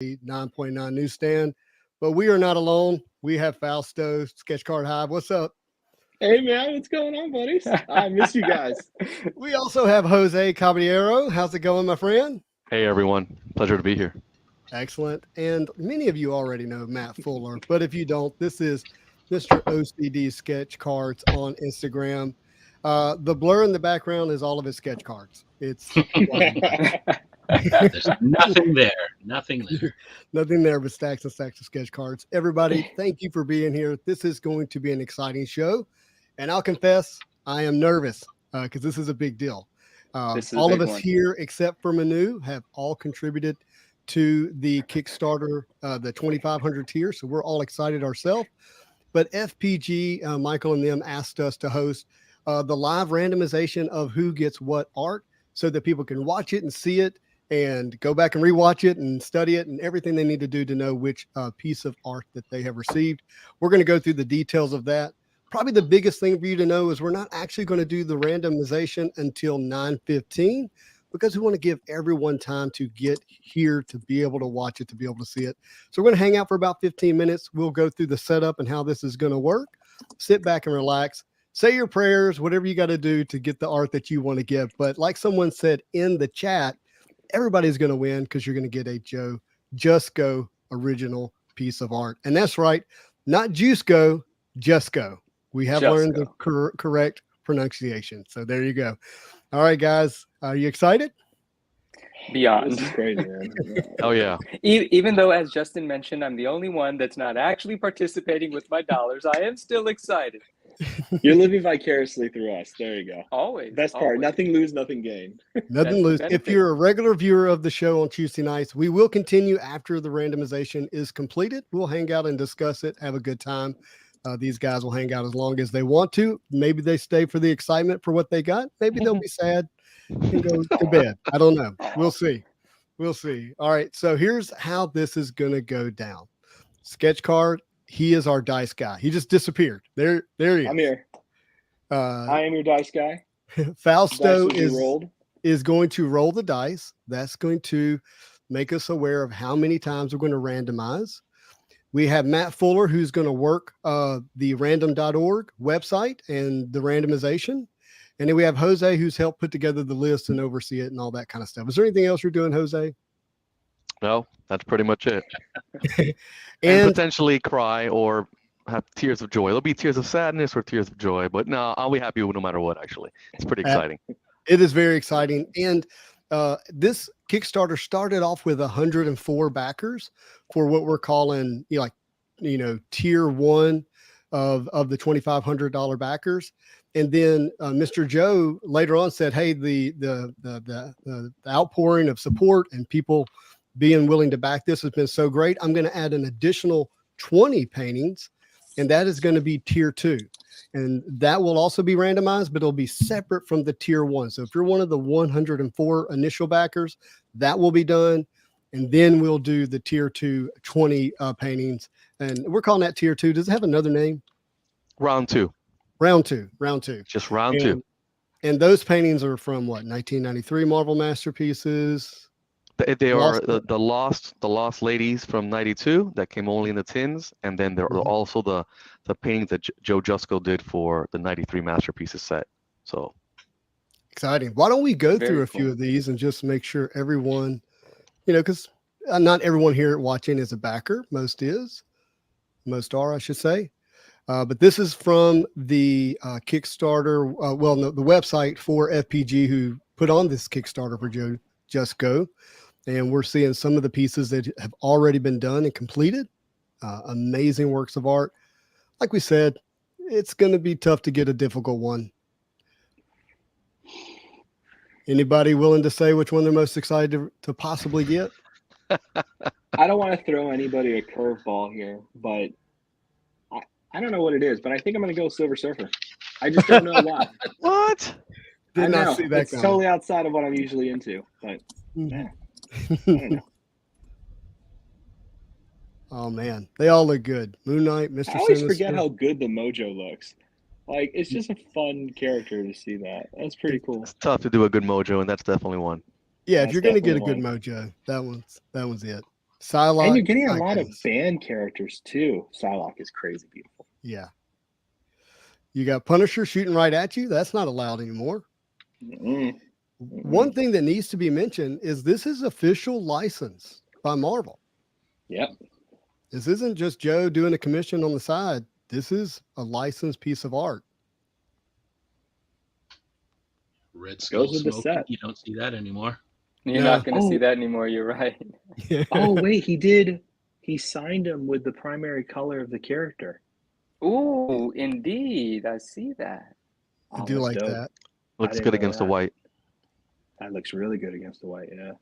9.9 newsstand. But we are not alone. We have Fausto, Sketch Card Hive. What's up? Hey man, what's going on, buddies? I miss you guys. We also have Jose Caballero. How's it going, my friend? Hey everyone, pleasure to be here. Excellent. And many of you already know Matt Fuller, but if you don't, this is Mr. OCD Sketch Cards on Instagram. The blur in the background is all of his sketch cards. It's There's nothing there. Nothing there. nothing there but stacks and stacks of sketch cards. Everybody, thank you for being here. This is going to be an exciting show. And I'll confess, I am nervous because this is a big deal. All of us here, except for Manu, have all contributed to the Kickstarter, the 2,500 tier. So we're all excited ourselves. But FPG, Michael and them asked us to host the live randomization of who gets what art so that people can watch it and see it and go back and rewatch it and study it and everything they need to do to know which piece of art that they have received. We're going to go through the details of that. Probably the biggest thing for you to know is we're not actually going to do the randomization until 9:15 because we want to give everyone time to get here to be able to watch it, to be able to see it. So we're going to hang out for about 15 minutes. We'll go through the setup and how this is going to work. Sit back and relax. Say your prayers, whatever you got to do to get the art that you want to give. But like someone said in the chat, everybody's going to win because you're going to get a Jusko original piece of art. And that's right, not Jusko, Jusko. We have learned the correct pronunciation. So there you go. All right, guys. Are you excited? Beyond. This is crazy, man. Oh yeah. Even though, as Justin mentioned, I'm the only one that's not actually participating with my dollars, I am still excited. You're living vicariously through us. There you go. Always. Best part. Always. Nothing lose, nothing gain. Nothing lose. If you're a regular viewer of the show on Tuesday nights, we will continue after the randomization is completed. We'll hang out and discuss it, have a good time. These guys will hang out as long as they want to. Maybe they stay for the excitement for what they got. Maybe they'll be sad and go to bed. I don't know. We'll see. We'll see. All right. So here's how this is going to go down. Sketch card. He is our dice guy. He just disappeared. There he is. I'm here. I am your dice guy. Fausto is going to roll the dice. That's going to make us aware of how many times we're going to randomize. We have Matt Fuller, who's going to work the random.org website and the randomization. And then we have Jose, who's helped put together the list and oversee it and all that kind of stuff. Is there anything else you're doing, Jose? No, that's pretty much it. and potentially cry or have tears of joy. There'll be tears of sadness or tears of joy, but no, I'll be happy no matter what, actually. It's pretty exciting. It is very exciting. And this Kickstarter started off with 104 backers for what we're calling, tier one of the $2,500 backers. And then Mr. Joe later on said, hey, the outpouring of support and people being willing to back this has been so great. I'm going to add an additional 20 paintings, and that is going to be tier two. And that will also be randomized, but it'll be separate from the tier one. So if you're one of the 104 initial backers, that will be done. And then we'll do the tier two 20 paintings. And we're calling that tier two. Does it have another name? Round two. Just round two. And those paintings are from what, 1993 Marvel Masterpieces? They are the lost ladies from '92 that came only in the tins, and then there are also the paintings that Joe Jusko did for the '93 Masterpieces set. So exciting! Why don't we go through a few of these and just make sure everyone, because not everyone here watching is a backer. Most are, I should say. But this is from the Kickstarter. The website for FPG who put on this Kickstarter for Joe Jusko. And we're seeing some of the pieces that have already been done and completed. Amazing works of art. Like we said, it's going to be tough to get a difficult one. Anybody willing to say which one they're most excited to possibly get? I don't want to throw anybody a curveball here, but I don't know what it is, but I think I'm going to go Silver Surfer. I just don't know why. What? Did not see that it's totally outside of what I'm usually into, but yeah. I don't know. Oh man, they all look good. Moon Knight, Mr. I always Sinister. forget how good the Mojo looks. Like, it's just a fun character to see that. That's pretty cool. It's tough to do a good Mojo, and that's definitely one. Yeah, if That's you're gonna get a definitely good one. Mojo, that one's it. Psylocke. And you're getting a lot of band characters too. Psylocke is crazy beautiful. Yeah. You got Punisher shooting right at you. That's not allowed anymore. One thing that needs to be mentioned is this is official license by Marvel. Yep. This isn't just Joe doing a commission on the side. This is a licensed piece of art. Red Skull Goes with the smoking. set. You don't see that anymore. You're not going to see that anymore. You're right. Oh, wait, he did. He signed him with the primary color of the character. Ooh, indeed. I see that. I do like that. Looks good against the white. That looks really good against the white, yeah.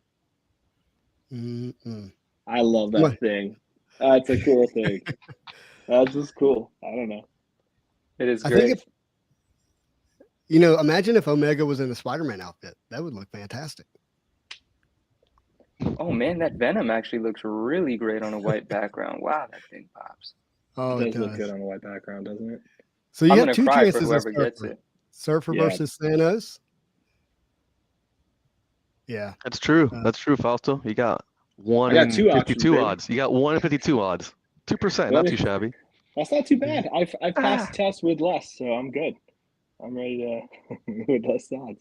Mm-mm. I love that thing. That's a cool thing. That's just cool. I don't know. It is great. I think imagine if Omega was in a Spider-Man outfit. That would look fantastic. Oh, man, that Venom actually looks really great on a white background. Wow, that thing pops. Oh, it does look good on a white background, doesn't it? So you I'm have two cry chances for whoever gets Surfer. it. Surfer versus Thanos. Yeah. That's true. That's true, Fausto. You got 1 got in 2 52 options, odds. You got 1 in 52 odds. 2%, not too shabby. That's not too bad. I passed tests with less, so I'm good. I'm ready to with less odds.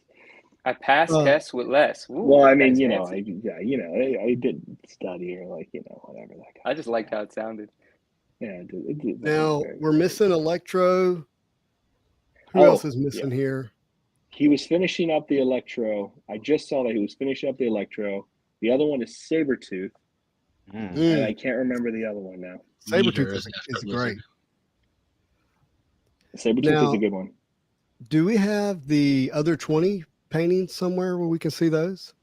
I passed tests with less. Ooh, well, I mean, I did study or whatever that guy. I just liked how it sounded. Yeah. It did now we're missing Electro. Who else is missing here? He was finishing up the Electro. I just saw that he was finishing up the Electro. The other one is Sabretooth. And I can't remember the other one now. Sabretooth is great. Sabretooth is a good one. Do we have the other 20 paintings somewhere where we can see those?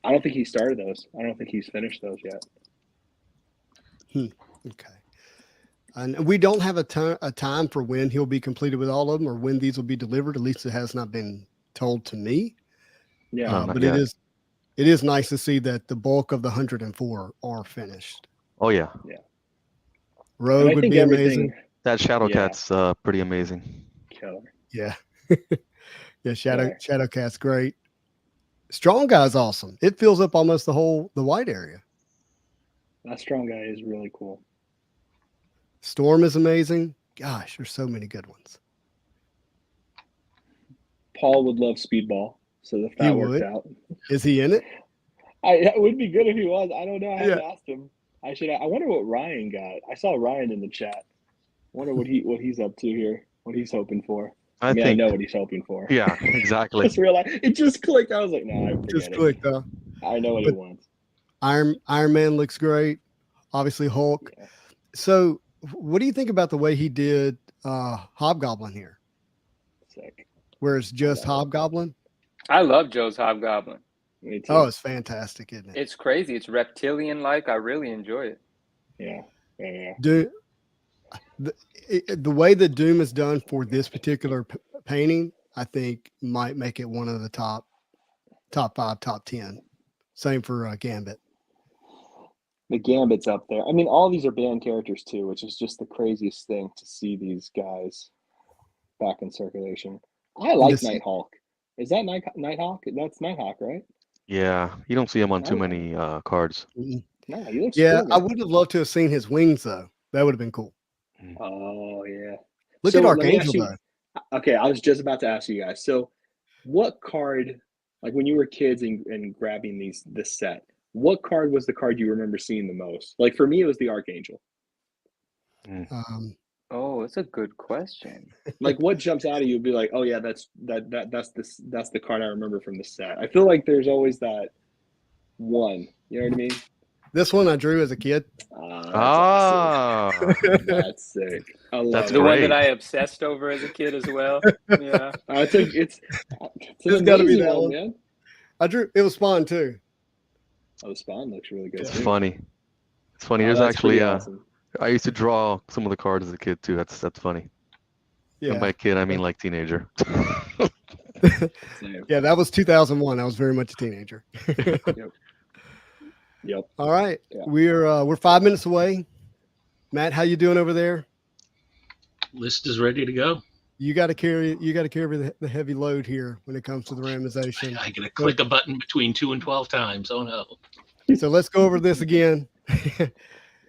I don't think he started those. I don't think he's finished those yet. Okay. And we don't have a time for when he'll be completed with all of them or when these will be delivered. At least it has not been told to me. Yeah. But it is nice to see that the bulk of the 104 are finished. Oh, yeah. Yeah. Rogue would be amazing. That Shadowcat's pretty amazing. Killer. Yeah. Yeah, Shadowcat's great. Strong Guy's awesome. It fills up almost the white area. That Strong Guy is really cool. Storm is amazing. Gosh, there's so many good ones. Paul would love Speedball, so if that works out. Is he in it? It would be good if he was. I don't know. I haven't asked him. I wonder what Ryan got. I saw Ryan in the chat. I wonder what he's up to here. What he's hoping for. I know what he's hoping for. Yeah, exactly. Just realized it just clicked. I was like, no, I forget just clicked though. I know what he wants. Iron Man looks great. Obviously Hulk. Yeah. So what do you think about the way he did Hobgoblin here? Sick. Where it's just Hobgoblin? I love Joe's Hobgoblin. Me too. Oh, it's fantastic, isn't it? It's crazy. It's reptilian-like. I really enjoy it. Yeah. Dude, the way that Doom is done for this particular painting, I think might make it one of the top 5, top 10. Same for Gambit. The Gambit's up there. I mean, all these are banned characters too, which is just the craziest thing to see these guys back in circulation. I like Nighthawk. Is that Nighthawk? That's Nighthawk, right? Yeah, you don't see him on too many cards. No, he looks cool, I would have loved to have seen his wings though. That would have been cool. Oh yeah. Look at Archangel though. Okay, I was just about to ask you guys. So, what card, like when you were kids and grabbing this set, what card was the card you remember seeing the most? Like for me, it was the Archangel. Oh, that's a good question. Like, what jumps out at you? Would be like, oh yeah, that's the card I remember from the set. I feel like there's always that one. You know what I mean? This one I drew as a kid. That's sick. I love that's the one that I obsessed over as a kid as well. Yeah, I think it's got to be that one, man. I drew. It was Spawn too. Oh, the Spawn looks really good. It's funny. It's funny. There's actually awesome. I used to draw some of the cards as a kid too. That's funny. Yeah. And by kid, I mean like teenager. Yeah, that was 2001. I was very much a teenager. Yep. All right. Yeah. We're 5 minutes away. Matt, how you doing over there? List is ready to go. You got to carry the heavy load here when it comes to the randomization. I got to click a button between 2 and 12 times. Oh no. So let's go over this again.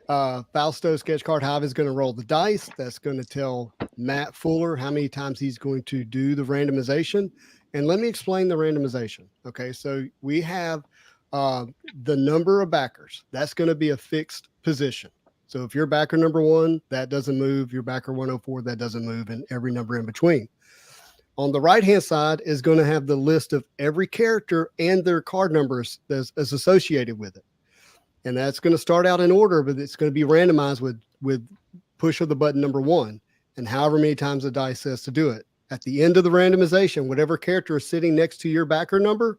Fausto Sketch Card Hive is going to roll the dice. That's going to tell Matt Fuller how many times he's going to do the randomization. And let me explain the randomization. Okay, so we have the number of backers. That's going to be a fixed position. So if you're backer number 1, that doesn't move. Your backer 104, that doesn't move, and every number in between. On the right-hand side is going to have the list of every character and their card numbers that's associated with it. And that's going to start out in order, but it's going to be randomized with push of the button number 1 and however many times the dice says to do it. At the end of the randomization, whatever character is sitting next to your backer number,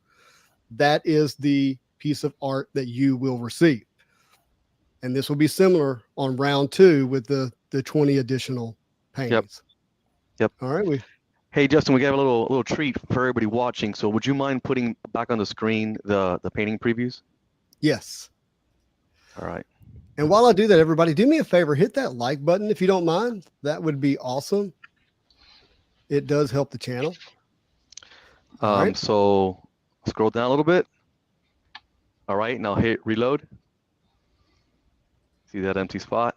that is the piece of art that you will receive. And this will be similar on round 2 with the 20 additional paintings. Yep. All right. Hey, Justin, we got a little treat for everybody watching. So would you mind putting back on the screen the painting previews? Yes. All right. And while I do that, everybody, do me a favor, hit that like button if you don't mind. That would be awesome. It does help the channel. Right. So scroll down a little bit. All right, now hit reload. See that empty spot?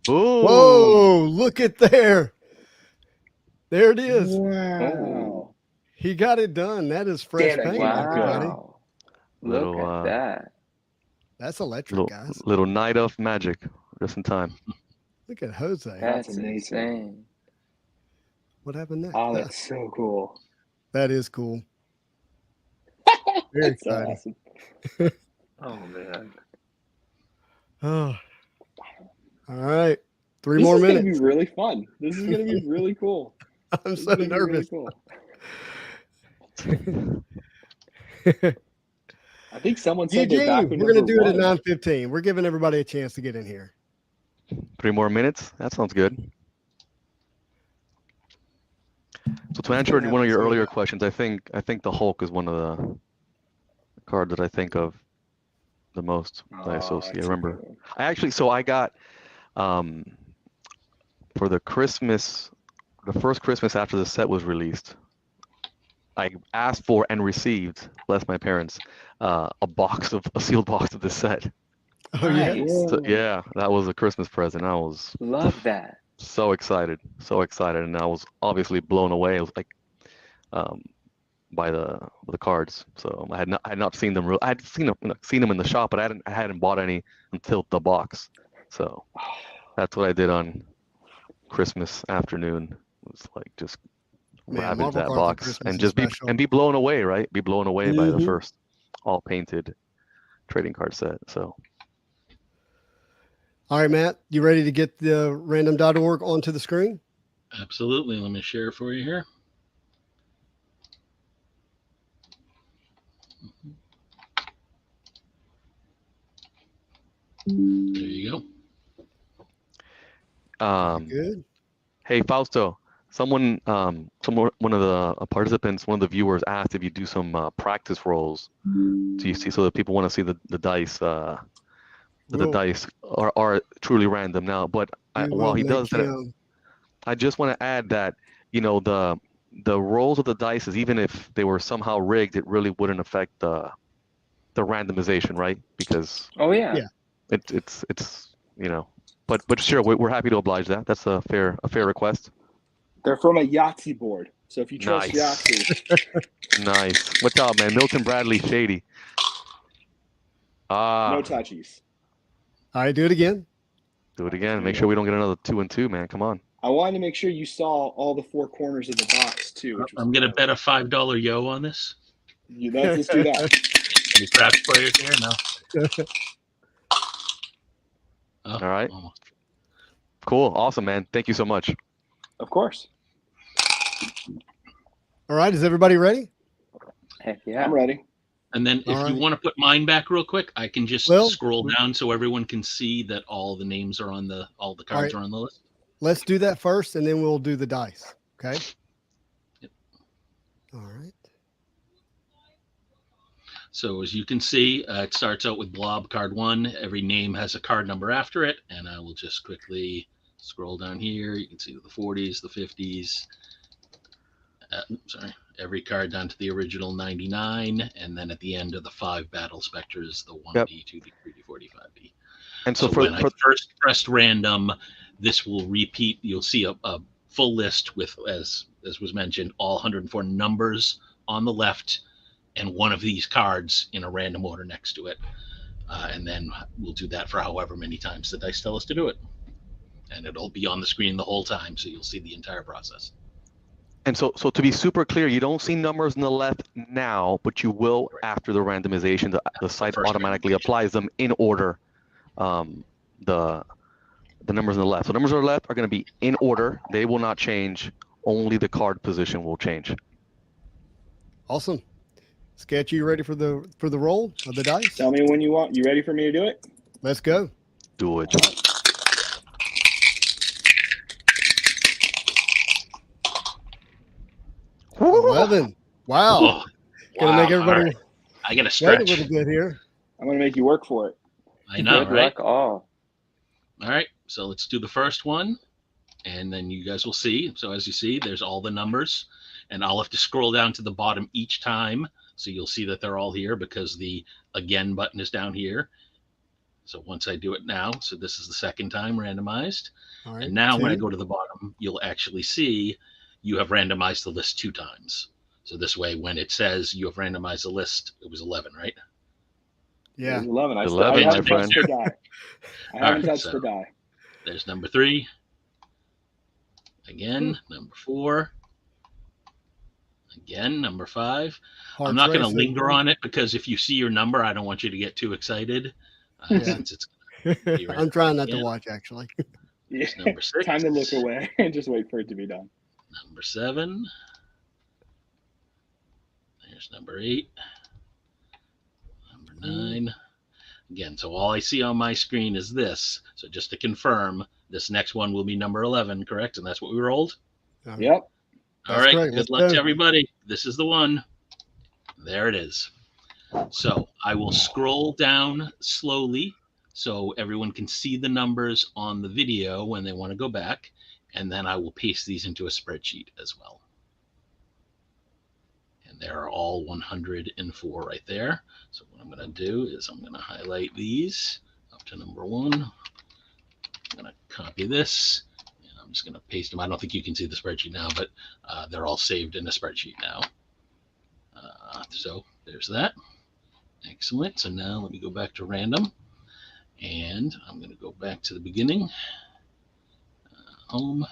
Boom! Whoa, look at there. There it is. Wow. He got it done. That is fresh paint, everybody. Wow. Look at that. That's electric, guys. Little night of magic, just in time. Look at Jose. That's insane. What happened next? Oh, that's so cool. That is cool. Very exciting. So awesome. Oh, man. Oh. All right. 3 more minutes. This is going to be really fun. This is going to be really cool. I'm so nervous. Really cool. I think someone said they're back. We're going to do it at 9:15. We're giving everybody a chance to get in here. 3 more minutes? That sounds good. So to answer one of your earlier questions, I think the Hulk is one of the cards that I think of the most that I associate. I remember. I got for the first Christmas after the set was released, I asked for and received, bless my parents, a sealed box of the set. Oh yeah. So, yeah, that was a Christmas present. I was Love that. so excited, and I was obviously blown away. I was like, by the cards. So I had not seen them. I had seen them in the shop, but I hadn't bought any until the box. So that's what I did on Christmas afternoon. It was like just ravage that box and just be blown away, right? Be blown away by the first all painted trading card set. So. All right, Matt, you ready to get the random.org onto the screen? Absolutely. Let me share for you here. There you go. Good. Hey, Fausto, one of the participants, one of the viewers asked if you do some practice rolls. Do you see, so that people want to see the dice, the dice are truly random now. But while he does that, I just want to add that, the rolls of the dice, even if they were somehow rigged, it really wouldn't affect the randomization, right? Because it's but sure, we're happy to oblige that. That's a fair request. They're from a Yahtzee board, so if you trust Yahtzee. Nice. What's up, man? Milton Bradley Shady. No touchies. All right, do it again. Do it again. Make sure we don't get another 2 and 2, man. Come on. I wanted to make sure you saw all the 4 corners of the box too. I'm gonna bet a $5 yo on this. Let's do that. Any craps players here? No. All right. Almost. Cool. Awesome, man. Thank you so much. Of course. All right. Is everybody ready? Heck yeah. I'm ready. And then if you want to put mine back real quick, I can just scroll down so everyone can see that all the names are on all the cards are on the list. Let's do that first, and then we'll do the dice. Okay. Yep. All right. So as you can see, it starts out with Blob card 1. Every name has a card number after it, and I will just quickly scroll down here. You can see the 40s, the 50s, Every card down to the original 99, and then at the end of the 5 battle specters, the 1D, 2D, 3D, 4D, 5D. And so when I first pressed random, this will repeat. You'll see a full list with, as was mentioned, all 104 numbers on the left, and one of these cards in a random order next to it. And then we'll do that for however many times the dice tell us to do it. And it'll be on the screen the whole time, so you'll see the entire process. And so to be super clear, you don't see numbers on the left now, but you will after the randomization. The site automatically applies them in order. The numbers on the left. So numbers on the left are going to be in order. They will not change. Only the card position will change. Awesome. Sketch, you ready for the roll of the dice? Tell me when you want. You ready for me to do it? Let's go. Do it. Woo! 11. Wow. Oh, Gonna make everybody right. I got to sweat a stretch. little bit here. I'm going to make you work for it. I know, Good right? luck all. All right, so let's do the first one, and then you guys will see. So as you see, there's all the numbers, and I'll have to scroll down to the bottom each time, so you'll see that they're all here because the again button is down here. So once I do it now, so this is the second time randomized. All right, and now 2. when I go to the bottom, you'll actually see you have randomized the list 2 times. So this way, when it says you have randomized the list, it was 11, right? Yeah. 11. I 11, haven't my touched the die. I haven't touched so the die. There's number 3. Again, number 4. Again, number 5. Hearts I'm not going to racing. linger on it because if you see your number, I don't want you to get too excited. Since it's I'm trying not to watch, actually. Yeah. number 6. Time to look away and just wait for it to be done. Number 7. There's number 8. Number 9. Again, so all I see on my screen is this. So just to confirm, this next one will be number 11, correct? And that's what we rolled? Yep. All right. Great. Good luck to everybody. This is the one. There it is. So I will scroll down slowly so everyone can see the numbers on the video when they want to go back. And then I will paste these into a spreadsheet as well. And there are all 104 right there. So what I'm going to do is I'm going to highlight these up to number 1. I'm going to copy this. And I'm just going to paste them. I don't think you can see the spreadsheet now, but they're all saved in a spreadsheet now. So there's that. Excellent. So now let me go back to random. And I'm going to go back to the beginning. Home.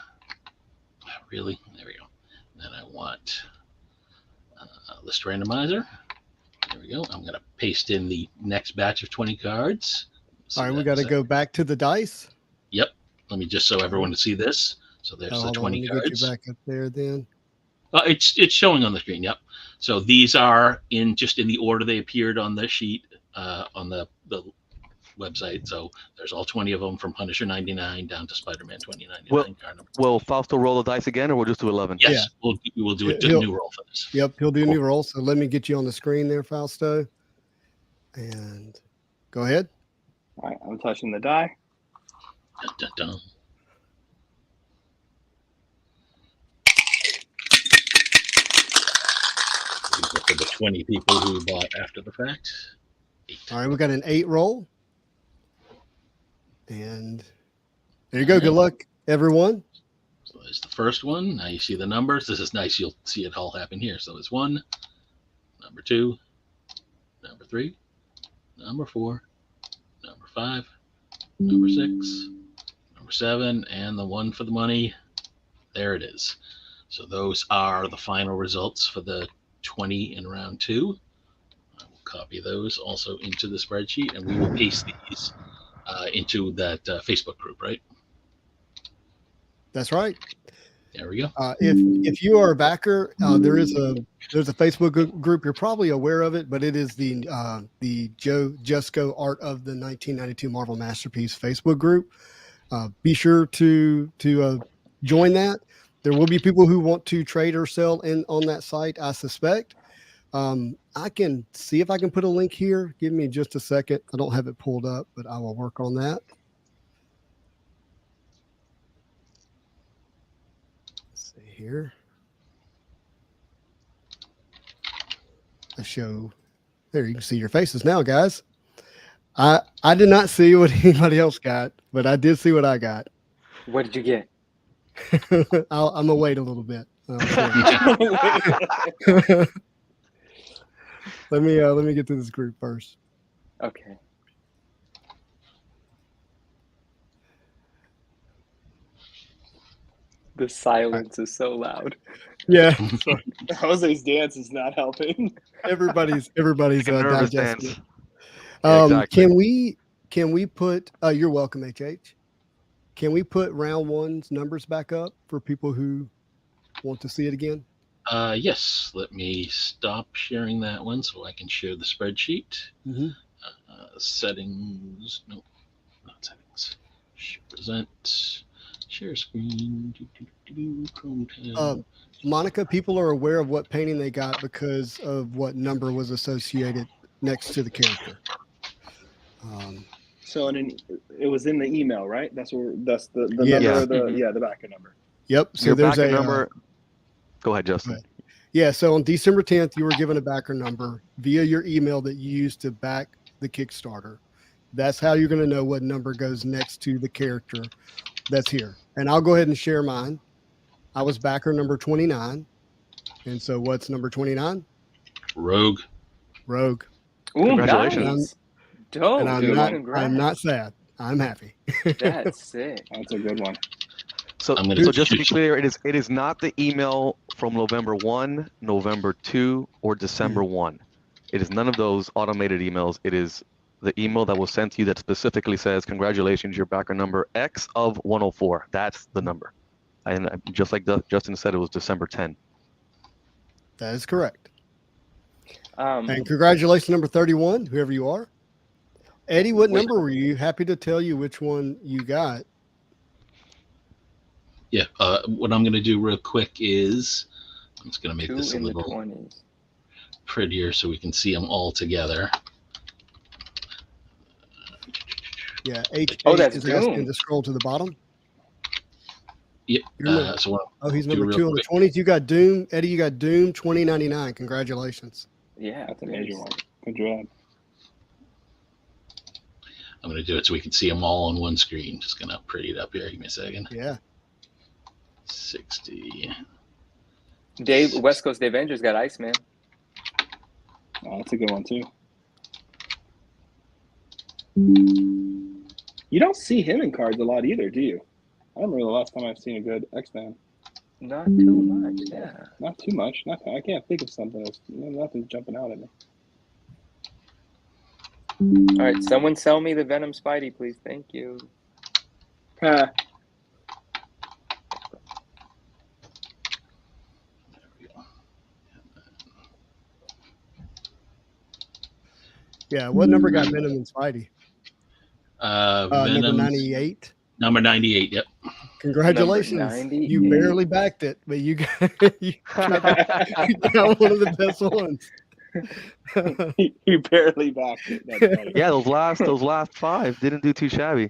Really? There we go. Then I want list randomizer. There we go. I'm going to paste in the next batch of 20 cards. All right, we got to go back to the dice. Yep. Let me just so everyone can see this. So there's the 20 cards. Get you back up there then. It's showing on the screen. Yep. So these are in the order they appeared on the sheet on the website. So there's all 20 of them from Punisher 99 down to Spiderman 2099. Will Fausto roll the dice again, or we'll just do 11? Yes, yeah. we'll do a new roll for this. Yep, he'll do a new roll. So let me get you on the screen there, Fausto. And go ahead. All right, I'm touching the die. Dun, dun, dun. These are for the 20 people who bought after the fact. 8. All right, we got an 8 roll. And there you go. Good luck, everyone. So there's the first one. Now you see the numbers. This is nice. You'll see it all happen here. So it's 1, number 2, number 3, number 4, number 5, number 6, number 7, and the 1 for the money. There it is. So those are the final results for the 20 in round 2. I will copy those also into the spreadsheet, and we will paste these into that Facebook group, right? That's right. There we go. If you are a backer, there's a Facebook group. You're probably aware of it, but it is the Jusko Art of the 1992 Marvel Masterpiece Facebook group. Be sure to join that. There will be people who want to trade or sell on that site, I suspect. I can see if I can put a link here. Give me just a second. I don't have it pulled up, but I will work on that. Let's see here. show. There, you can see your faces now, guys. I did not see what anybody else got, but I did see what I got. What did you get? I'm gonna wait a little bit. Let me get to this group first. Okay. The silence is so loud. Yeah, Jose's dance is not helping. everybody's Nervous digesting. dance. Yeah, exactly. Can we put? You're welcome, HH. Can we put round one's numbers back up for people who want to see it again? Yes. Let me stop sharing that one so I can share the spreadsheet. Mm-hmm. Settings. No, not settings. Present. Share screen. Chrome tab. Monica, people are aware of what painting they got because of what number was associated next to the character. So it was in the email, right? That's the Yes. number, the backer number. Yep. So Your there's backer a number. Go ahead, Justin. Yeah. So on December 10th, you were given a backer number via your email that you used to back the Kickstarter. That's how you're going to know what number goes next to the character that's here. And I'll go ahead and share mine. I was backer number 29. And so what's number 29? Rogue. Rogue. Ooh, Congratulations. nice. Dope, And dude. I'm not sad. I'm happy. That's sick. That's a good one. So just to be clear, it is not the email from November 1, November 2, or December 1. It is none of those automated emails. It is the email that was sent to you that specifically says, congratulations, your backer number X of 104. That's the number. And just like Justin said, it was December 10. That is correct. And congratulations, number 31, whoever you are. Eddie, what number were you? Happy to tell you which one you got. Yeah. What I'm going to do real quick is I'm just going to make this a little 20s. prettier so we can see them all together. Yeah. H. That's is Doom. asking to scroll to the bottom. Yep. He's number 2 on the 20s. You got Doom. Eddie, you got Doom 2099. Congratulations. Yeah, That's a major one. Good job. I'm going to do it so we can see them all on one screen. Just going to pretty it up here. Give me a second. Yeah. 60. West Coast Avengers got Iceman. Oh, that's a good one too. You don't see him in cards a lot either, do you? I don't remember the last time I've seen a good X-Man. Not too much, yeah. Not too much. I can't think of something else. Nothing's jumping out at me. All right, someone sell me the Venom Spidey, please. Thank you. Yeah. What number got Venom and Spidey? Venom, number 98. Number 98, yep. Congratulations. You barely backed it, but you got one of the best ones. You barely backed it. That's funny. Yeah, those last 5 didn't do too shabby.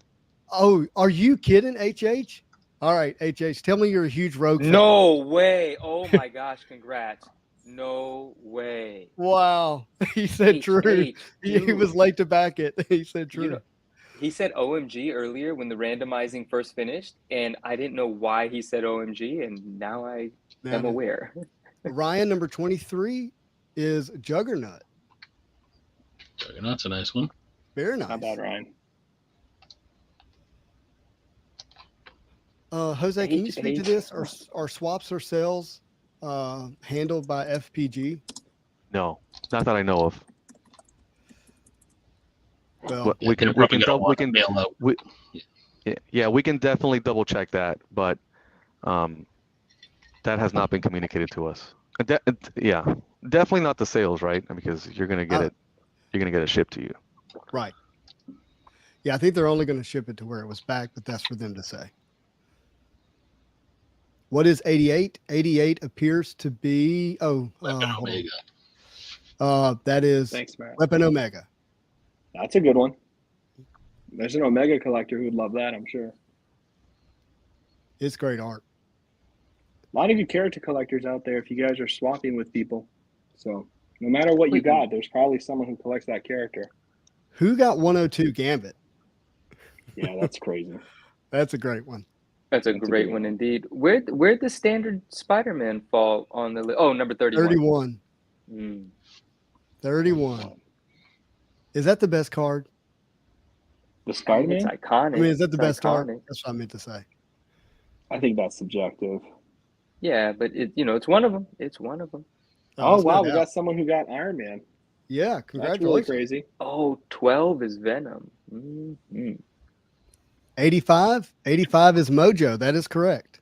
Oh, are you kidding, HH? All right, HH, tell me you're a huge Rogue fan. No way. Oh my gosh, congrats. No way. Wow. He said true. He was late to back it. He said true. You know, he said OMG earlier when the randomizing first finished, and I didn't know why he said OMG, and now I am aware. Ryan, number 23 is Juggernaut. Juggernaut's a nice one. Very nice. Not bad, Ryan. Jose, can you speak to this? Are swaps or sales handled by FPG? No, not that I know of. Well, we can definitely double check that, but that has not been communicated to us. Definitely not the sales, right? Because you're gonna get it shipped to you. Right. Yeah, I think they're only going to ship it to where it was back, but that's for them to say. What is 88? 88 appears to be Weapon Omega. That is Thanks, Matt. Weapon Omega. That's a good one. There's an Omega collector who would love that, I'm sure. It's great art. A lot of good character collectors out there if you guys are swapping with people. So No matter what you got, there's probably someone who collects that character. Who got 102 Gambit? Yeah, that's crazy. That's a great one. That's a great one indeed. Where'd the standard Spider-Man fall on the list? Oh, number 31. 31. 31. Is that the best card? The Spider-Man? It's iconic. I mean, is that the best card? That's what I meant to say. I think that's subjective. Yeah, but it's one of them. It's one of them. Oh wow, we got someone who got Iron Man. Yeah, congratulations. That's really crazy. Oh, 12 is Venom. Mm-hmm. 85? 85 is Mojo. That is correct.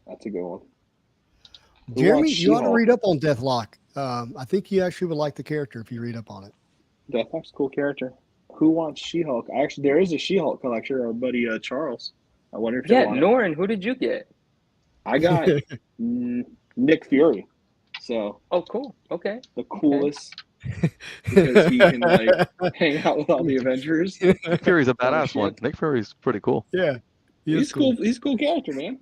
That's a good one. Jeremy, you ought to read up on Deathlock. I think you actually would like the character if you read up on it. Deathlock's a cool character. Who wants She-Hulk? Actually, there is a She-Hulk collector, our buddy Charles. I wonder if Norin, who did you get? I got Nick Fury. So cool. Okay. The coolest because he can hang out with all the Avengers. Nick Fury's a badass one. Nick Fury's pretty cool. Yeah. He's cool. He's a cool character, man.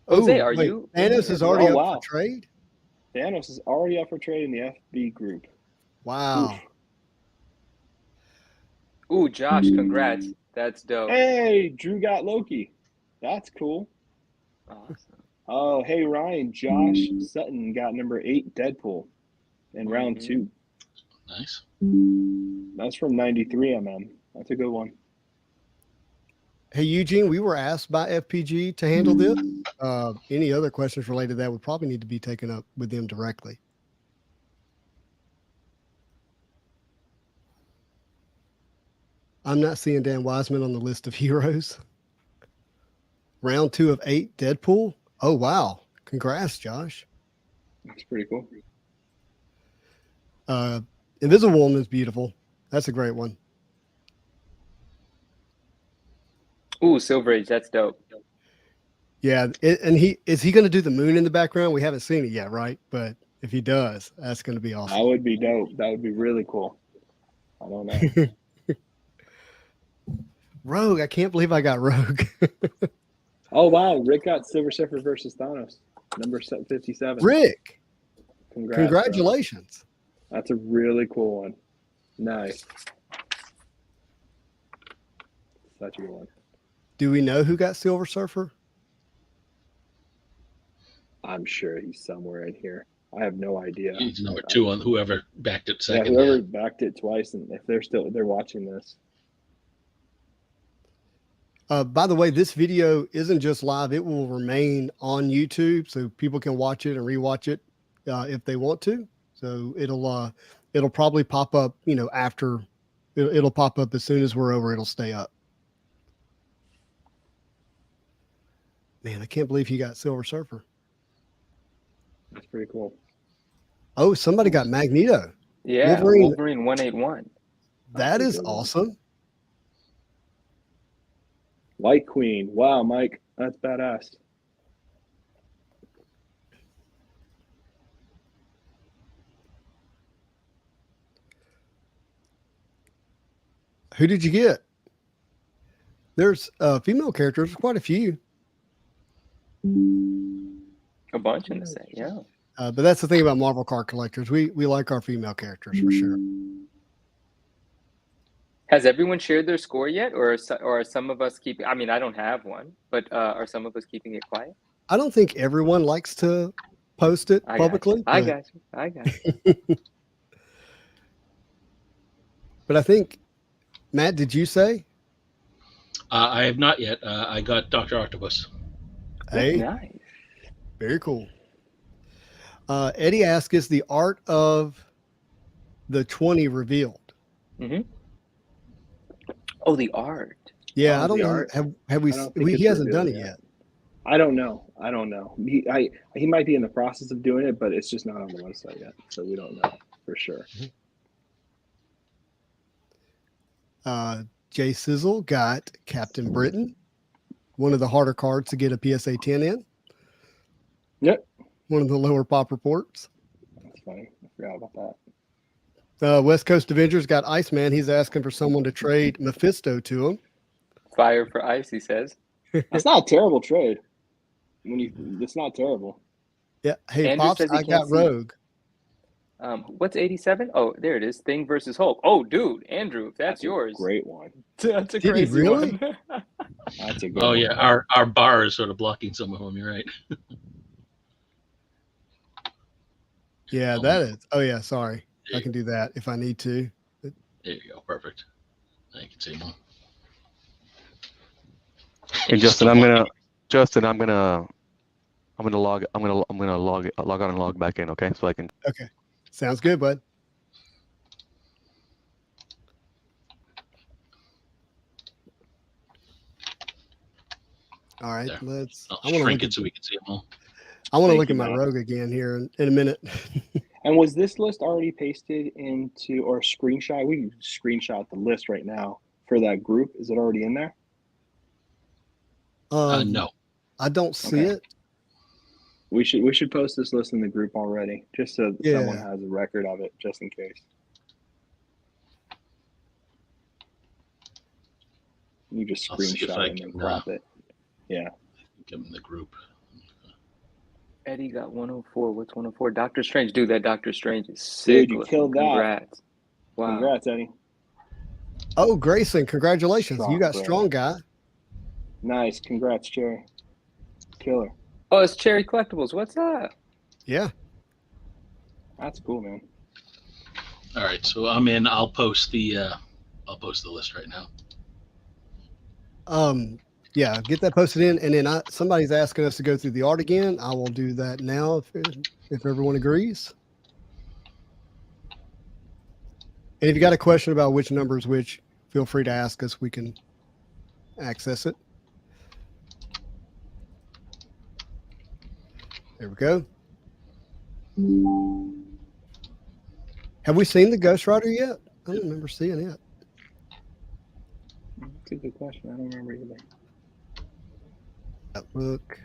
Jose, are you? Thanos is already up for trade? Thanos is already up for trade in the FB group. Wow. Ooh, Josh, congrats. That's dope. Hey, Drew got Loki. That's cool. Awesome. Oh, hey, Ryan. Josh Sutton got number 8 Deadpool in round 2. Nice. That's from 93mm. That's a good one. Hey, Eugene, we were asked by FPG to handle this. Any other questions related to that would probably need to be taken up with them directly. I'm not seeing Dan Wiseman on the list of heroes. Round 2 of 8, Deadpool. Oh, wow. Congrats, Josh. That's pretty cool. Invisible Woman's beautiful. That's a great one. Ooh, Silver Age. That's dope. Yeah, and is he going to do the moon in the background? We haven't seen it yet, right? But if he does, that's going to be awesome. That would be dope. That would be really cool. I don't know. Rogue. I can't believe I got Rogue. Oh, wow. Rick got Silver Surfer versus Thanos, number 57. Rick. Congrats, congratulations. bro. That's a really cool one. Nice. Such a good one. Do we know who got Silver Surfer? I'm sure he's somewhere in here. I have no idea. He's number 2 on whoever backed it second. Yeah, whoever backed it twice, and if they're watching this. By the way, this video isn't just live. It will remain on YouTube, so people can watch it and rewatch it if they want to. So it'll probably pop up, after it'll pop up as soon as we're over. It'll stay up. Man, I can't believe he got Silver Surfer. That's pretty cool. Oh, somebody got Magneto. Yeah, Wolverine 181. That is awesome. Light Queen. Wow, Mike, that's badass. Who did you get? There's female characters, quite a few. A bunch in the set, yeah. But that's the thing about Marvel card collectors. We like our female characters for sure. Has everyone shared their score yet, or are some of us keeping? I mean, I don't have one, but are some of us keeping it quiet? I don't think everyone likes to post it publicly. I got you. But I think, Matt, did you say? I have not yet. I got Dr. Octopus. Hey, nice. Very cool. Eddie asked, is the art of the 20 revealed? Mm-hmm. Oh, the art. Yeah, I don't know. Have we? He hasn't done it yet. I don't know. He might be in the process of doing it, but it's just not on the website yet, so we don't know for sure. Jay Sizzle got Captain Britain, one of the harder cards to get a PSA 10 in. Yep. One of the lower pop reports. That's funny. I forgot about that. West Coast Avengers got Iceman. He's asking for someone to trade Mephisto to him. Fire for ice, he says. That's not a terrible trade. It's not terrible. Yeah. Hey, Andrew Pops, says he I can't got see. Rogue. What's 87? Oh, there it is. Thing versus Hulk. Oh, dude, Andrew, if that's yours. Great one. That's a Did he crazy really? one. That's a good Oh one. yeah, our bar is sort of blocking some of them. You're right. Yeah, that is. Oh yeah, sorry. I can do that if I need to. There you go. Perfect. Now you can see more. And Justin, I'm gonna log on and log back in, okay? So I can. Okay, sounds good, bud. All right, There. let's. I'll I want to shrink look it at. so we can see them all. I want to Thank look you, at my Matt. Rogue again here in a minute. And was this list already pasted into or screenshot? We can screenshot the list right now for that group. Is it already in there? No. I don't see it. We should post this list in the group already, just so Yeah. someone has a record of it, just in case. You just I'll see if screenshot I it and then can, crop it. Yeah. Give them the group. Eddie got 104. What's 104? Doctor Strange. Dude, that Doctor Strange is sick. Dude, you looking. killed that. Congrats. Wow. Congrats, Eddie. Oh, Grayson, congratulations! Strong, You got bro. strong guy. Nice. Congrats, Cherry. Killer. Oh, it's Cherry Collectibles. What's up? Yeah. That's cool, man. All right, so I'm in. I'll post the list right now. Yeah, get that posted in, and then somebody's asking us to go through the art again. I will do that now if everyone agrees. And if you got a question about which number is which, feel free to ask us. We can access it. There we go. Have we seen the Ghost Rider yet? I don't remember seeing it. That's a good question. I don't remember either. Look.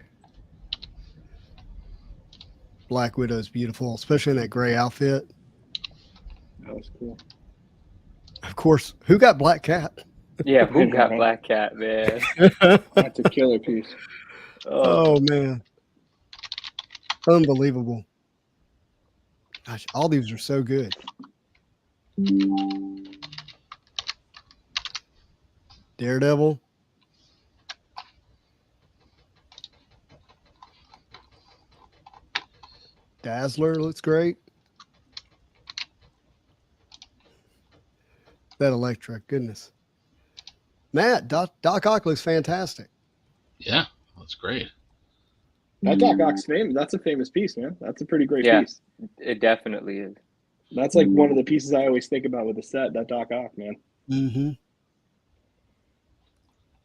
Black Widow's beautiful, especially in that gray outfit. That was cool. Of course, who got Black Cat? Yeah, who got Black Cat, man? That's a killer piece. Oh man. Unbelievable. Gosh, all these are so good. Daredevil. Dazzler looks great. That Electra, goodness. Matt, Doc Ock looks fantastic. Yeah, that's great. That Doc Ock's famous. That's a famous piece, man. That's a pretty great piece. It definitely is. That's like one of the pieces I always think about with the set, that Doc Ock, man. Mm-hmm.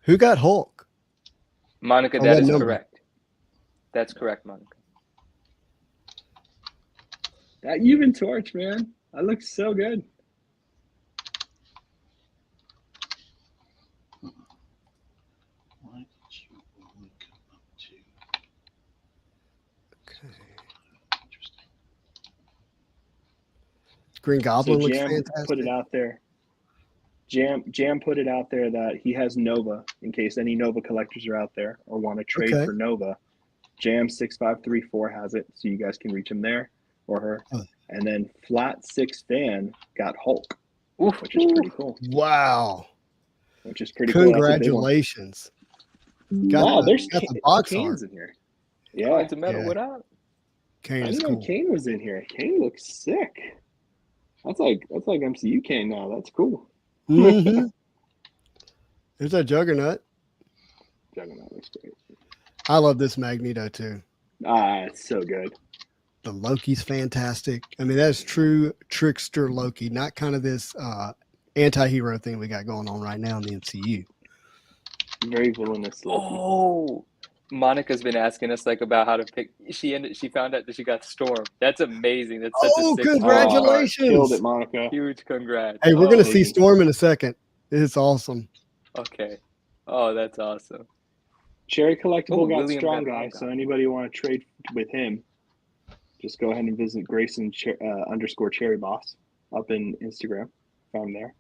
Who got Hulk? Monica, that is correct. That's correct, Monica. That Human Torch, man. That looks so good. Green Goblin looks Jam fantastic. put it out there. Jam put it out there that he has Nova in case any Nova collectors are out there or want to trade for Nova. Jam 6534 has it, so you guys can reach him there or her. And then Flat 6 Fan got Hulk, which is pretty cool. Wow. Which is pretty cool. Congratulations. There's got the box Kane's art. in here. Yeah. It's a metal. What up? Kane I is didn't cool. know Kane was in here. Kane looks sick. That's like MCU Kane now. That's cool. Mm-hmm. There's that Juggernaut. Juggernaut looks great. I love this Magneto too. It's so good. The Loki's fantastic. I mean, that's true trickster Loki, not kind of this anti-hero thing we got going on right now in the MCU. Very villainous Loki. Oh, Monica's been asking us about how to pick. She found out that she got Storm. That's amazing. That's such a sick congratulations! Killed it, Monica. Huge congrats. Hey, we're gonna see Storm in a second. It's awesome. Okay. Oh, that's awesome. Cherry Collectible got William Strong got Guy, Strong so anybody want to trade with him, just go ahead and visit Grayson _ Cherry Boss up in Instagram. Found there.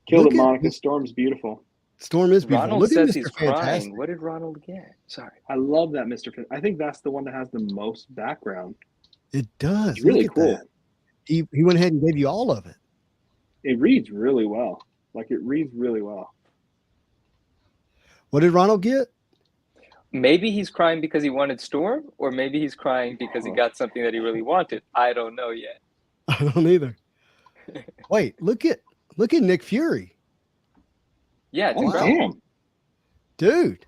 Killed it, Monica. Storm's beautiful. Storm is beautiful. Ronald Look at says Mr. he's Fantastic. crying. What did Ronald get? Sorry. I love that Mr. Fin. I think that's the one that has the most background. It does. It's really Look at cool. that. He went ahead and gave you all of it. It reads really well. Like, it reads really well. What did Ronald get? Maybe he's crying because he wanted Storm, or maybe he's crying because he got something that he really wanted. I don't know yet. I don't either. Wait, look at Nick Fury. Yeah, it's Oh, incredible. damn. Dude.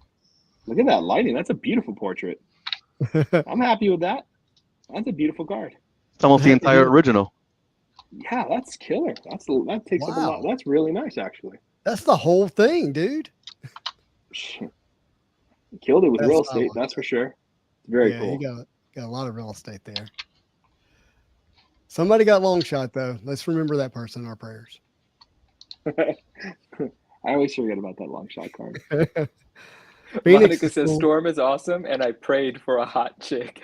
Look at that lighting. That's a beautiful portrait. I'm happy with that. That's a beautiful card. It's almost the entire original. Yeah, that's killer. That takes up a lot. Wow. That's really nice, actually. That's the whole thing, dude. Killed it with That's real not estate, one. that's for sure. Very Yeah, cool. he got a lot of real estate there. Somebody got long shot though. Let's remember that person in our prayers. I always forget about that long shot card. Phoenix Monica is says cool. Storm is awesome, and I prayed for a hot chick.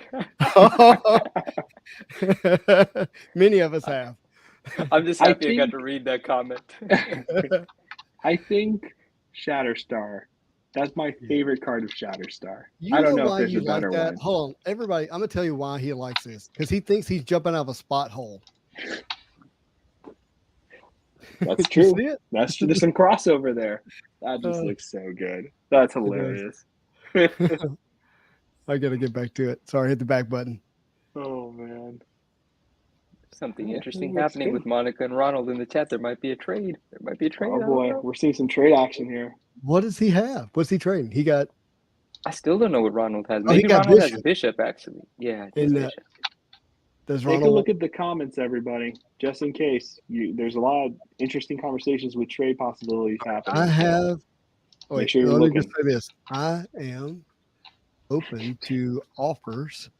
Many of us have. I'm just I happy I got think- to read that comment. I think Shatterstar. That's my favorite card of Shatterstar. You I don't know why if there's you a better like that? one. Hold on, everybody. I'm gonna tell you why he likes this because he thinks he's jumping out of a spot hole. That's You true. see it? There's some crossover there. That just looks so good. That's hilarious. I gotta get back to it. Sorry, hit the back button. Oh man. Something Yeah, interesting it looks happening good. with Monica and Ronald in the chat. There might be a trade. I Oh don't boy, know. we're seeing some trade action here. What does he have? What's he trading? He got I still don't know what Ronald has. Oh, he Maybe got Ronald has Bishop. Bishop, actually. Yeah, just In Bishop. does Take a Ronald look at the comments, everybody, just in case. There's a lot of interesting conversations with trade possibilities happening. I have wait, sure you're let me looking. just say this. I am open to offers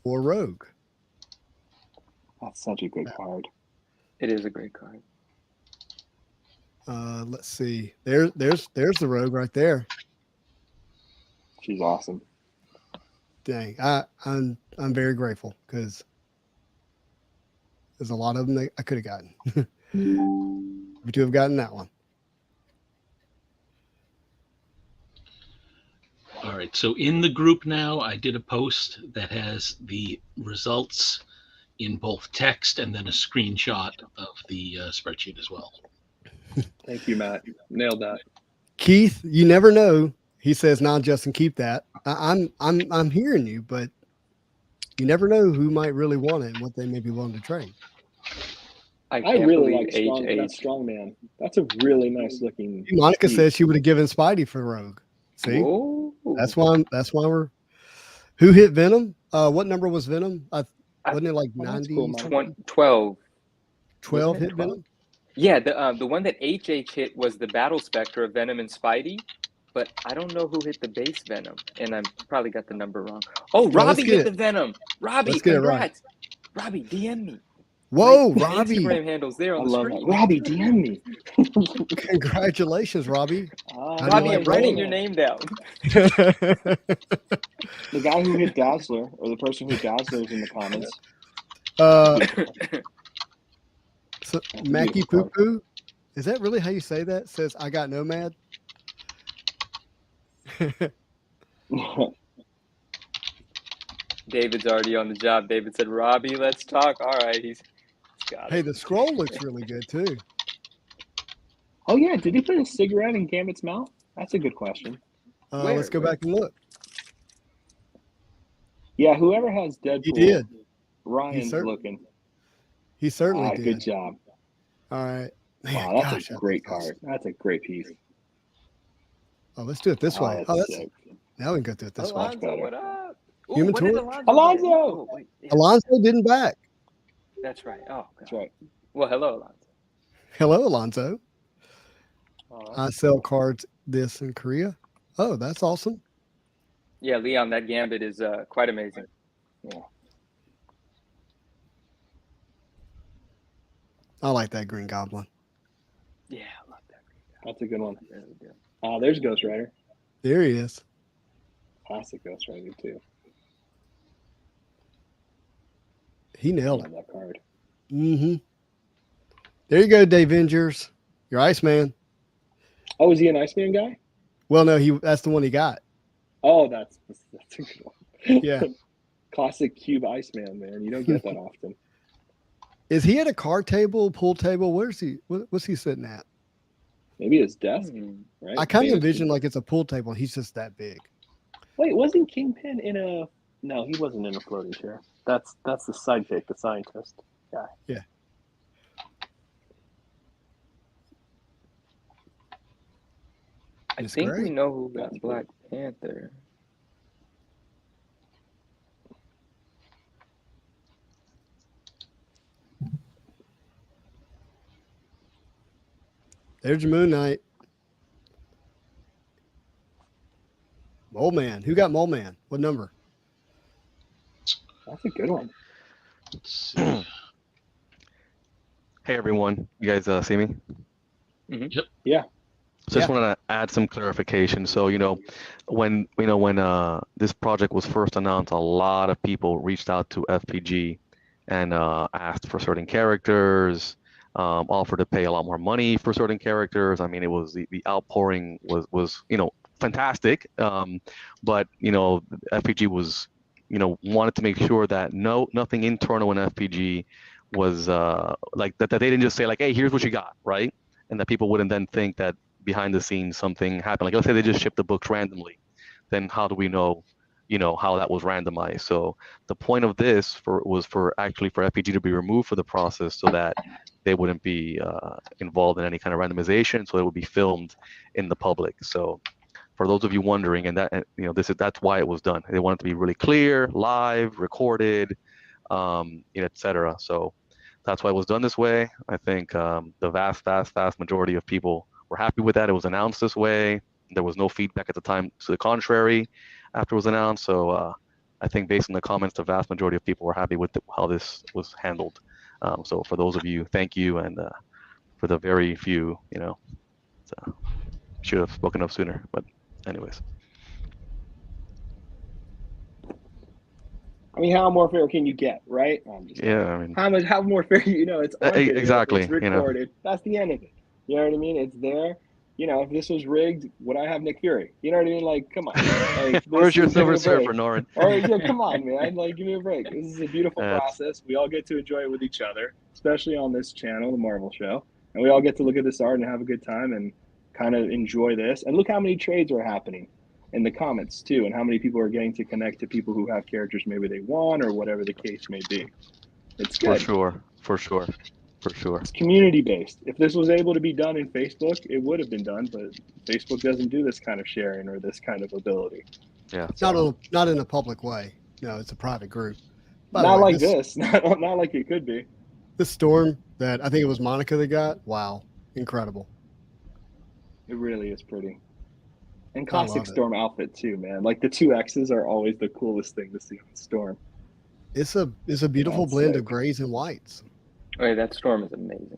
for Rogue. That's such a good card. It is a great card. Let's see. There's the Rogue right there. She's awesome. Dang, I'm very grateful because there's a lot of them that I could have gotten. We to have gotten that one. All right. So in the group now, I did a post that has the results in both text and then a screenshot of the spreadsheet as well. Thank you, Matt. Nailed that. Keith, you never know. He says, "Nah, Justin, keep that." I'm hearing you, but you never know who might really want it and what they may be willing to trade. I I can't really believe like that HH. strong man. That's a really nice looking. Monica piece. says she would have given Spidey for Rogue. See, Whoa. that's why we're. Who hit Venom? What number was Venom? Wasn't it like Oh, that's 90? cool, Monica. 12. 12 Wasn't it hit 12? Venom? Yeah, the one that HH hit was the Battle Spectre of Venom and Spidey, but I don't know who hit the base Venom, and I probably got the number wrong. Oh, let's Robbie get hit it. the Venom. Robbie, Let's get it right. congrats. Robbie, DM me. Whoa, My Robbie! Instagram handle's there I on the love that. screen. Robbie, DM me. Congratulations, Robbie. How do you Robbie, like I'm writing Robbie? your name down. The guy who hit Dazzler, or the person who hit Dazzler, is in the comments. So, That's a Mackie Poo beautiful Poo, is that really how you say that? Says I got Nomad. David's already on the job. David said, Robbie, let's talk. All right, he's got Hey, it. the scroll looks really good too. Oh yeah, did he put a cigarette in Gambit's mouth? That's a good question. Where? Let's go Where? back and look. Yeah, whoever has Deadpool, He did. Ryan's certainly looking. He certainly did. Good job. All right. Man, Wow, that's gosh, a that great looks awesome. card. That's a great piece. Oh, let's do it this way. That's Oh, that's sick. now we can go through it this way. Alonzo, better. what up? Ooh, Human what did Torch? Alonzo? Alonzo! get? Oh, wait, yeah, Alonzo didn't back. that's right. Oh, That's God. right. Well, hello, Alonzo. Hello, Alonzo. Oh, I sell cards this in Korea. Oh, that's awesome. yeah, Leon, that Gambit is quite amazing. I like that Green Goblin. Yeah, I love that. That's a good one. Really good. There's Ghost Rider. There he is. Classic Ghost Rider too. He I nailed love it. that card. Mm-hmm. There you go, Dave Vengers. Your Iceman. Oh, is he an Iceman guy? Well, no, that's the one he got. Oh, that's a good one. Yeah. Classic Cube Iceman, man. You don't get that often. Is he at a card table, pool table? Where's he? What's he sitting at? Maybe his desk, right? I kind of envision like it's a pool table. He's just that big. Wait, wasn't Kingpin in a? No, he wasn't in a floating chair. That's the sidekick, the scientist guy. Yeah. I think we know who got Black Panther. There's your Moon Knight. Mole Man. Who got Mole Man? What number? That's a good one. Let's see. Hey everyone, you guys see me? Mm-hmm. Yep. Yeah. So just wanted to add some clarification. So when this project was first announced, a lot of people reached out to FPG and asked for certain characters, offered to pay a lot more money for certain characters. I mean, it was the outpouring was fantastic, but FPG was wanted to make sure that nothing internal in FPG was like that they didn't just say like, hey, here's what you got, right? And that people wouldn't then think that behind the scenes something happened. Like let's say they just shipped the books randomly, then how do we know how that was randomized? So the point of this was for FPG to be removed for the process so that they wouldn't be involved in any kind of randomization, so it would be filmed in the public. So for those of you wondering, and that that's why it was done. They wanted to be really clear, live, recorded, etc. So that's why it was done this way. I think the vast majority of people were happy with that. It was announced this way. There was no feedback at the time to the contrary after it was announced. So I think based on the comments, the vast majority of people were happy with how this was handled. So for those of you, thank you. And for the very few, should have spoken up sooner. But anyways. I mean, how more fair can you get, right? I mean, how more fair? It's on video, exactly. It's recorded. That's the end of it. You know what I mean? It's there. If this was rigged, would I have Nick Fury? You know what I mean? Like, come on. Like, where's your Silver Surfer, Norin? Come on, man. Like, give me a break. This is a beautiful process. We all get to enjoy it with each other, especially on this channel, the Marvel Show, and we all get to look at this art and have a good time and kind of enjoy this. And look how many trades are happening in the comments too, and how many people are getting to connect to people who have characters maybe they want or whatever the case may be. It's good. For sure. It's community based. If this was able to be done in Facebook, it would have been done, but Facebook doesn't do this kind of sharing or this kind of ability. Yeah. It's not in a public way. No, it's a private group. Not like this. Not like it could be. This storm that I think it was Monica that got. Wow. Incredible. It really is pretty. And classic Storm outfit too, man. Like the 2 X's are always the coolest thing to see on Storm. It's a beautiful blend of grays and whites. Oh, yeah, that Storm is amazing.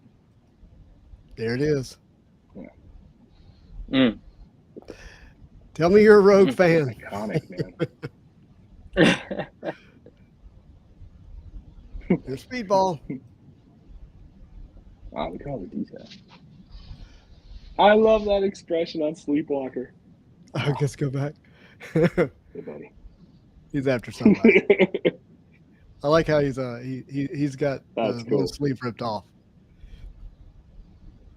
There it is. Yeah. Tell me you're a Rogue fan. Iconic, man. Your Speedball. Wow, look at all the detail. I love that expression on Sleepwalker. I guess go back. Hey, buddy. He's after somebody. I like how he's got cool. the sleeve ripped off.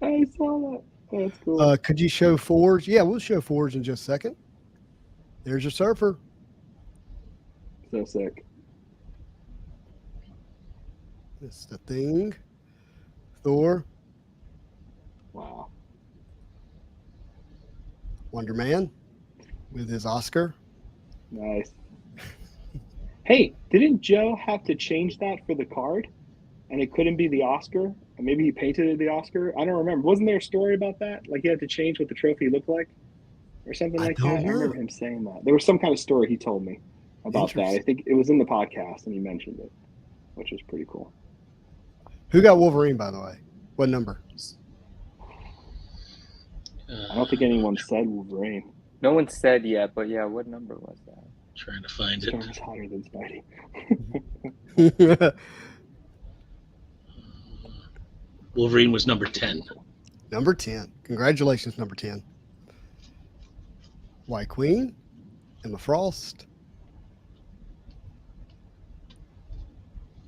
I saw that. That's cool. Could you show Forge? Yeah, we'll show Forge in just a second. There's your Surfer. So sick. It's the Thing. Thor. Wow. Wonder Man with his Oscar. Nice. Hey, didn't Joe have to change that for the card? And it couldn't be the Oscar? And maybe he painted it the Oscar? I don't remember. Wasn't there a story about that? Like he had to change what the trophy looked like? Or something like that? I remember him saying that. There was some kind of story he told me about that. I think it was in the podcast and he mentioned it, which was pretty cool. Who got Wolverine, by the way? What number? I don't think anyone said Wolverine. No one said yet, but yeah, what number was that? Trying to find Storm it. is hotter than Spidey. Wolverine was number 10. Number 10. Congratulations, number 10. White Queen, Emma Frost,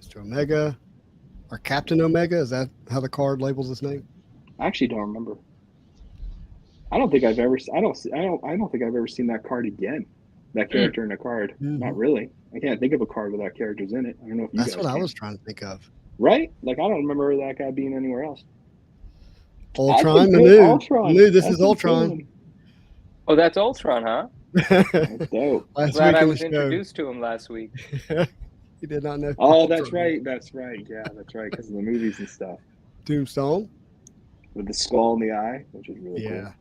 Mr. Omega, or Captain Omega. Is that how the card labels his name? I actually don't remember. I don't think I've ever seen that card again. That character in a card. Not really. I can't think of a card with that character's in it. I don't know if you That's guys what can. I was trying to think of. Right? Like, I don't remember that guy being anywhere else. Ultron, Manu. This is Ultron. Insane. Oh, that's Ultron, huh? That's dope. Glad I was introduced to him last week. You did not know. Oh, that's right. That's right. Yeah, that's right. Because of the movies and stuff. Tombstone. With the skull in the eye, which is really cool.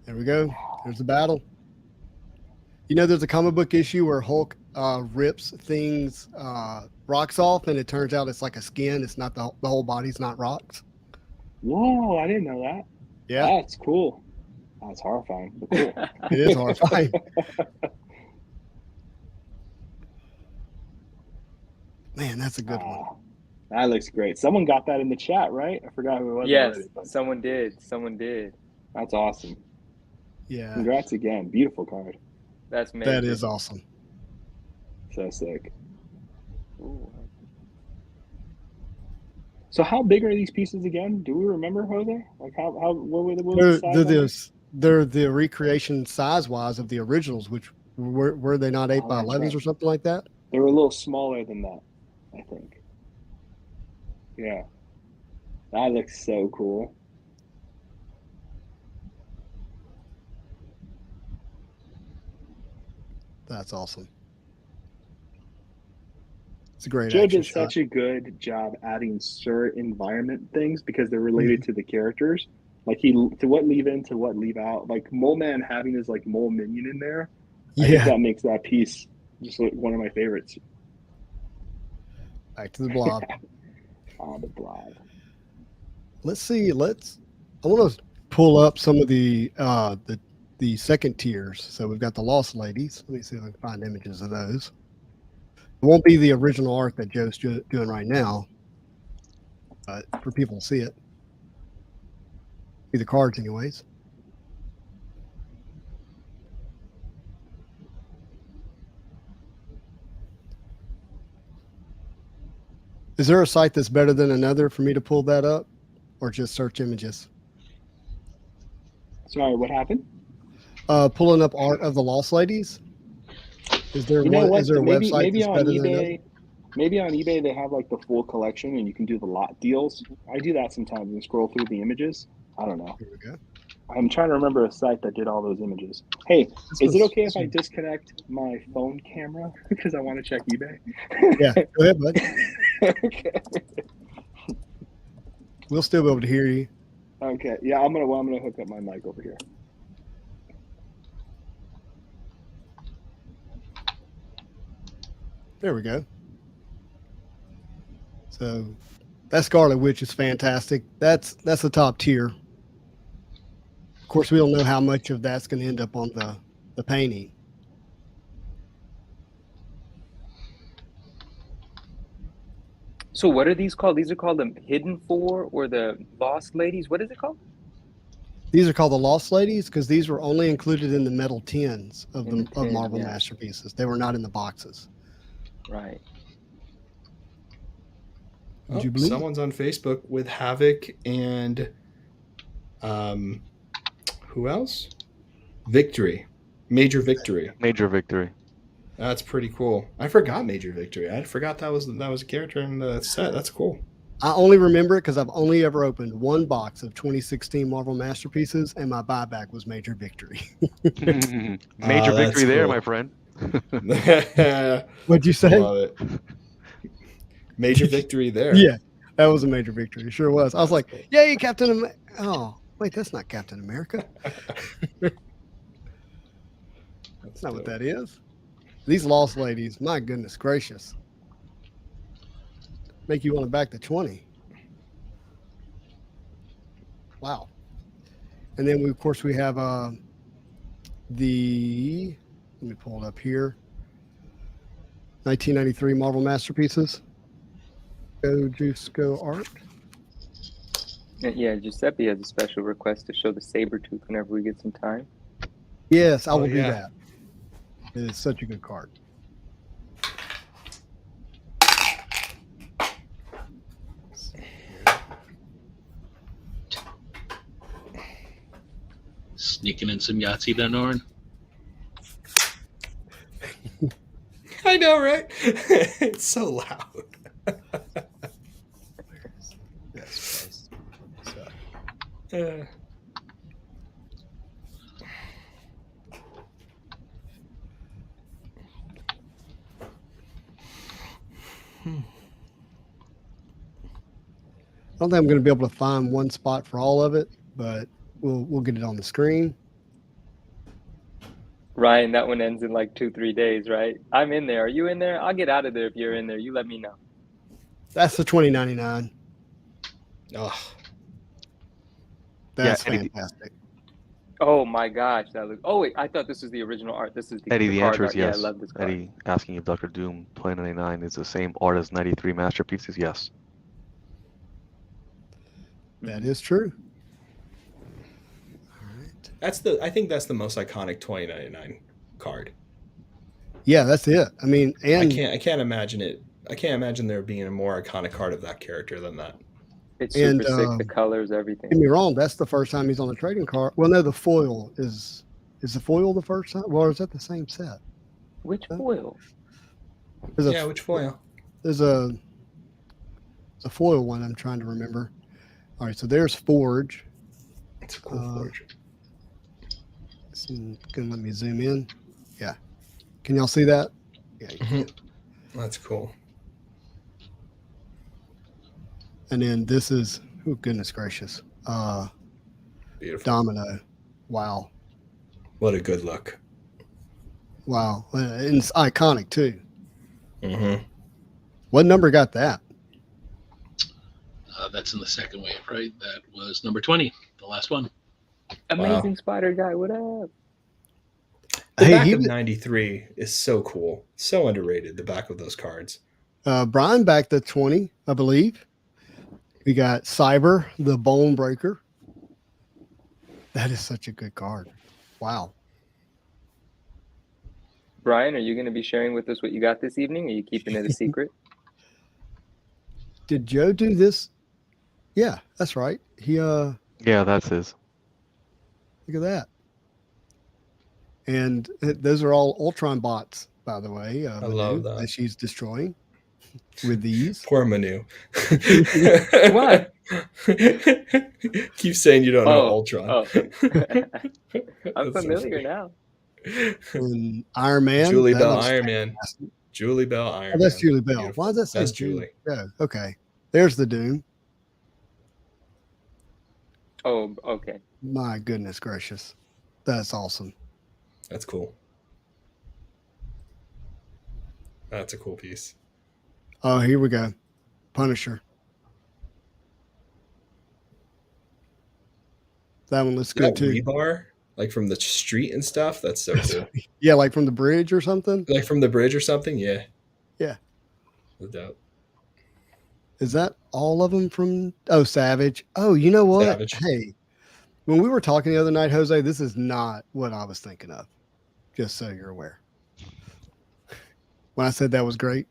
There we go. There's the battle. You know, there's a comic book issue where Hulk rips things, rocks off, and it turns out it's like a skin. It's not the whole body's not rocks. Whoa, I didn't know that. Yeah. That's cool. That's horrifying, but cool. It is horrifying. Man, that's a good one. That looks great. Someone got that in the chat, right? I forgot who it was. Yes, already, but someone did. Someone did. that's awesome. Yeah. Congrats again. Beautiful card. That's major. That is awesome. So sick. Ooh. So how big are these pieces again? Do we remember, Jose? Like what were the size? They're the recreation size-wise of the originals, which were they not 8x11s or something like that? They were a little smaller than that, I think. Yeah. That looks so cool. That's awesome. It's a great Joe did shot. such a good job adding certain environment things because they're related to the characters. Like to what leave in, to what leave out. Like Mole Man having his like mole minion in there. I think that makes that piece just like one of my favorites. Back to the blob. The blob. Let's see. I want to pull up some of the second tiers. So we've got the Lost Ladies. Let me see if I can find images of those. It won't be the original art that Joe's doing right now, but for people to see it. See the cards anyways. Is there a site that's better than another for me to pull that up, or just search images? Sorry, what happened? Pulling up art of the Lost Ladies. Is there Is there a website that's better than another? Maybe on eBay they have like the full collection and you can do the lot deals. I do that sometimes and scroll through the images. I don't know. Here we go. I'm trying to remember a site that did all those images. Hey, is it okay if I disconnect my phone camera because I want to check eBay? Yeah, go ahead, bud. Okay. We'll still be able to hear you. Okay. Yeah, I'm gonna hook up my mic over here. There we go. So that Scarlet Witch is fantastic. That's the top tier. Of course, we don't know how much of that's going to end up on the painting. So what are these called? These are called the Hidden Four or the Lost Ladies. What is it called? These are called the Lost Ladies because these were only included in the metal tins of Marvel Masterpieces. They were not in the boxes. Right. Would you believe? Someone's on Facebook with Havoc and who else? Victory. Major Victory. Major Victory. That's pretty cool. I forgot Major Victory. I forgot that was a character in the set. That's cool. I only remember it because I've only ever opened one box of 2016 Marvel Masterpieces, and my buyback was Major Victory. Major victory there, my friend. What'd you say? Love it. Major victory there. Yeah, that was a major victory. It sure was. I was like, cool. Yay, Captain America. Oh, wait, that's not Captain America. That's not what that is. These Lost Ladies, my goodness gracious. Make you want to back to 20. Wow. And then, of course, we have let me pull it up here. 1993 Marvel Masterpieces. Jusko art. Yeah, Giuseppe has a special request to show the Sabretooth whenever we get some time. Yes, I will do yeah. that. It is such a good card. Sneaking in some Yahtzee then, Oren. I know, right? It's so loud. Yes, so. I don't think I'm going to be able to find one spot for all of it, but we'll get it on the screen. Ryan, that one ends in like 2-3 days, right? I'm in there. Are you in there? I'll get out of there if you're in there. You let me know. That's the 2099. Oh, That's Yeah, Eddie, fantastic. Oh my gosh, that looks. Oh wait, I thought this was the original art. This is Eddie, the the card answer is art. Yeah, I yes. love this card. Eddie asking if Dr. Doom 2099 is the same art as 93 Masterpieces. Yes. That is true. All right. I think that's the most iconic 2099 card. Yeah, that's it. I mean, and I can't imagine it. I can't imagine there being a more iconic card of that character than that. It's super And, sick. The colors, everything. Don't get me wrong, that's the first time he's on a trading card. Well, no, the foil is the foil the first time? Well, is that the same set? Which foil? Which foil? There's a foil one I'm trying to remember. All right, so there's Forge. It's a cool Forge. It's gonna let me zoom in. Yeah. Can y'all see that? Yeah. That's cool. And then this is, oh goodness gracious, Beautiful. Domino. Wow. What a good look. Wow. And it's iconic too. Mm-hmm. What number got that? That's in the second wave, right? That was number 20, the last one. Amazing Spider Guy. What up? The back of 93 is so cool. So underrated, the back of those cards. Brian back to 20, I believe. We got Cyber, the Bone Breaker. That is such a good card. Wow. Brian, are you going to be sharing with us what you got this evening? Or are you keeping it a secret? Did Joe do this? Yeah, that's right. He Yeah, that's his. Look at that. And those are all Ultron bots, by the way. I love that. She's destroying with these. Poor Manu. What? Keep saying you don't know Ultron. Oh. I'm familiar now. And Iron Man. Julie Bell Iron Man. Julie Bell Iron Man. That's Julie Bell. Beautiful. Why does that say That's Julie? Yeah, okay. There's the Doom. Oh, okay. My goodness gracious. That's awesome. That's cool. That's a cool piece. Oh, here we go. Punisher. That one looks good too. Rebar, like from the street and stuff. That's so cool. Yeah, like from the bridge or something. Like from the bridge or something. Yeah. Yeah. No doubt. Is that all of them from? Oh, Savage. Oh, you know what? Savage. Hey, when we were talking the other night, Jose, this is not what I was thinking of. Just so you're aware. When I said that was great.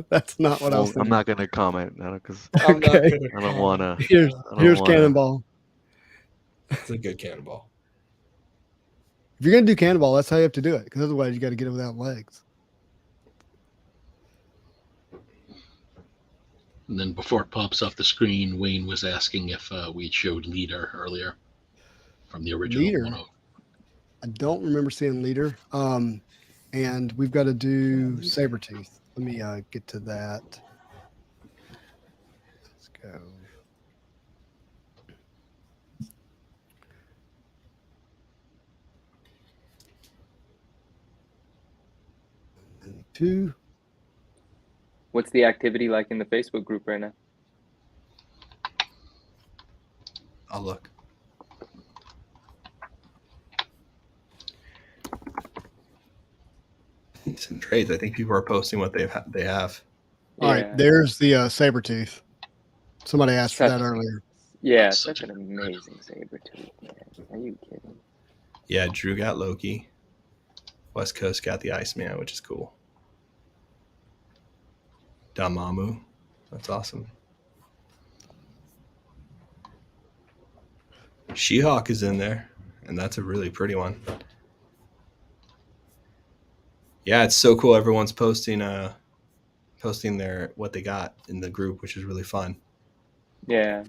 That's not what I was thinking. I'm not going to comment because Okay. I don't want to. Here's Cannonball. It's a good Cannonball. If you're going to do Cannonball, that's how you have to do it. Because otherwise you got to get it without legs. And then before it pops off the screen, Wayne was asking if we showed Leader earlier from the original. Leader? I don't remember seeing Leader. And we've got to do Sabretooth. Let me get to that. Let's go. And 2. What's the activity like in the Facebook group right now? I'll look. Some trades. I think people are posting what they have. All right, there's the Sabretooth. Somebody asked for that earlier. Yeah, such an amazing Sabretooth, man. Are you kidding? Yeah, Drew got Loki. West Coast got the Iceman, which is cool. Dormammu. That's awesome. She-Hulk is in there, and that's a really pretty one. Yeah, it's so cool. Everyone's posting their what they got in the group, which is really fun. Yeah.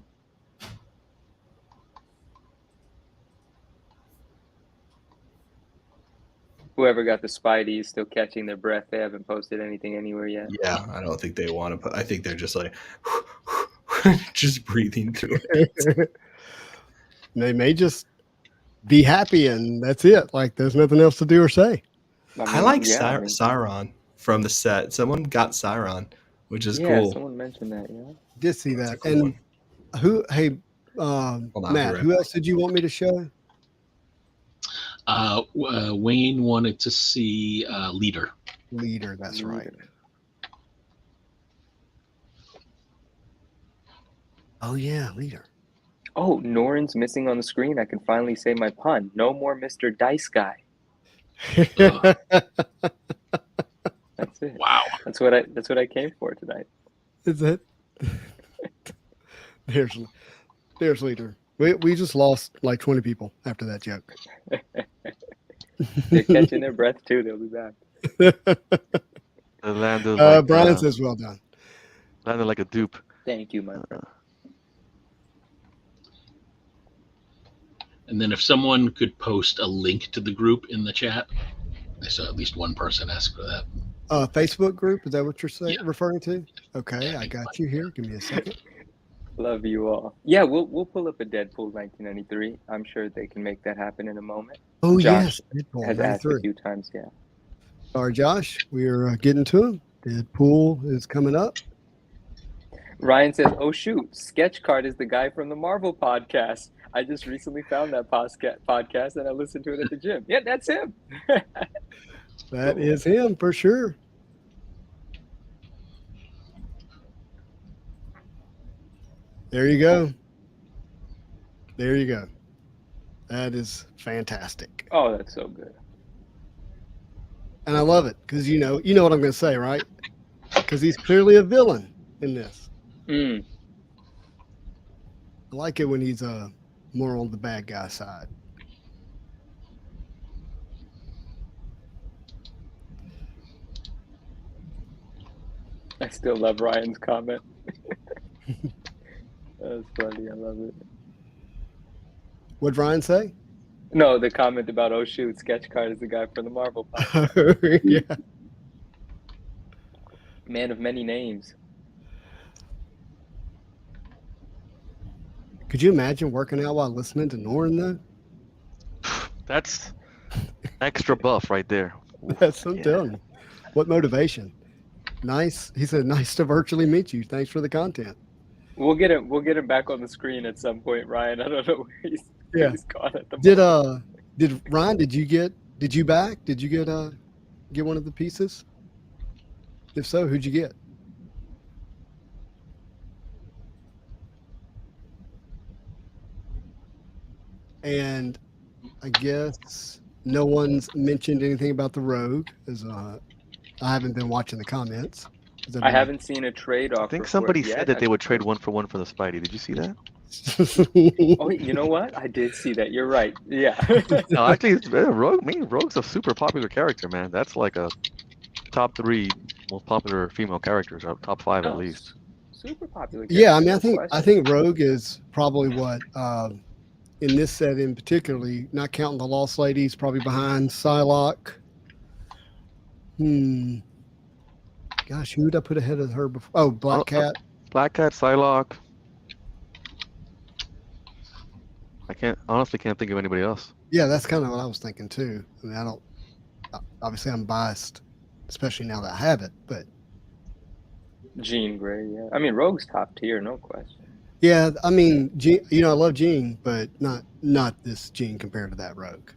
Whoever got the Spidey is still catching their breath. They haven't posted anything anywhere yet. Yeah, I don't think they want to put. I think they're just like just breathing through it. They may just be happy and that's it. Like there's nothing else to do or say. I like Sauron from the set. Someone got Sauron, which is cool. Yeah, someone mentioned that. Yeah, did see that. Cool and one. Who? Hey, Matt. Who else did you want me to show? Wayne wanted to see Leader. Leader, that's right. Oh yeah, Leader. Oh, Norin's missing on the screen. I can finally say my pun. No more Mr. Dice Guy. That's it. Wow. That's what I came for tonight. Is it? There's Leader. We just lost like 20 people after that joke. They're catching their breath too. They'll be back. Brian says, "Well done." Landed like a dupe. Thank you, my friend. And then if someone could post a link to the group in the chat, I saw at least one person ask for that. Facebook group, is that what you're referring to? Okay, I got you here. Give me a second. Love you all. Yeah, we'll pull up a Deadpool 1993. I'm sure they can make that happen in a moment. Oh, Josh yes. Deadpool has 93. asked a few times, yeah. Sorry, Josh. We are getting to him. Deadpool is coming up. Ryan says, oh, shoot. Sketchcard is the guy from the Marvel podcast. I just recently found that podcast and I listened to it at the gym. Yeah, that's him. That is him for sure. There you go. There you go. That is fantastic. Oh, that's so good. And I love it because you know what I'm going to say, right? Because he's clearly a villain in this. Mm. I like it when he's more on the bad guy side. I still love Ryan's comment. That's funny. I love it. What'd Ryan say? No, the comment about, oh, shoot, Sketchcard is the guy from the Marvel podcast. Yeah. Man of many names. Could you imagine working out while listening to Norin, though? That's extra buff right there. That's what I'm telling you. What motivation. Nice. He said, nice to virtually meet you. Thanks for the content. We'll get him back on the screen at some point, Ryan. I don't know where he's gone at the moment. Did Ryan, did you get one of the pieces? If so, who'd you get? And I guess no one's mentioned anything about the Rogue, as I haven't been watching the comments. I haven't seen a trade offer. I think somebody said that they would trade 1-for-1 for the Spidey. Did you see that? Oh, you know what? I did see that. You're right. Yeah. No, actually, Rogue's a super popular character, man. That's like a top 3 most popular female characters, or top 5 at least. Super popular. Yeah, I mean, I think Rogue is probably what in this set in particularly, not counting the Lost Ladies, probably behind Psylocke. Gosh, who would I put ahead of her before? Oh, Black Cat. Black Cat, Psylocke. I honestly can't think of anybody else. Yeah, that's kind of what I was thinking too. I mean, obviously I'm biased, especially now that I have it, but. Jean Grey, yeah. I mean, Rogue's top tier, no question. Yeah, I mean, Jean, I love Jean, but not this Jean compared to that Rogue.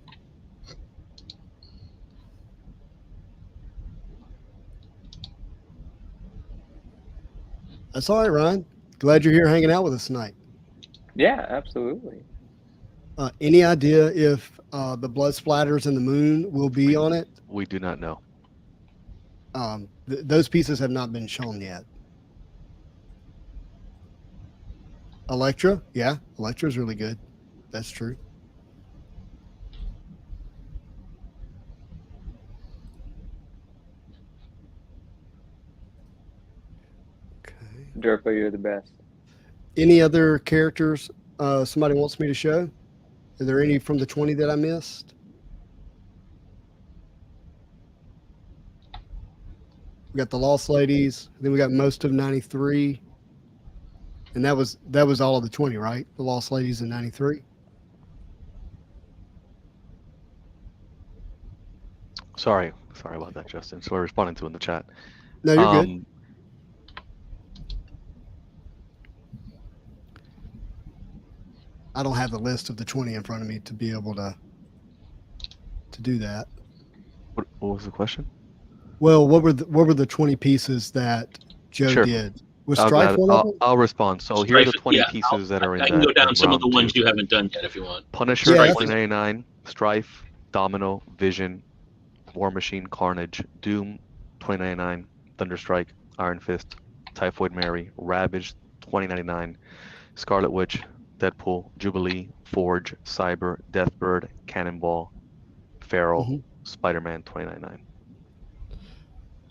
That's all right, Ryan. Glad you're here hanging out with us tonight. Yeah, absolutely. Any idea if the blood splatters in the moon will be on it? We do not know. Those pieces have not been shown yet. Elektra? Yeah, Elektra's really good. That's true. Okay. Durko, you're the best. Any other characters somebody wants me to show? Are there any from the 20 that I missed? We got the Lost Ladies. Then we got most of 93. And that was all of the 20, right? The Lost Ladies in 93. Sorry about that, Justin. So we're responding to in the chat. No, you're good. I don't have the list of the 20 in front of me to be able to do that. What was the question? Well, what were the 20 pieces that Joe did? Was Strife one of them? I'll respond. So here are the 20 pieces that are in. I can go down some of the ones you haven't done yet if you want. Punisher 2099, Strife, Domino, Vision, War Machine, Carnage, Doom 2099, Thunderstrike, Iron Fist, Typhoid Mary, Ravage 2099, Scarlet Witch, Deadpool, Jubilee, Forge, Cyber, Deathbird, Cannonball, Feral, Spider-Man 2099.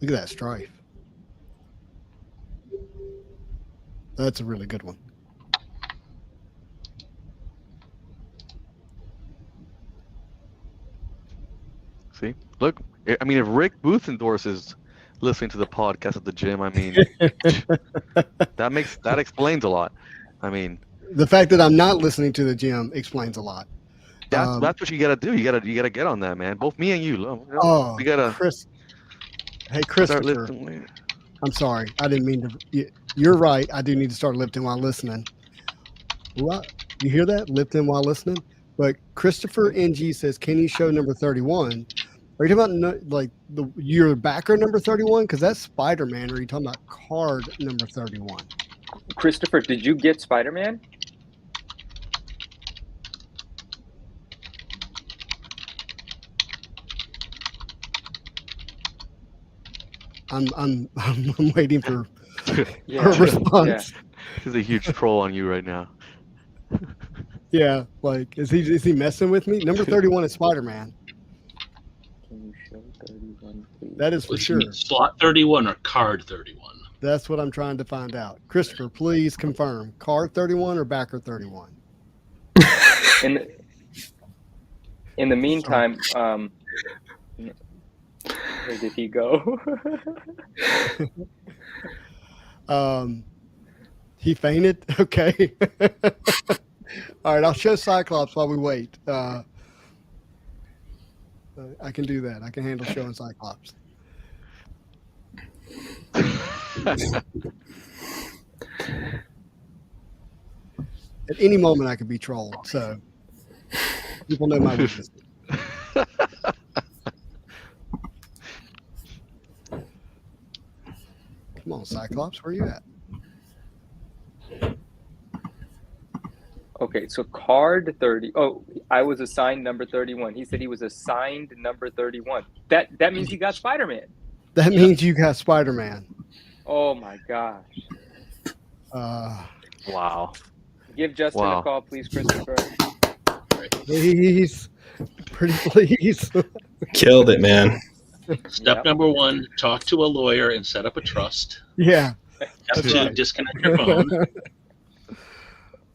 Look at that Strife. That's a really good one. See? Look, I mean, if Rick Booth endorses listening to the podcast at the gym, I mean, that explains a lot. I mean, the fact that I'm not listening to the gym explains a lot. That's what you gotta do. You gotta get on that, man. Both me and you. We gotta. Hey, Christopher. I'm sorry. I didn't mean to. You're right. I do need to start lifting while listening. What? You hear that? Lifting while listening? But Christopher NG says, can you show number 31? Are you talking about like your backer number 31? Because that's Spider-Man. Or are you talking about card number 31? Christopher, did you get Spider-Man? I'm waiting for a response. He's a huge troll on you right now. Yeah, like is he messing with me? Number 31 is Spider-Man. Can you show 31, please? That is for sure. Slot 31 or card 31? That's what I'm trying to find out. Christopher, please confirm. Card 31 or backer 31? In the meantime, where did he go? He fainted? Okay. All right, I'll show Cyclops while we wait. I can do that. I can handle showing Cyclops. At any moment, I could be trolled. So people know my weakness. Come on, Cyclops, where are you at? Okay, so card 30. Oh, I was assigned number 31. He said he was assigned number 31. That means he got Spider-Man. That means you got Spider-Man. Oh my gosh. Wow. Give Justin a call, please, Christopher. Please. Pretty please. Killed it, man. Step number 1, talk to a lawyer and set up a trust. Yeah. Step 2, disconnect your phone.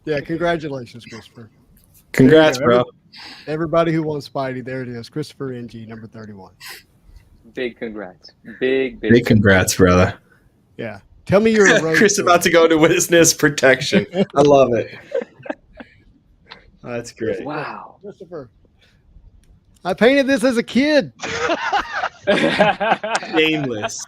Yeah, congratulations, Christopher. Congrats, bro. Everybody who wants Spidey, there it is. Christopher NG, number 31. Big congrats. Big congrats, brother. Yeah. Tell me you're a road Chris about to go to witness protection. I love it. Oh, that's great. Wow. Christopher. I painted this as a kid. Shameless.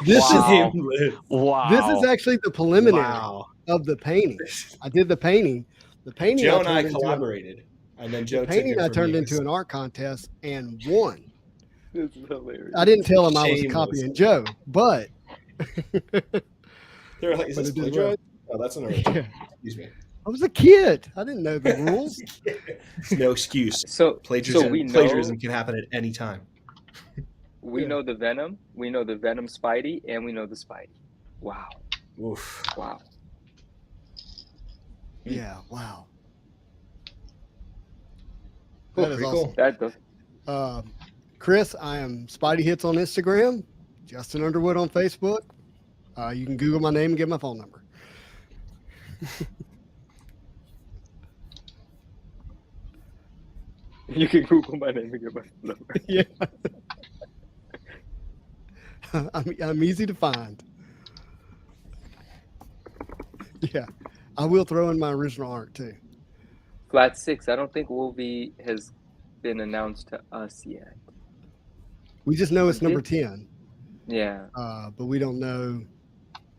This is shameless. Wow. This is actually the preliminary of the painting. I did the painting. The painting. Joe and I collaborated, and then Joe. The painting I turned into an art contest and won. This is hilarious. I didn't tell him I was copying Joe, but they were like, "Is this plagiarized?" Oh, that's an original. Excuse me. I was a kid. I didn't know the rules. No excuse. So Plagiarism can happen at any time. We know the Venom. We know the Venom Spidey, and we know the Spidey. Wow. Oof. Wow. Yeah. Wow. Cool, That is pretty awesome. cool. That does. Chris, I am Spidey Hits on Instagram. Justin Underwood on Facebook. You can Google my name and get my phone number. You can Google my name and get my phone number. Yeah. I'm easy to find. Yeah. I will throw in my original art too. Flat 6. I don't think Wolvie has been announced to us yet. We just know it's number 10. Yeah. But we don't know.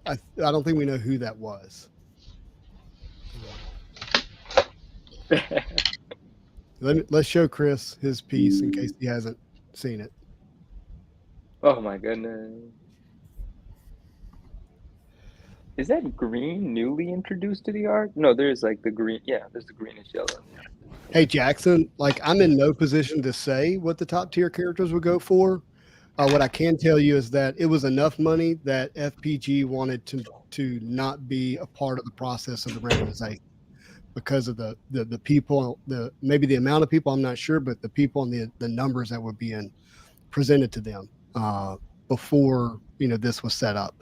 I don't think we know who that was. Let's show Chris his piece in case he hasn't seen it. Oh my goodness. Is that green newly introduced to the art? No, there's like the green. Yeah, there's the greenish yellow. Hey, Jackson, like I'm in no position to say what the top tier characters would go for. What I can tell you is that it was enough money that FPG wanted to not be a part of the process of the randomization because of the people, maybe the amount of people, I'm not sure, but the people and the numbers that were being presented to them before this was set up.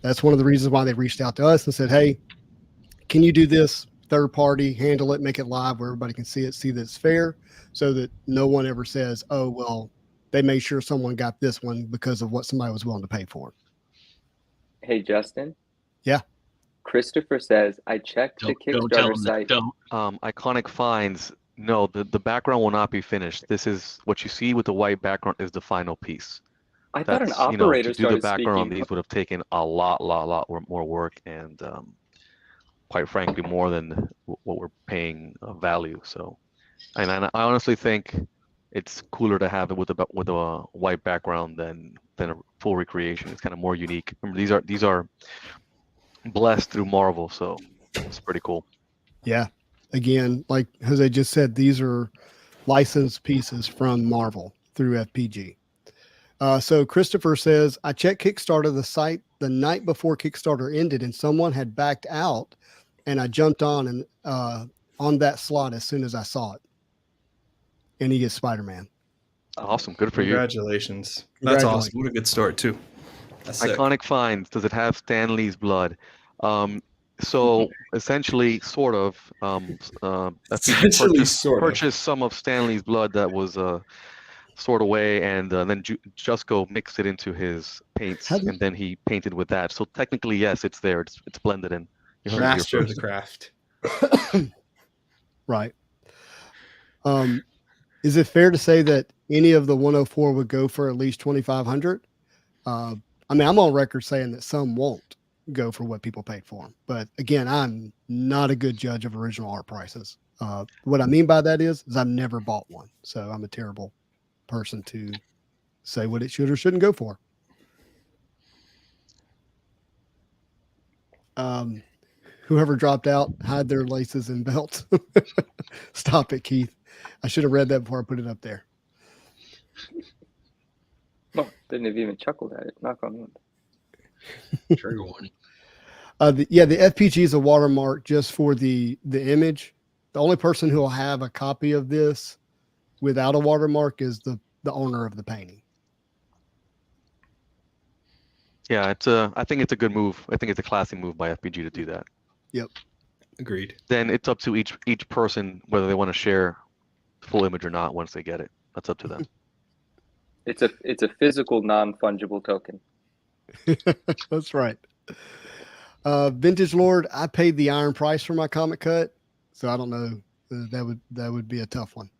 That's one of the reasons why they reached out to us and said, hey, can you do this third party, handle it, make it live where everybody can see that it's fair so that no one ever says, oh, well, they made sure someone got this one because of what somebody was willing to pay for. Hey, Justin. Yeah. Christopher says, I checked the Kickstarter site. Iconic Finds. No, the background will not be finished. This is what you see with the white background is the final piece. I thought an operator to do the background on these would have taken a lot more work and quite frankly more than what we're paying value. So, and I honestly think it's cooler to have it with a white background than a full recreation. It's kind of more unique. Remember, these are blessed through Marvel, so it's pretty cool. Yeah. Again, like Jose just said, these are licensed pieces from Marvel through FPG. So Christopher says, I checked Kickstarter, the site the night before Kickstarter ended, and someone had backed out, and I jumped on that slot as soon as I saw it. And he gets Spider-Man. Awesome. Good for Congratulations. That's awesome. What a good start, too. That's Iconic Finds. Does it have Stan Lee's blood? So essentially, sort of, purchased some of Stan Lee's blood that was stored away, and then Jusko mixed it into his paints, and then he painted with that. So technically, yes, it's there. It's blended in. Master of the craft. Right. Is it fair to say that any of the 104 would go for at least 2,500? I mean, I'm on record saying that some won't go for what people paid for them. But again, I'm not a good judge of original art prices. What I mean by that is I've never bought one. So I'm a terrible person to say what it should or shouldn't go for. Whoever dropped out, hide their laces and belts. Stop it, Keith. I should have read that before I put it up there. Oh, didn't have even chuckled at it. Knock on wood. Trigger warning. The FPG is a watermark just for the image. The only person who will have a copy of this without a watermark is the owner of the painting. Yeah, I think it's a good move. I think it's a classy move by FPG to do that. Yep. Agreed. Then it's up to each person whether they want to share the full image or not once they get it. That's up to them. It's a physical, non-fungible token. That's right. Vintage Lord, I paid the iron price for my comic cut, so I don't know. That would be a tough one.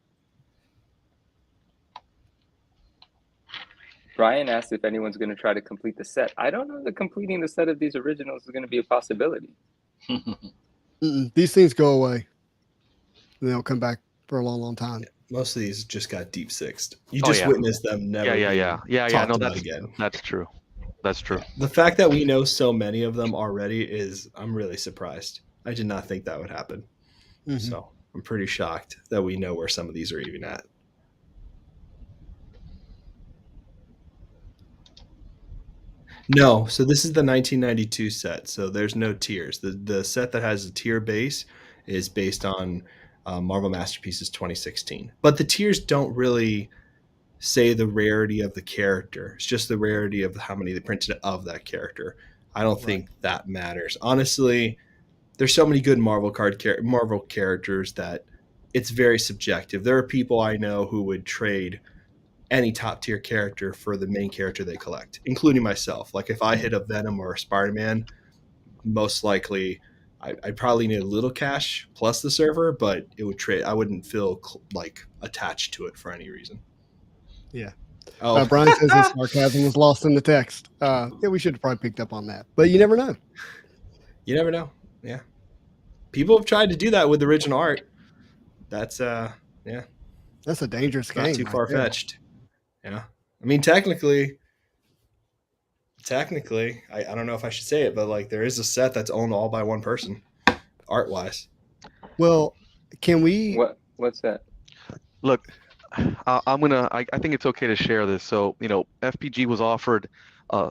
Brian asked if anyone's going to try to complete the set. I don't know that completing the set of these originals is going to be a possibility. These things go away. They'll come back for a long, long time. Yeah, most of these just got deep sixed. You just witnessed them never. Yeah. No, again. that's true. That's true. The fact that we know so many of them already I'm really surprised. I did not think that would happen. Mm-hmm. So I'm pretty shocked that we know where some of these are even at. No, so this is the 1992 set. So there's no tiers. The set that has a tier base is based on Marvel Masterpieces 2016. But the tiers don't really say the rarity of the character. It's just the rarity of how many they printed of that character. I don't think that matters. Honestly, there's so many good Marvel characters that it's very subjective. There are people I know who would trade any top tier character for the main character they collect, including myself. Like if I hit a Venom or a Spiderman, most likely I'd probably need a little cash plus the server, but it would trade. I wouldn't feel like attached to it for any reason. Yeah. Oh, Brian says his sarcasm was lost in the text. Yeah, we should have probably picked up on that, but you never know. You never know. Yeah. People have tried to do that with original art. That's yeah. That's a dangerous game. Not too far fetched. Yeah. I mean, technically, I don't know if I should say it, but like there is a set that's owned all by one person, art wise. Well, can we? What's that? Look, I think it's okay to share this. So, FPG was offered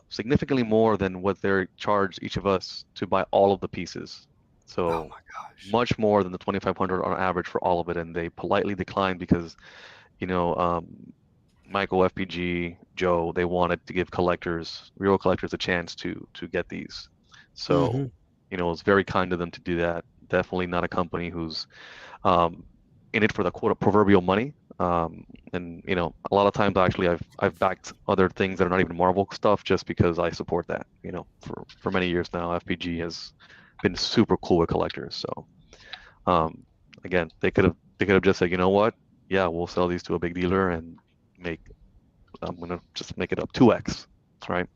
significantly more than what they're charged each of us to buy all of the pieces. So, oh my gosh, much more than the $2,500 on average for all of it, and they politely declined because, Michael, FPG, Joe, they wanted to give real collectors, a chance to get these. So, it's very kind of them to do that. Definitely not a company who's in it for the quote proverbial money. And a lot of times actually I've backed other things that are not even Marvel stuff just because I support that. For many years now, FPG has been super cool with collectors. So again, they could have just said, you know what? Yeah, we'll sell these to a big dealer and I'm gonna just make it up 2x, right?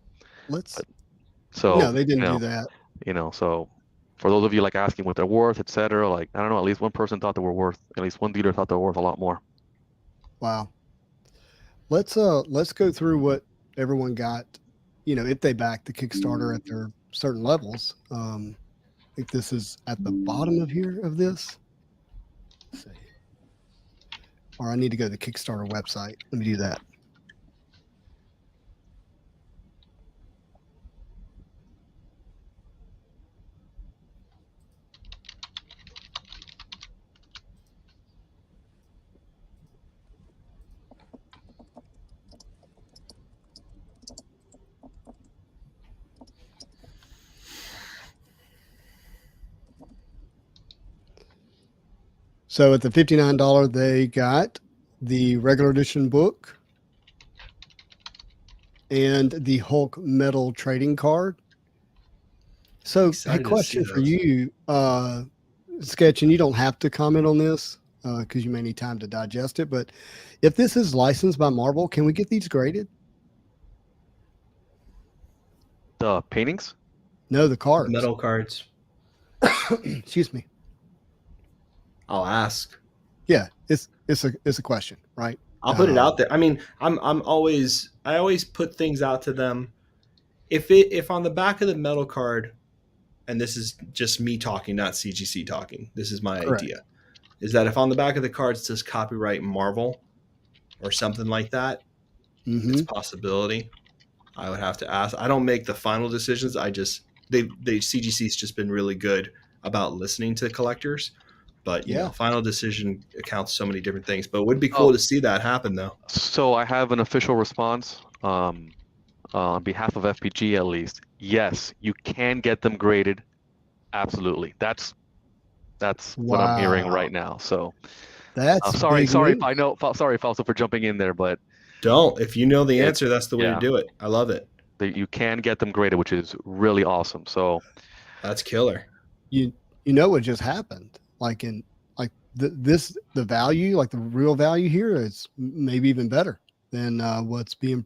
No, they didn't do that. So for those of you like asking what they're worth, etc., like I don't know, at least one person thought they were worth. At least one dealer thought they were worth a lot more. Wow. Let's go through what everyone got. If they backed the Kickstarter at their certain levels. I think this is at the bottom of this. Let's see. Or I need to go to the Kickstarter website. Let me do that. So at the $59, they got the regular edition book and the Hulk metal trading card. So a question for you, Sketch, and you don't have to comment on this because you may need time to digest it, but if this is licensed by Marvel, can we get these graded? The paintings? No, the cards. Metal cards. Excuse me. I'll ask. Yeah, it's a question, right? I'll put it out there. I mean, I always put things out to them. If on the back of the metal card, and this is just me talking, not CGC talking. This is my idea. Is that if on the back of the card it says copyright Marvel or something like that, it's a possibility. I would have to ask. I don't make the final decisions. CGC's just been really good about listening to collectors. But final decision accounts so many different things. But it would be cool to see that happen, though. So I have an official response on behalf of FPG, at least. Yes, you can get them graded. Absolutely. That's what I'm hearing right now. So that's sorry Fausto, for jumping in there, but don't. If you know the answer, that's the way to do it. I love it. You can get them graded, which is really awesome. So that's killer. You know what just happened? The value, like the real value here, is maybe even better than what's being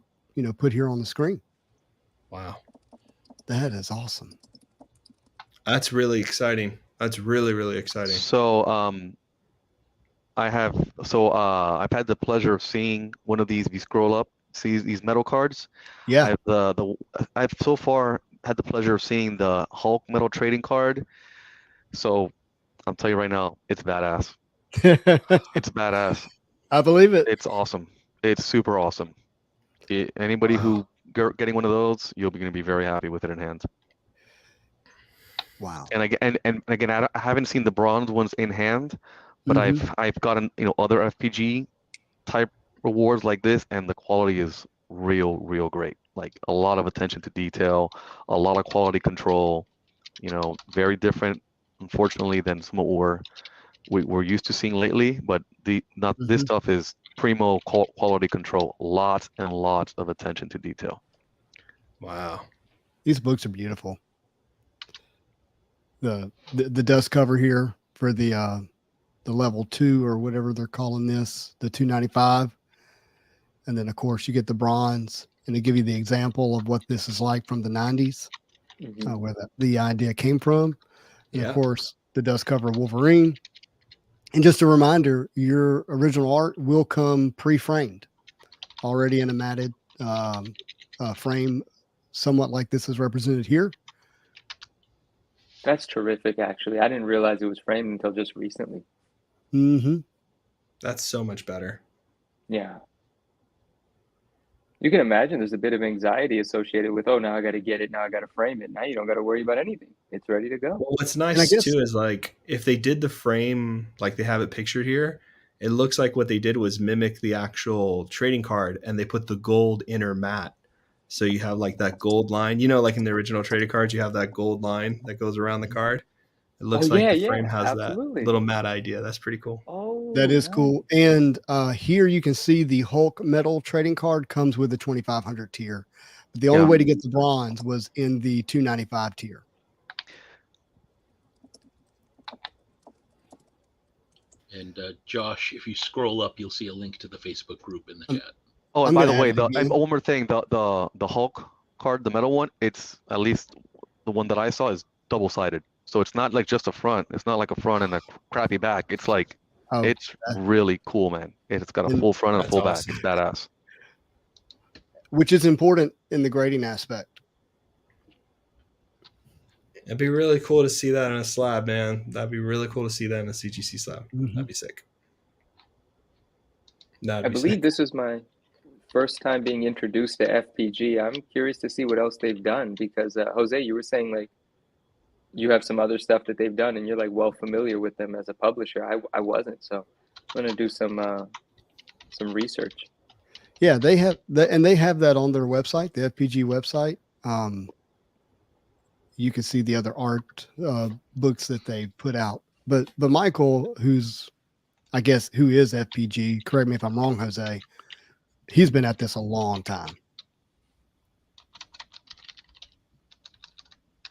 put here on the screen. Wow, that is awesome. That's really exciting. That's really, really exciting. So I've had the pleasure of seeing one of these. If you scroll up, see these metal cards. Yeah. I've so far had the pleasure of seeing the Hulk metal trading card. So I'll tell you right now, it's badass. It's badass. I believe it. It's awesome. It's super awesome. Anybody who getting one of those, you'll be going to be very happy with it in hand. Wow. And again, I haven't seen the bronze ones in hand, but I've gotten other FPG type rewards like this, and the quality is real great. Like a lot of attention to detail, a lot of quality control. Very different, unfortunately, than some what we're used to seeing lately. But this stuff is primo quality control. Lots and lots of attention to detail. Wow. These books are beautiful. The dust cover here for the level 2 or whatever they're calling this, the 295. And then of course you get the bronze, and they give you the example of what this is like from the 90s, where the idea came from. And of course the dust cover of Wolverine. And just a reminder, your original art will come pre-framed, already in a matted frame, somewhat like this is represented here. That's terrific, actually. I didn't realize it was framed until just recently. That's so much better. Yeah. You can imagine there's a bit of anxiety associated with, now I got to get it. Now I got to frame it. Now you don't got to worry about anything. It's ready to go. Well, what's nice too is like if they did the frame like they have it pictured here, it looks like what they did was mimic the actual trading card, and they put the gold inner mat. So you have like that gold line, like in the original trading cards, you have that gold line that goes around the card. It looks like the frame has that little mat idea. That's pretty cool. Oh, that is cool. And here you can see the Hulk metal trading card comes with the 2500 tier. But the only way to get the bronze was in the 295 tier. And Josh, if you scroll up, you'll see a link to the Facebook group in the chat. Oh, and by the way, one more thing, the Hulk card, the metal one, it's at least the one that I saw is double-sided. So it's not like just a front. It's not like a front and a crappy back. It's like, it's really cool, man. It's got a full front and a full back. It's badass. Which is important in the grading aspect. It'd be really cool to see that in a slab, man. That'd be really cool to see that in a CGC slab. That'd be sick. I believe this is my first time being introduced to FPG. I'm curious to see what else they've done, because Jose, you were saying like you have some other stuff that they've done and you're like well familiar with them as a publisher. I wasn't, so I'm gonna do some research. Yeah, they have that on their website, the FPG website. You can see the other art books that they put out. But Michael, who is FPG, correct me if I'm wrong, Jose, he's been at this a long time.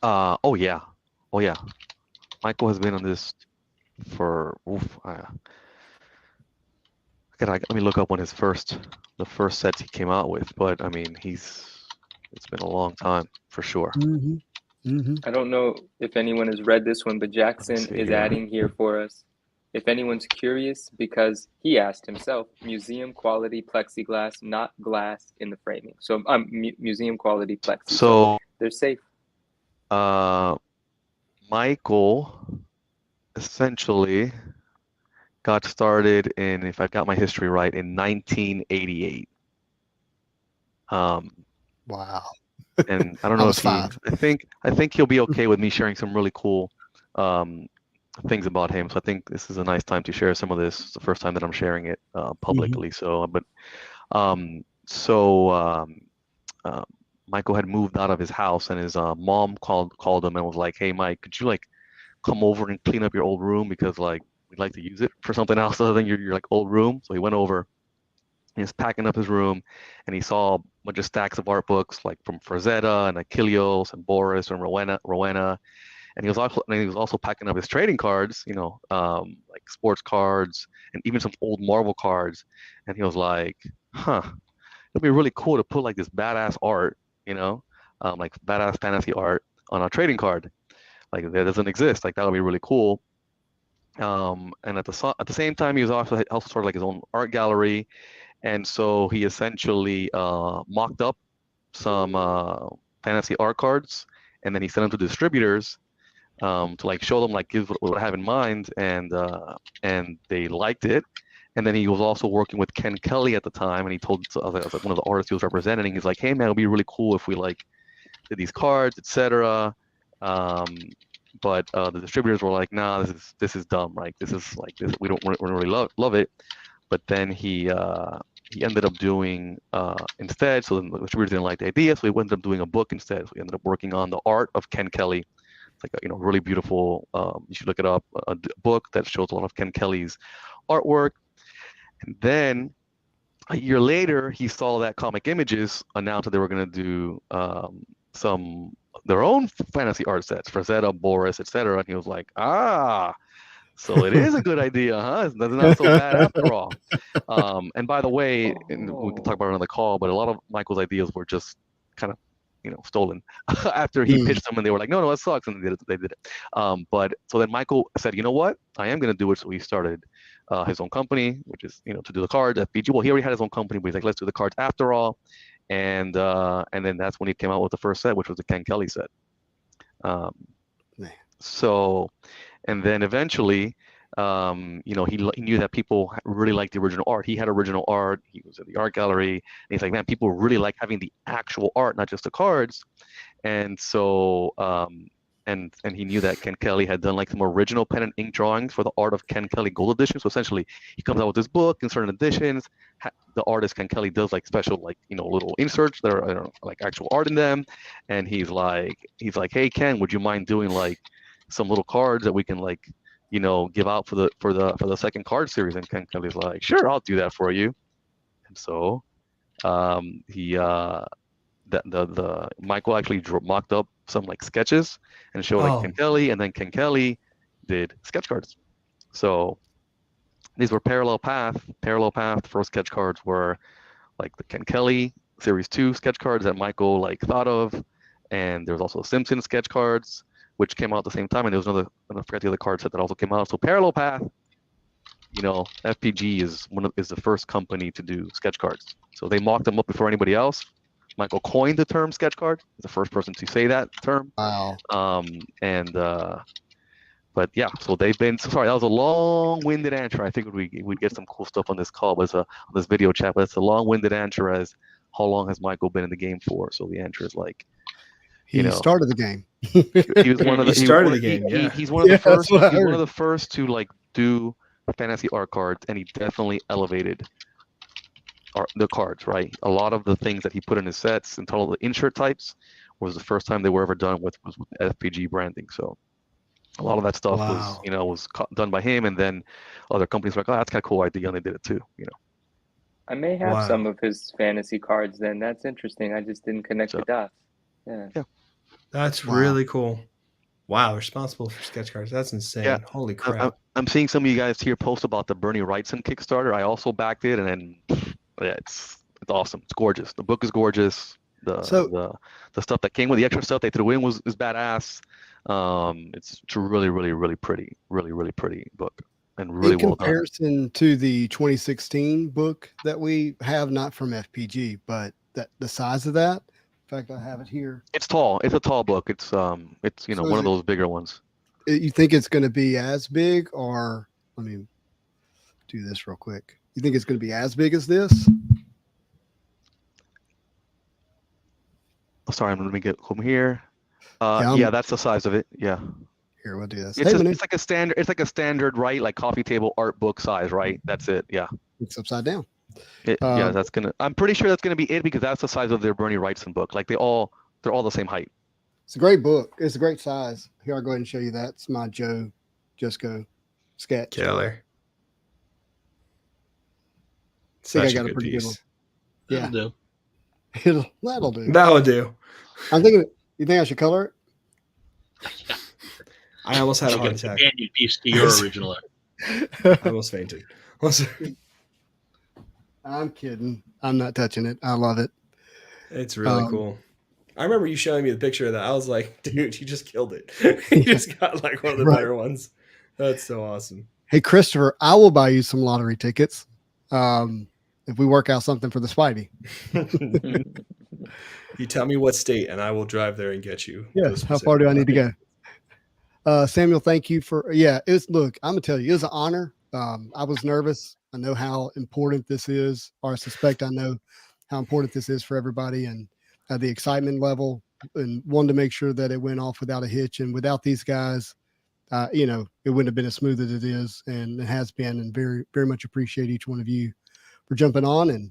Oh yeah. Michael has been on this for let me look up when the first sets he came out with, but I mean it's been a long time for sure. I don't know if anyone has read this one, but Jackson is adding here for us. If anyone's curious, because he asked himself, museum quality plexiglass, not glass in the framing. So museum quality plexi. So they're safe. Michael essentially got started in, if I've got my history right, in 1988. Wow. And I don't know if I think he'll be okay with me sharing some really cool things about him. So I think this is a nice time to share some of this. It's the first time that I'm sharing it publicly. Michael had moved out of his house, and his mom called him and was like, "Hey, Mike, could you like come over and clean up your old room, because like we'd like to use it for something else other than your like old room." So he went over. He was packing up his room, and he saw a bunch of stacks of art books like from Frazetta and Achilleos and Boris and Rowena. And he was also packing up his trading cards, like sports cards and even some old Marvel cards. And he was like, it'd be really cool to put like this badass art, like badass fantasy art on a trading card. Like that doesn't exist. Like that would be really cool. And at the same time, he was also started like his own art gallery, And so he essentially mocked up some fantasy art cards, and then he sent them to distributors to like show them like what I have in mind, and they liked it. And then he was also working with Ken Kelly at the time, and he told one of the artists he was representing, he's like, hey man, it'd be really cool if we like did these cards, etc. But the distributors were like, nah, this is dumb, right? This is like this, we don't really love it. But then he ended up doing instead. So the distributors didn't like the idea, so he ended up doing a book instead. So he ended up working on the art of Ken Kelly. It's like a, really beautiful. You should look it up. A book that shows a lot of Ken Kelly's artwork. And then a year later, he saw that Comic Images announced that they were going to do their own fantasy art sets for Zeta, Boris, etc. And he was like, so it is a good idea, huh? It's not so bad after all. And by the way, and we can talk about it on the call, but a lot of Michael's ideas were just kind of, stolen after he pitched them, and they were like, no, that sucks, and they did it. But so then Michael said, you know what? I am going to do it. So he started his own company, which is, to do the cards, FPG. Well, he already had his own company, but he's like, let's do the cards after all. And then that's when he came out with the first set, which was the Ken Kelly set. So, and then eventually, he knew that people really liked the original art. He had original art. He was at the art gallery, and he's like, man, people really like having the actual art, not just the cards. And so, and he knew that Ken Kelly had done like some original pen and ink drawings for the art of Ken Kelly Gold Edition. So essentially, he comes out with this book in certain editions. The artist Ken Kelly does like special, like, little inserts that are like actual art in them. And he's like, hey Ken, would you mind doing like some little cards that we can like, give out for the second card series? And Ken Kelly's like, sure, I'll do that for you. And so the Michael actually mocked up some like sketches and showed like Ken Kelly, and then Ken Kelly did sketch cards. So these were parallel path. First sketch cards were like the Ken Kelly Series 2 sketch cards that Michael like thought of, and there was also Simpson sketch cards, which came out at the same time, and there was another, I forget the other card set that also came out. So parallel path, FPG is the first company to do sketch cards. So they mocked them up before anybody else. Michael coined the term sketch card. He's the first person to say that term. Wow. But yeah, so they've been. Sorry, that was a long-winded answer. I think we'd get some cool stuff on this call, but on this video chat. But it's a long-winded answer as how long has Michael been in the game for? So the answer is like, he started the game. He was one of the. He started the game. Yeah, he's one of the first. He's one of the first to like do fantasy art cards, and he definitely elevated the cards. Right, a lot of the things that he put in his sets and total the insert types was the first time they were ever done was with FPG branding. So a lot of that stuff was done by him, and then other companies were like, oh, that's kind of cool idea, and they did it too. I may have some of his fantasy cards. Then that's interesting. I just didn't connect the dots. Yeah. That's really cool. Wow, responsible for sketch cards. That's insane. Yeah. Holy crap. I'm seeing some of you guys here post about the Bernie Wrightson Kickstarter. I also backed it, and then it's awesome. It's gorgeous. The book is gorgeous. The stuff that came with the extra stuff they threw in is badass. It's a really, really, really pretty, really pretty book, and really well done. In comparison to the 2016 book that we have, not from FPG, but the size of that. In fact, I have it here. It's tall. It's a tall book. It's one of those bigger ones. You think it's going to be as big, or let me do this real quick. You think it's going to be as big as this? Oh, sorry, let me get home here. Yeah, that's the size of it. Yeah. Here, we'll do this. It's like a standard. It's like a standard, right? Like coffee table art book size, right? That's it. Yeah. It's upside down. I'm pretty sure that's gonna be it because that's the size of their Bernie Wrightson book. Like they're all the same height. It's a great book. It's a great size. Here, I'll go ahead and show you that. It's my Jusko sketch. Killer. I think I got a pretty good one. Yeah. That'll do. That'll do. I'm thinking. You think I should color it? I almost had a heart attack. Companion piece to your original. I almost fainted. I'm kidding. I'm not touching it. I love it. It's really cool. I remember you showing me the picture of that. I was like, dude, you just killed it. You just got like one of the better ones. That's so awesome. Hey, Christopher, I will buy you some lottery tickets. And if we work out something for the Spidey. You tell me what state, and I will drive there and get you. Yeah. How far do I need to go? Samuel, thank you for. Yeah. Look, I'm gonna tell you, it was an honor. I was nervous. I know how important this is, or I suspect I know how important this is for everybody, and the excitement level, and wanted to make sure that it went off without a hitch. And without these guys, it wouldn't have been as smooth as it is, and it has been. And very, very much appreciate each one of you for jumping on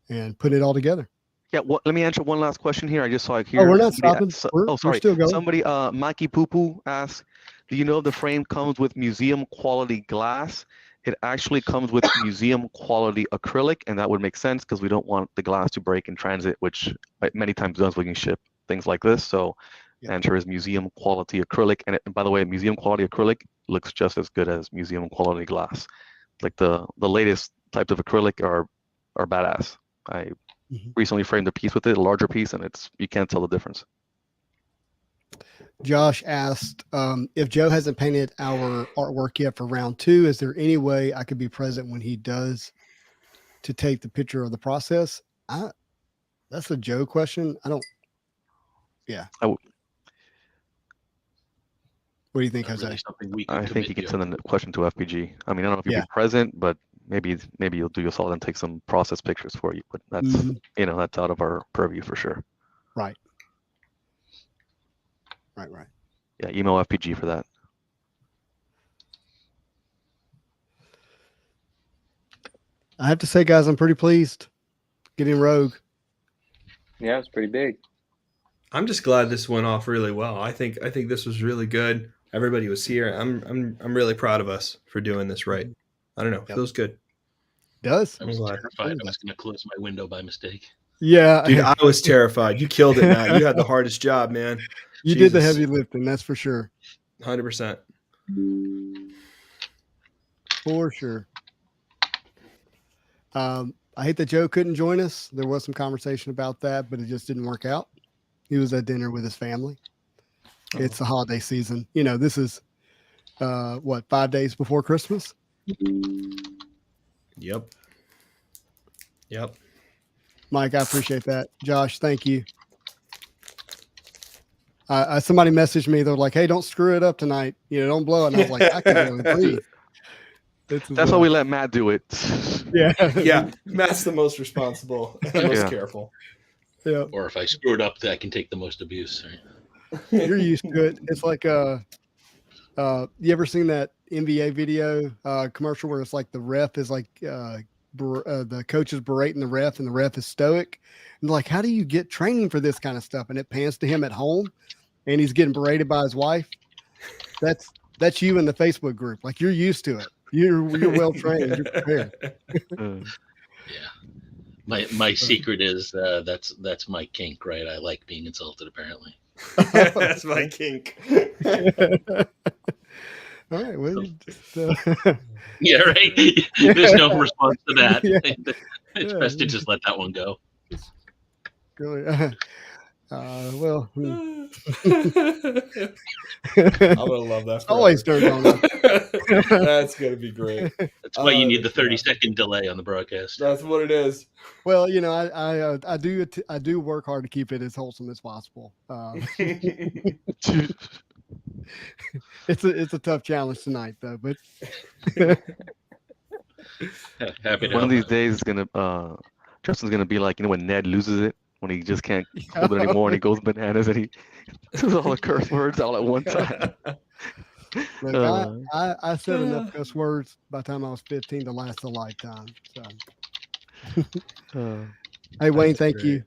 and putting it all together. Yeah, let me answer one last question here. I just saw it here. Oh, we're not stopping. Sorry. We're still going. Somebody, Mikey Poo Poo asks, do you know if the frame comes with museum quality glass? It actually comes with museum quality acrylic, and that would make sense because we don't want the glass to break in transit, which many times does when you ship things like this. So the answer is museum quality acrylic. And by the way, museum quality acrylic looks just as good as museum quality glass. Like the latest types of acrylic are badass. I recently framed a piece with it, a larger piece, and you can't tell the difference. Josh asked if Joe hasn't painted our artwork yet for round 2, is there any way I could be present when he does to take the picture of the process? That's a Joe question. What do you think, Jose? Really I think you can send the question to FPG. I mean, I don't know if you'll be present, but maybe you'll do us all and take some process pictures for you. But that's that's out of our purview for sure. Right. Yeah, email FPG for that. I have to say, guys, I'm pretty pleased getting Rogue. Yeah, it's pretty big. I'm just glad this went off really well. I think this was really good. Everybody was here. I'm really proud of us for doing this right. I don't know. Feels good. It does. I was terrified I was going to close my window by mistake. Yeah. Dude, I was terrified. You killed it, Matt. You had the hardest job, man. You did the heavy lifting, that's for sure. 100%. For sure. I hate that Joe couldn't join us. There was some conversation about that, but it just didn't work out. He was at dinner with his family. It's the holiday season. This is 5 days before Christmas? Yep. Mike, I appreciate that. Josh, thank you. Somebody messaged me. They're like, "Hey, don't screw it up tonight. Don't blow it." And I was like, "I can really breathe." That's why we let Matt do it. Yeah. Matt's the most responsible and most careful. Yeah. Or if I screw it up, I can take the most abuse. Right? You're used to it. It's like you ever seen that NBA video commercial where it's like the ref is like the coach is berating the ref and the ref is stoic, and like, how do you get training for this kind of stuff? And it pans to him at home and he's getting berated by his wife. That's you in the Facebook group. Like, you're used to it. You're well trained. You're prepared. Yeah. My secret is that's my kink, right? I like being insulted, apparently. That's my kink. All right. Well, yeah, right. There's no response to that. It's best to just let that one go. Really? Well, I'm gonna love that. Always dirt on it. That's gonna be great. That's why you need the 30-second delay on the broadcast. That's what it is. Well, I do work hard to keep it as wholesome as possible. It's a tough challenge tonight, though. But happy to one of these days, Justin's gonna be like, when Ned loses it, when he just can't hold it anymore, and he goes bananas, and he says all the curse words all at one time. Look, I said enough cuss words by the time I was 15 to last a lifetime. So, hey Wayne, thank you.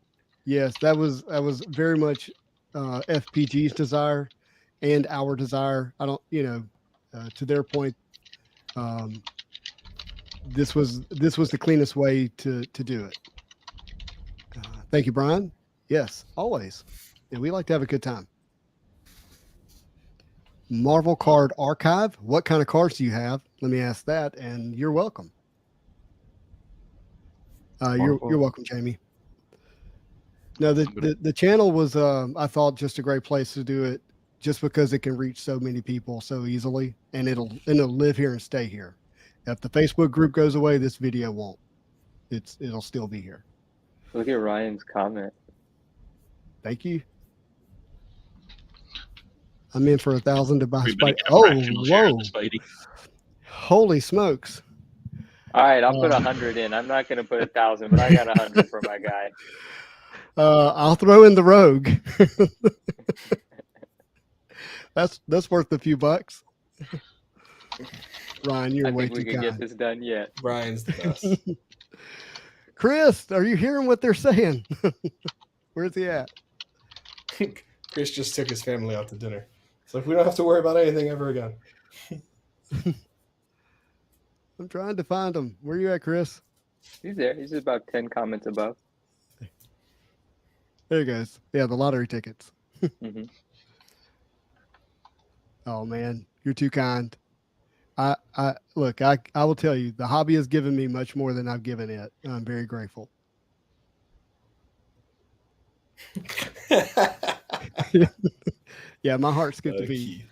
Yes, that was very much FPG's desire and our desire. I don't, to their point, this was the cleanest way to do it. Thank you, Brian. Yes, always. And we like to have a good time. Marvel Card Archive. What kind of cards do you have? Let me ask that, and you're welcome. You're welcome, Jamie. No, the channel was I thought just a great place to do it, just because it can reach so many people so easily, and it'll live here and stay here. If the Facebook group goes away, this video won't. it'll still be here. Look at Ryan's comment. Thank you. I'm in for 1,000 to buy Everybody Spidey. get a fractional share Whoa! of the Spidey. Holy smokes! All right, I'll put 100 in. I'm not going to put 1,000, but I got 100 for my guy. I'll throw in the Rogue. That's worth a few bucks. Ryan, you're I way think we too can kind. get this done yet. Brian's the best. Chris, are you hearing what they're saying? Where's he at? Chris just took his family out to dinner. It's like we don't have to worry about anything ever again. I'm trying to find him. Where you at, Chris? He's there. He's about 10 comments above. There he goes. Yeah, the lottery tickets. Mm-hmm. Oh man, you're too kind. I look, I will tell you, the hobby has given me much more than I've given it. I'm very grateful. Yeah, my heart skipped a beat.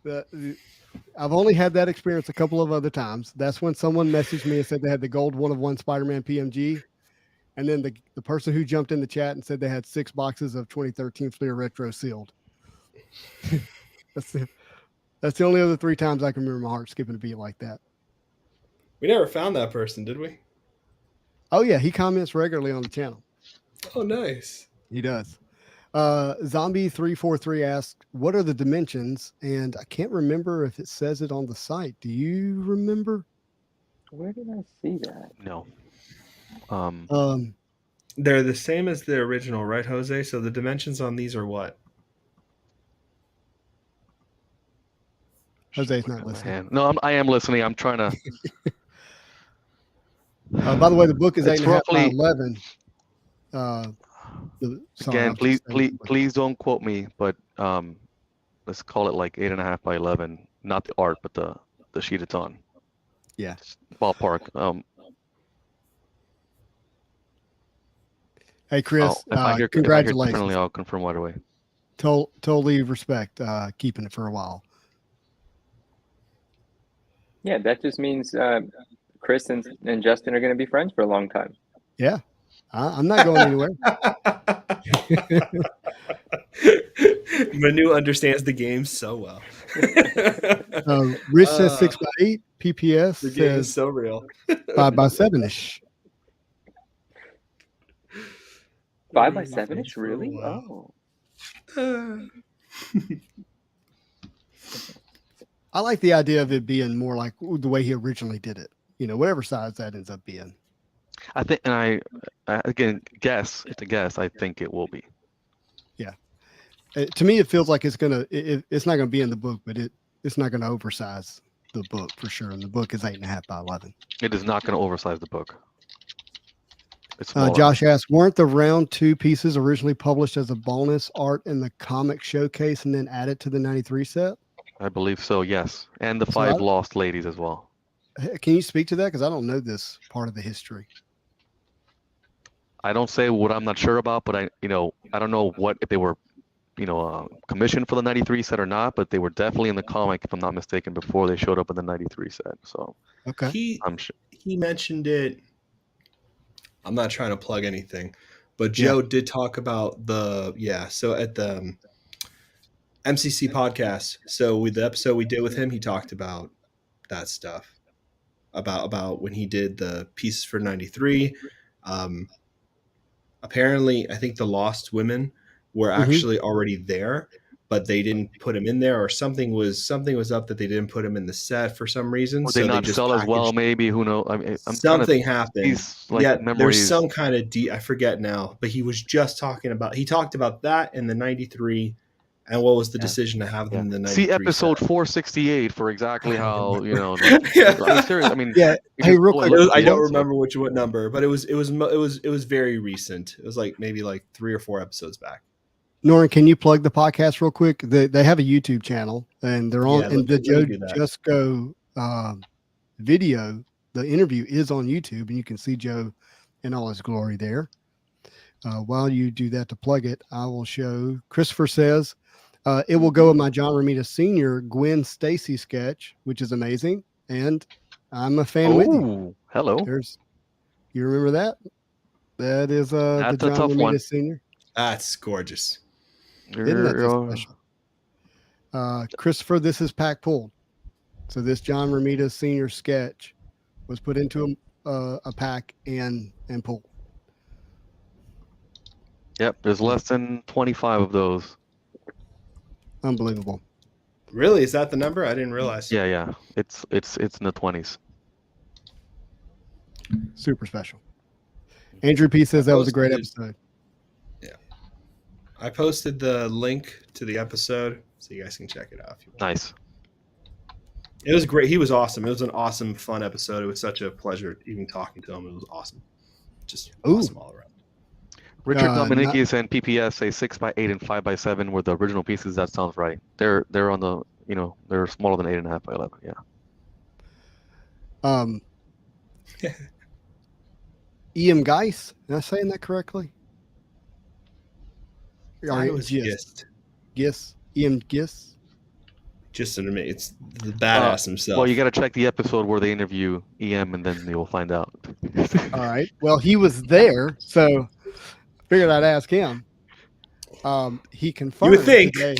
I've only had that experience a couple of other times. That's when someone messaged me and said they had the gold 1/1 Spider-Man PMG. And then the person who jumped in the chat and said they had 6 boxes of 2013 Fleer Retro sealed. That's the only other 3 times I can remember my heart skipping a beat like that. We never found that person, did we? Oh, yeah. He comments regularly on the channel. Oh, nice. He does. Zombie343 asked, what are the dimensions? And I can't remember if it says it on the site. Do you remember? Where did I see that? No. They're the same as the original, right, Jose? So the dimensions on these are what? Jose's not listening. No, I am listening. I'm trying to. By the way, the book is It's 8.5 by roughly- 11. Again, please don't quote me, but let's call it like 8.5 by 11. Not the art, but the sheet it's on. Yeah. Ballpark. Hey, Chris, if I hear congratulations. differently, I'll confirm right away. Totally respect keeping it for a while. Yeah, that just means Chris and Justin are going to be friends for a long time. Yeah, I'm not going anywhere. Manu understands the game so well. Rich says 6 by 8. PPS The game is says so real. 5 by 7-ish. 5 by 7-ish, really? Oh. I like the idea of it being more like the way he originally did it. You know, whatever size that ends up being. I think, and I again guess. It's a guess. I think it will be. Yeah. To me, it feels like it's gonna. It's not gonna be in the book, but it's not gonna oversize the book for sure. And the book is 8.5 by 11. It is not going to oversize the book. It's Josh asked, weren't the round 2 pieces originally published as a bonus art in the comic showcase and then added to the 93 set? I believe so, yes. And the 5 lost ladies as well. Can you speak to that? Because I don't know this part of the history. I don't say what I'm not sure about, but I don't know what if they were, commissioned for the 93 set or not, but they were definitely in the comic, if I'm not mistaken, before they showed up in the 93 set. So okay, he mentioned it. I'm not trying to plug anything, but Joe did talk about so at the MCC podcast. So with the episode we did with him, he talked about that stuff about when he did the pieces for 93. Apparently, I think the Lost Women were actually already there, but they didn't put him in there, or something was up that they didn't put him in the set for some reason. Or they not just sell as well, maybe. Who knows? I mean, something happened. Memories. There's some kind of I forget now, but he was just talking about. He talked about that in the 93, and what was the decision to have them in the 93. See episode 468 for exactly how I'm serious. I mean, Hey, real quick, I don't remember what number, but it was very recent. It was like maybe like 3 or 4 episodes back. Norrin, can you plug the podcast real quick? They have a YouTube channel, and they're on and the Jusko video. The interview is on YouTube, and you can see Joe in all his glory there. While you do that to plug it, I will show. Christopher says it will go with my John Romita Sr. Gwen Stacy sketch, which is amazing, and I'm a fan with you. Hello. You remember that? That is That's the a John tough one. Romita Sr. That's gorgeous. Isn't that so special? Christopher, this is pack pulled. So this John Romita Sr. sketch was put into a pack and pulled. Yep, there's less than 25 of those. Unbelievable. Really? Is that the number? I didn't realize. Yeah. It's in the 20s. Super special. Andrew P says that was a great episode. Yeah. I posted the link to the episode so you guys can check it out. If you want. Nice. It was great. He was awesome. It was an awesome, fun episode. It was such a pleasure even talking to him. It was awesome. Just awesome all around. Richard Dominicus and PPS say 6x8 and 5x7 were the original pieces. That sounds right. They're on the, they're smaller than 8.5 by 11. Yeah. E.M. Geis, am I saying that correctly? It was Gist. Gist. E.M. Gist. Just it's the badass himself. Well, you got to check the episode where they interview EM, and then you'll find out. All right. Well, he was there, so I figured I'd ask him. He confirmed. You would think. Today,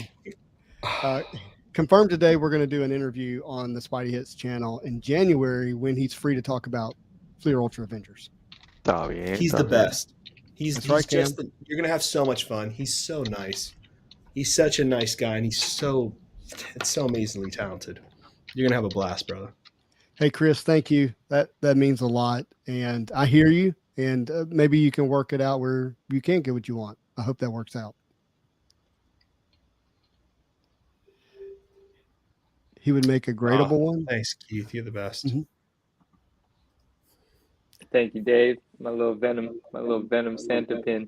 confirmed today we're going to do an interview on the Spidey Hits channel in January when he's free to talk about Fleer Ultra Avengers. Oh yeah, he's the best. He's right, just you're gonna have so much fun. He's so nice. He's such a nice guy, and he's so amazingly talented. You're gonna have a blast, brother. Hey Chris, thank you. That means a lot, and I hear you. And maybe you can work it out where you can get what you want. I hope that works out. He would make a gradable one. Thanks, Keith. You're the best. Mm-hmm. Thank you, Dave. My little Venom Santa pin.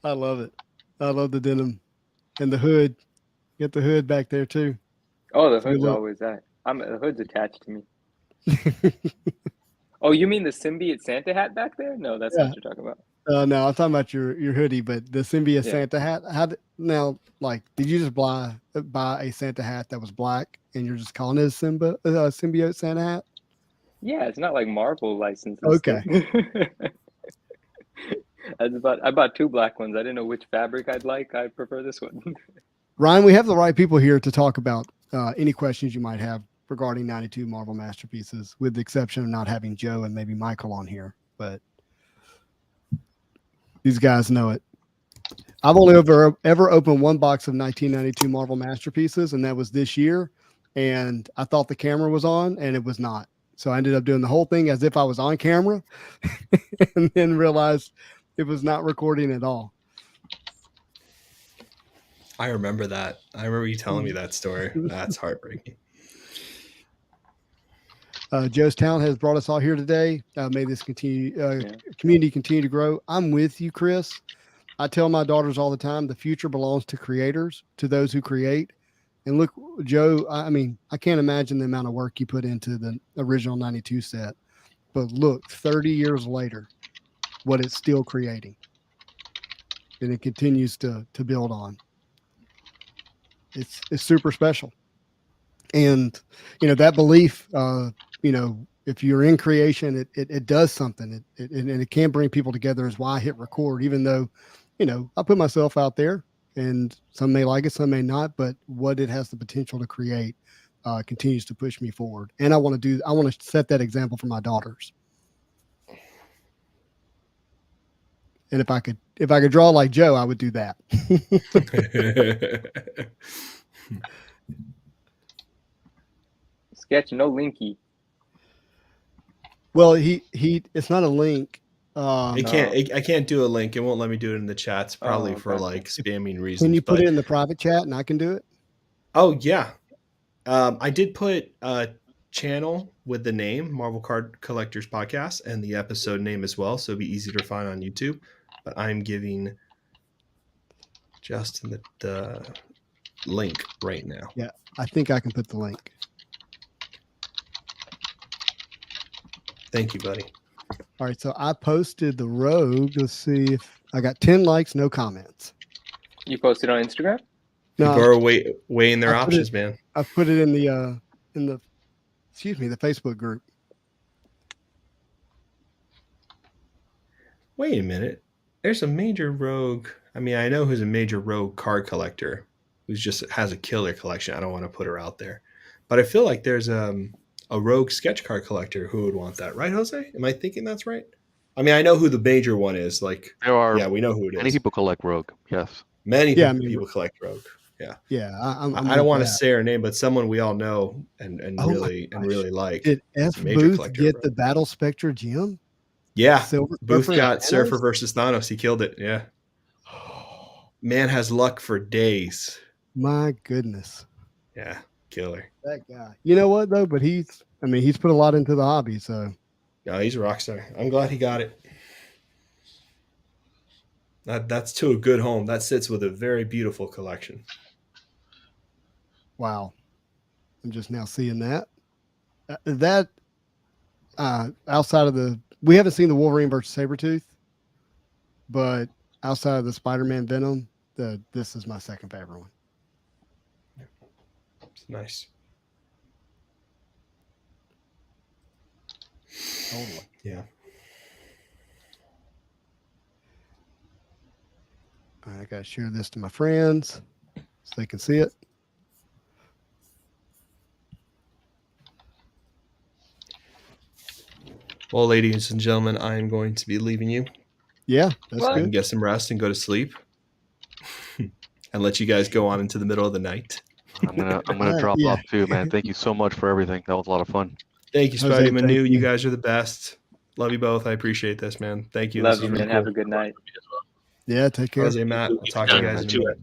I love it. I love the denim and the hood. Get the hood back there too. Oh, the hood's always that. The hood's attached to me. Oh, you mean the symbiote Santa hat back there? No, that's not what you're talking about. No, I'm talking about your hoodie, but the symbiote Santa hat. Did you just buy a Santa hat that was black and you're just calling it a symbiote Santa hat? Yeah, it's not like Marvel license. Okay. I bought two black ones. I didn't know which fabric I'd like. I prefer this one. Ryan, we have the right people here to talk about any questions you might have regarding 92 Marvel Masterpieces, with the exception of not having Joe and maybe Michael on here. But these guys know it. I've only ever opened one box of 1992 Marvel Masterpieces, and that was this year. And I thought the camera was on, and it was not. So I ended up doing the whole thing as if I was on camera, and then realized it was not recording at all. I remember that. I remember you telling me that story. That's heartbreaking. Joe's Town has brought us all here today. May this community continue to grow. I'm with you, Chris. I tell my daughters all the time, the future belongs to creators, to those who create. And look, Joe, I mean, I can't imagine the amount of work you put into the original 92 set. But look, 30 years later, what it's still creating. And it continues to build on. It's super special. And, that belief, if you're in creation, it does something. And it can bring people together, is why I hit record, even though, I put myself out there and some may like it, some may not, but what it has the potential to create continues to push me forward. And I want to set that example for my daughters. And if I could draw like Joe, I would do that. Sketch, no linky. Well, it's not a link. I can't do a link. It won't let me do it in the chats, probably for like spamming reasons. Can you put it in the private chat and I can do it? Oh yeah. I did put a channel with the name Marvel Card Collectors Podcast and the episode name as well, so it'd be easy to find on YouTube. But I'm giving Justin the link right now. Yeah, I think I can put the link. Thank you, buddy. All right, so I posted the Rogue. Let's see if I got 10 likes, no comments. You posted on Instagram? No, people are weighing their options, man. I put it in the the Facebook group. Wait a minute. There's a major rogue. I mean, I know who's a major rogue card collector who just has a killer collection. I don't want to put her out there. But I feel like there's a rogue sketch card collector who would want that. Right, Jose? Am I thinking that's right? I mean, I know who the major one is. Like, There are yeah, we know who it is. many people collect Rogue. Yes. Many people collect rogue. Yeah. Yeah. I don't want to say her name, but someone we all know and really like. Did F. Booth get the Battle Spectre gem? Yeah. Booth got Surfer versus Thanos. He killed it. Yeah. Man has luck for days. My goodness. Yeah. Killer. That guy. You know what though? But he's put a lot into the hobby. So. No, he's a rock star. I'm glad he got it. That's to a good home. That sits with a very beautiful collection. Wow. I'm just now seeing that. Outside of we haven't seen the Wolverine versus Sabretooth, but outside of the Spider-Man Venom, this is my second favorite one. It's nice. Totally. Yeah. I gotta share this to my friends so they can see it. Well, ladies and gentlemen, I am going to be leaving you. Yeah, that's so good. I can get some rest and go to sleep, and let you guys go on into the middle of the night. I'm gonna drop off too, man. Thank you so much for everything. That was a lot of fun. Thank you, Spidey. Manu, you guys are the best. Love you both. I appreciate this, man. Thank you. Love you, man. Cool. Have a good night. Yeah, take care. Jose, Matt, I'll talk to you guys in a minute.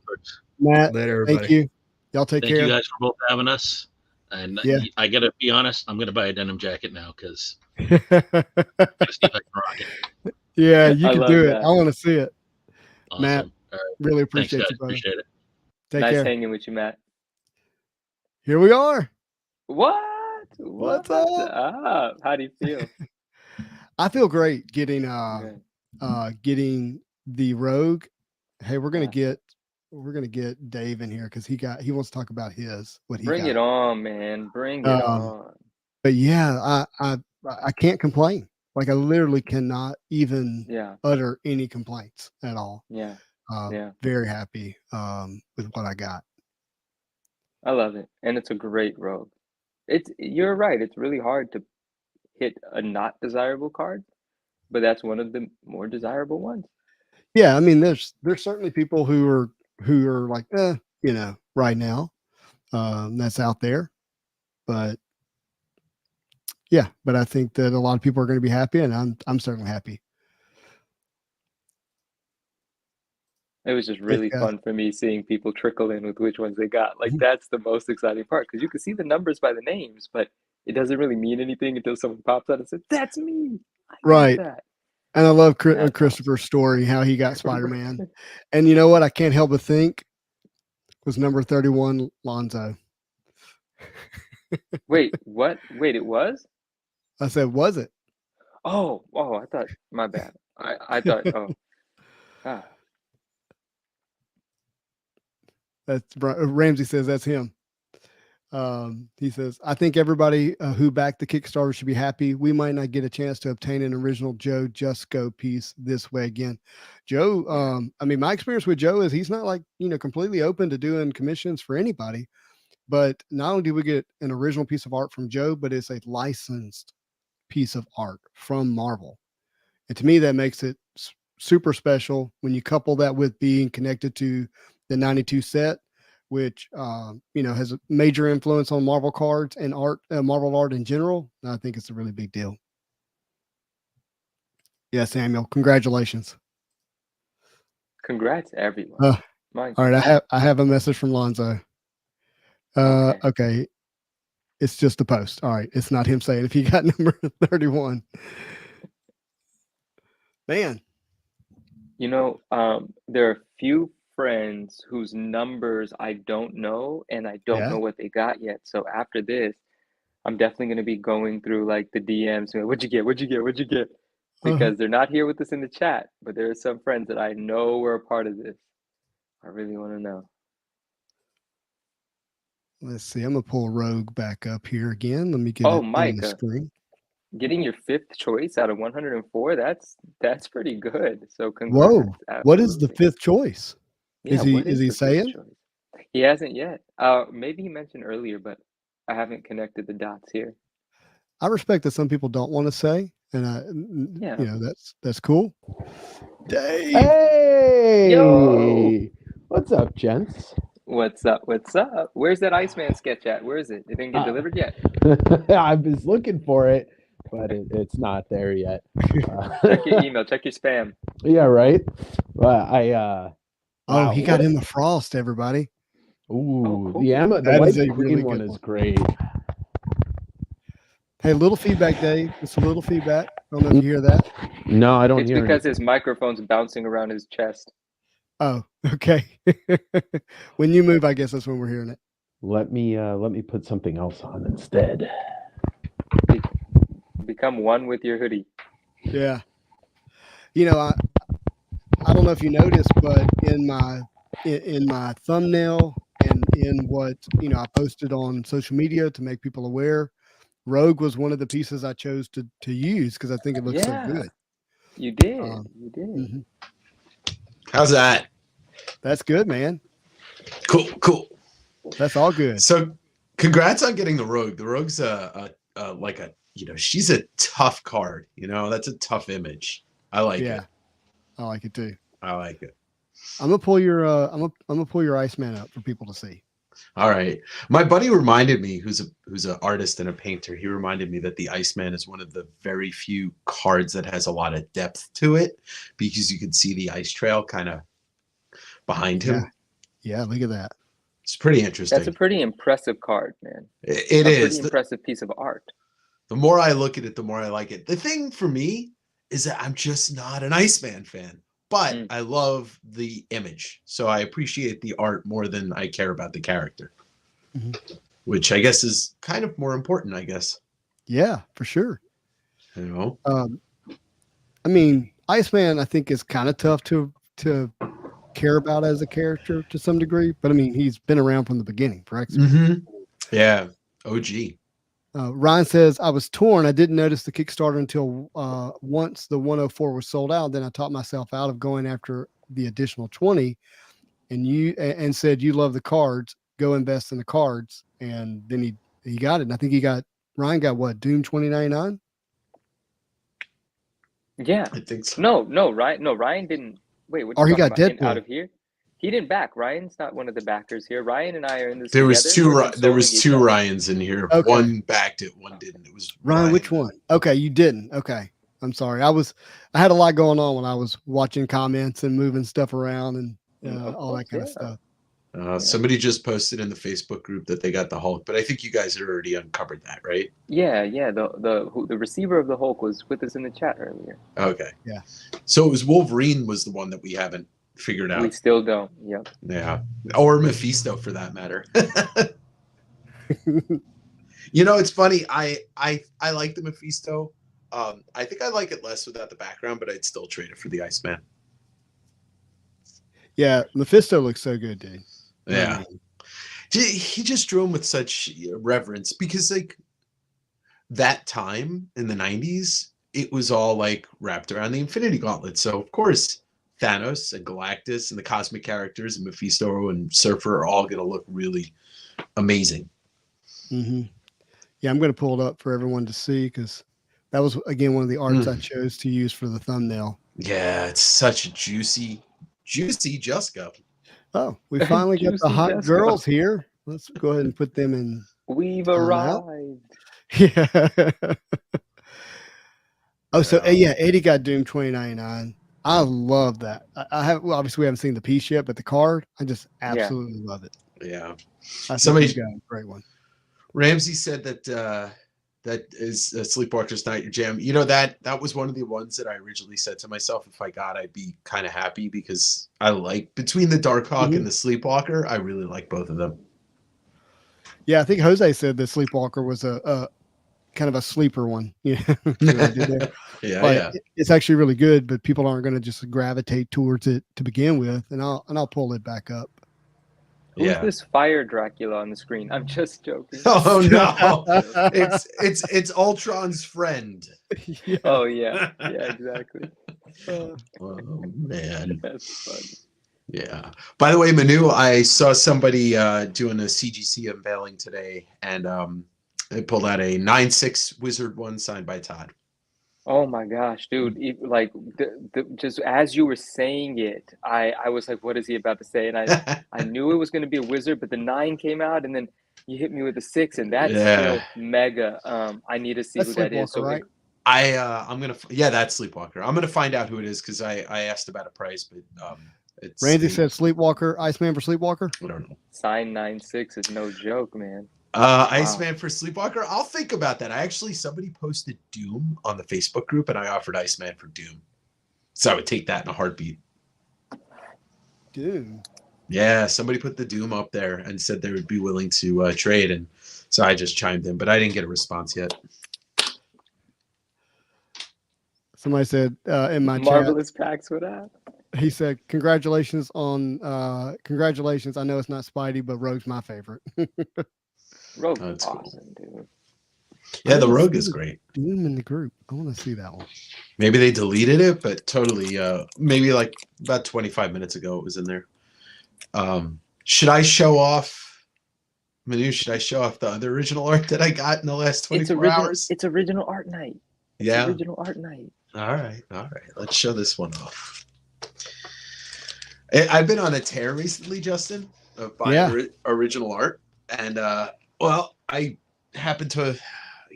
Matt, later, everybody. Thank you. Y'all take care. Thank you guys for both having us. And I gotta be honest, I'm gonna buy a denim jacket now because see if I can rock it. Yeah, you can do it. I want to see it. Awesome. Matt, right. really appreciate Thanks, you, brother. Appreciate it. Take care. Nice hanging with you, Matt. Here we are. What's up? How do you feel? I feel great getting getting the Rogue. Hey, we're gonna get Dave in here because he wants to talk about what he Bring got. it on, man. Bring it on. But yeah, I can't complain. Like I literally cannot even utter any complaints at all. Yeah. Very happy with what I got. I love it. And it's a great Rogue. You're right. It's really hard to hit a not desirable card, but that's one of the more desirable ones. Yeah, I mean there's certainly people who are like, right now. That's out there. But yeah, but I think that a lot of people are going to be happy, and I'm certainly happy. It was just really fun for me seeing people trickle in with which ones they got. Like that's the most exciting part because you can see the numbers by the names, but it doesn't really mean anything until someone pops out and says, "That's me." Right. That. And I love Christopher's story, how he got Spider-Man. And you know what? I can't help but think was number 31 Lonzo. Wait, what? Wait, it was? I said, was it? Oh, I thought, my bad. I thought, That's Ramsey says that's him. He says, I think everybody who backed the Kickstarter should be happy. We might not get a chance to obtain an original Joe Jusko piece this way again. Joe, I mean, my experience with Joe is he's not like, completely open to doing commissions for anybody. But not only do we get an original piece of art from Joe, but it's a licensed piece of art from Marvel. And to me, that makes it super special when you couple that with being connected to the 92 set, which, has a major influence on Marvel cards and art, Marvel art in general. I think it's a really big deal. Yeah, Samuel, congratulations. Congrats, everyone. All right, I have a message from Lonzo. Okay. It's just a post. All right. It's not him saying if he got number 31. Man. There are a few friends whose numbers I don't know, and I don't know what they got yet. So after this, I'm definitely going to be going through like the DMs. What'd you get? What'd you get? What'd you get? Because they're not here with us in the chat, but there are some friends that I know were a part of this. I really want to know. Let's see. I'm gonna pull Rogue back up here again. Let me get Oh, it on Mike, the screen. getting your 5th choice out of 104, that's pretty good. So Whoa! congrats. What is the Absolutely. 5th choice? Yeah, Is he what is the 5th saying? choice? He hasn't yet. Maybe he mentioned earlier, but I haven't connected the dots here. I respect that some people don't want to say, and you know, that's cool. Dave. Hey! Yo! What's up, gents? What's up? What's up? Where's that Iceman sketch at? Where is it? It didn't get delivered yet. I was looking for it, but it's not there yet. Check your email. Check your spam. Yeah, right. Well, Oh, wow, he got Emma Frost, everybody. Ooh, cool. the White Queen really one good is great. Hey, a little feedback, Dave. Just a little feedback. I don't know if you hear that. No, I don't It's hear because anything. his microphone's bouncing around his chest. Oh, okay. When you move, I guess that's when we're hearing it. Let me put something else on instead. Become one with your hoodie. Yeah. You know, I don't know if you noticed, but in my thumbnail and in what, you know, I posted on social media to make people aware, Rogue was one of the pieces I chose to use because I think it looks so good. You did. You did. Mm-hmm. How's that? That's good, man. Cool. That's all good. So, congrats on getting the Rogue. The Rogue's she's a tough card. You know, that's a tough image. I like it. I like it too. I like it. I'm gonna pull your I'm gonna pull your Iceman up for people to see. All right. My buddy reminded me, who's an artist and a painter. He reminded me that the Iceman is one of the very few cards that has a lot of depth to it because you can see the ice trail kind of behind him. Yeah, look at that. It's pretty interesting. That's a pretty impressive card, man. It is. Pretty impressive piece of art. The more I look at it, the more I like it. The thing for me is that I'm just not an Iceman fan, but I love the image. So I appreciate the art more than I care about the character, which I guess is kind of more important, I guess. Yeah, for sure. You know? I mean, Iceman, I think, is kind of tough to care about as a character to some degree, but I mean, he's been around from the beginning, correct? Yeah, OG. Ryan says, I was torn. I didn't notice the Kickstarter until once the 104 was sold out. Then I taught myself out of going after the additional 20 and said, you love the cards, go invest in the cards. And then he got it. And I think Ryan got what, Doom 2099? Yeah. I think so. No, Ryan didn't. Wait, what? Or he got Deadpool out of here. He didn't back. Ryan's not one of the backers here. Ryan and I are in this. There together. was two Ryans in here. Okay. One backed it, one didn't. It was Ryan. Which one? Okay, you didn't. Okay, I'm sorry. I had a lot going on when I was watching comments and moving stuff around and all that kind of stuff. Somebody just posted in the Facebook group that they got the Hulk, but I think you guys had already uncovered that, right? Yeah. The receiver of the Hulk was with us in the chat earlier. Okay. Yeah. So it was Wolverine was the one that we haven't figured out. We still don't. Yep. Yeah. Or Mephisto for that matter. You know, it's funny. I like the Mephisto. I think I like it less without the background, but I'd still trade it for the Iceman. Yeah, Mephisto looks so good, dude. Yeah. He just drew him with such reverence because, like, that time in the 90s, it was all like wrapped around the Infinity Gauntlet. So, of course, Thanos and Galactus and the cosmic characters and Mephisto and Surfer are all going to look really amazing. Yeah, I'm going to pull it up for everyone to see because that was, again, one of the arts I chose to use for the thumbnail. Yeah, it's such a juicy Jusko. Oh, we finally got the hot Jusko. girls here. Let's go ahead and put them in. We've arrived. Yeah. So Eddie got Doom 2099. I love that. Obviously we haven't seen the piece yet, but the card, I just absolutely love it. Yeah. Somebody got a great one. Ramsey said that is Sleepwalker's not your jam. You know, that was one of the ones that I originally said to myself, if I got, I'd be kind of happy because I like between the Darkhawk and the Sleepwalker, I really like both of them. Yeah, I think Jose said the Sleepwalker was a kind of a sleeper one. Yeah. It's actually really good, but people aren't going to just gravitate towards it to begin with. And I'll pull it back up. Who's this fire Dracula on the screen? I'm just joking. Oh no, it's Ultron's friend. Yeah. Oh yeah, yeah, exactly. Oh man, That's funny. yeah. By the way, Manu, I saw somebody doing a CGC unveiling today, and they pulled out a 9/6 Wizard one signed by Todd. Oh my gosh, dude! Like just as you were saying it, I was like, "What is he about to say?" And I knew it was going to be a wizard, but the 9 came out, and then you hit me with the 6, and that's still mega. I need to see That's who that is. So right? I'm gonna that's Sleepwalker. I'm gonna find out who it is because I asked about a price, but it's Randy said Sleepwalker, Iceman for Sleepwalker. I don't know. sign 9/6 is no joke, man. Iceman for Sleepwalker. I'll think about that. Somebody posted Doom on the Facebook group, and I offered Iceman for Doom, so I would take that in a heartbeat. Doom. Yeah, somebody put the Doom up there and said they would be willing to trade, and so I just chimed in, but I didn't get a response yet. Somebody said in my Marvelous packs with that. He said, "Congratulations on congratulations. I know it's not Spidey, but Rogue's my favorite." Rogue's That's awesome, dude. Yeah, the Rogue is great. Doom in the group. I want to see that one. Maybe they deleted it, but totally. Maybe like about 25 minutes ago, it was in there. Should I show off, Manu? Should I show off the other original art that I got in the last 24 hours? It's original art night. Yeah. Original art night. All right. Let's show this one off. I've been on a tear recently, Justin, of buying original art, and well, I happened to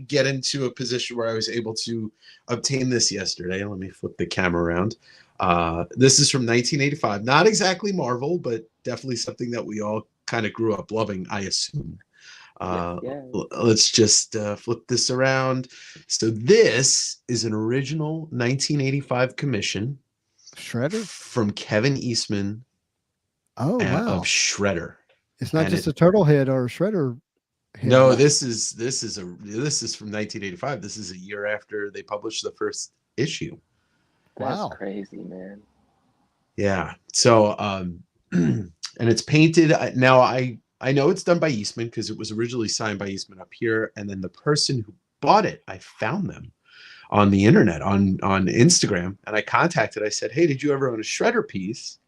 get into a position where I was able to obtain this yesterday. Let me flip the camera around. This is from 1985. Not exactly Marvel, but definitely something that we all kind of grew up loving, I assume. Let's just flip this around. So this is an original 1985 commission. Shredder? From Kevin Eastman. Oh, wow. Of Shredder. It's not just a turtle head or a Shredder head. No, this is from 1985. This is a year after they published the first issue. Wow. That's crazy, man. Yeah. So and it's painted now I know it's done by Eastman because it was originally signed by Eastman up here, and then the person who bought it, I found them on the internet, on Instagram, and I contacted. I said, "Hey, did you ever own a Shredder piece?"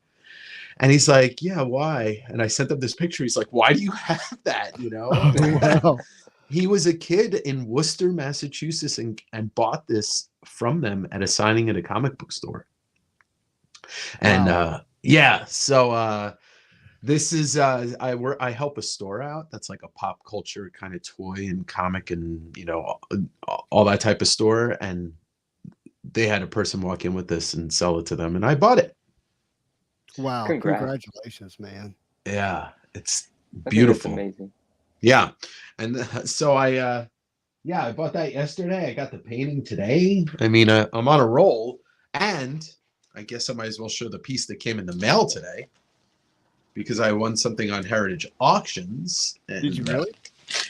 And he's like, "Yeah, why?" And I sent him this picture. He's like, "Why do you have that?" You know. Oh, wow. He was a kid in Worcester, Massachusetts, and bought this from them at a signing at a comic book store. And so this is I help a store out that's like a pop culture kind of toy and comic and all that type of store, and they had a person walk in with this and sell it to them, and I bought it. Wow. Congratulations, man. Yeah, it's beautiful. That's amazing. Yeah. And so I bought that yesterday. I got the painting today. I mean, I'm on a roll, and I guess I might as well show the piece that came in the mail today, because I won something on Heritage Auctions. And, did you really?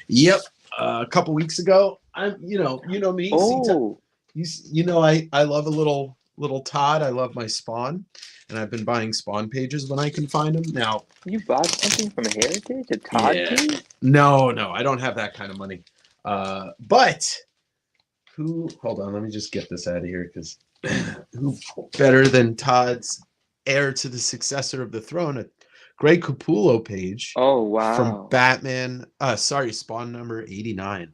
Yep. A couple weeks ago. You know me. Oh. I love a little Todd. I love my Spawn, and I've been buying Spawn pages when I can find them. Now, you bought something from Heritage, a Todd page? No, I don't have that kind of money. But hold on, let me just get this out of here, because who better than Todd's heir to the successor of the throne, a Greg Capullo page. Oh, wow. From Batman, Spawn number 89.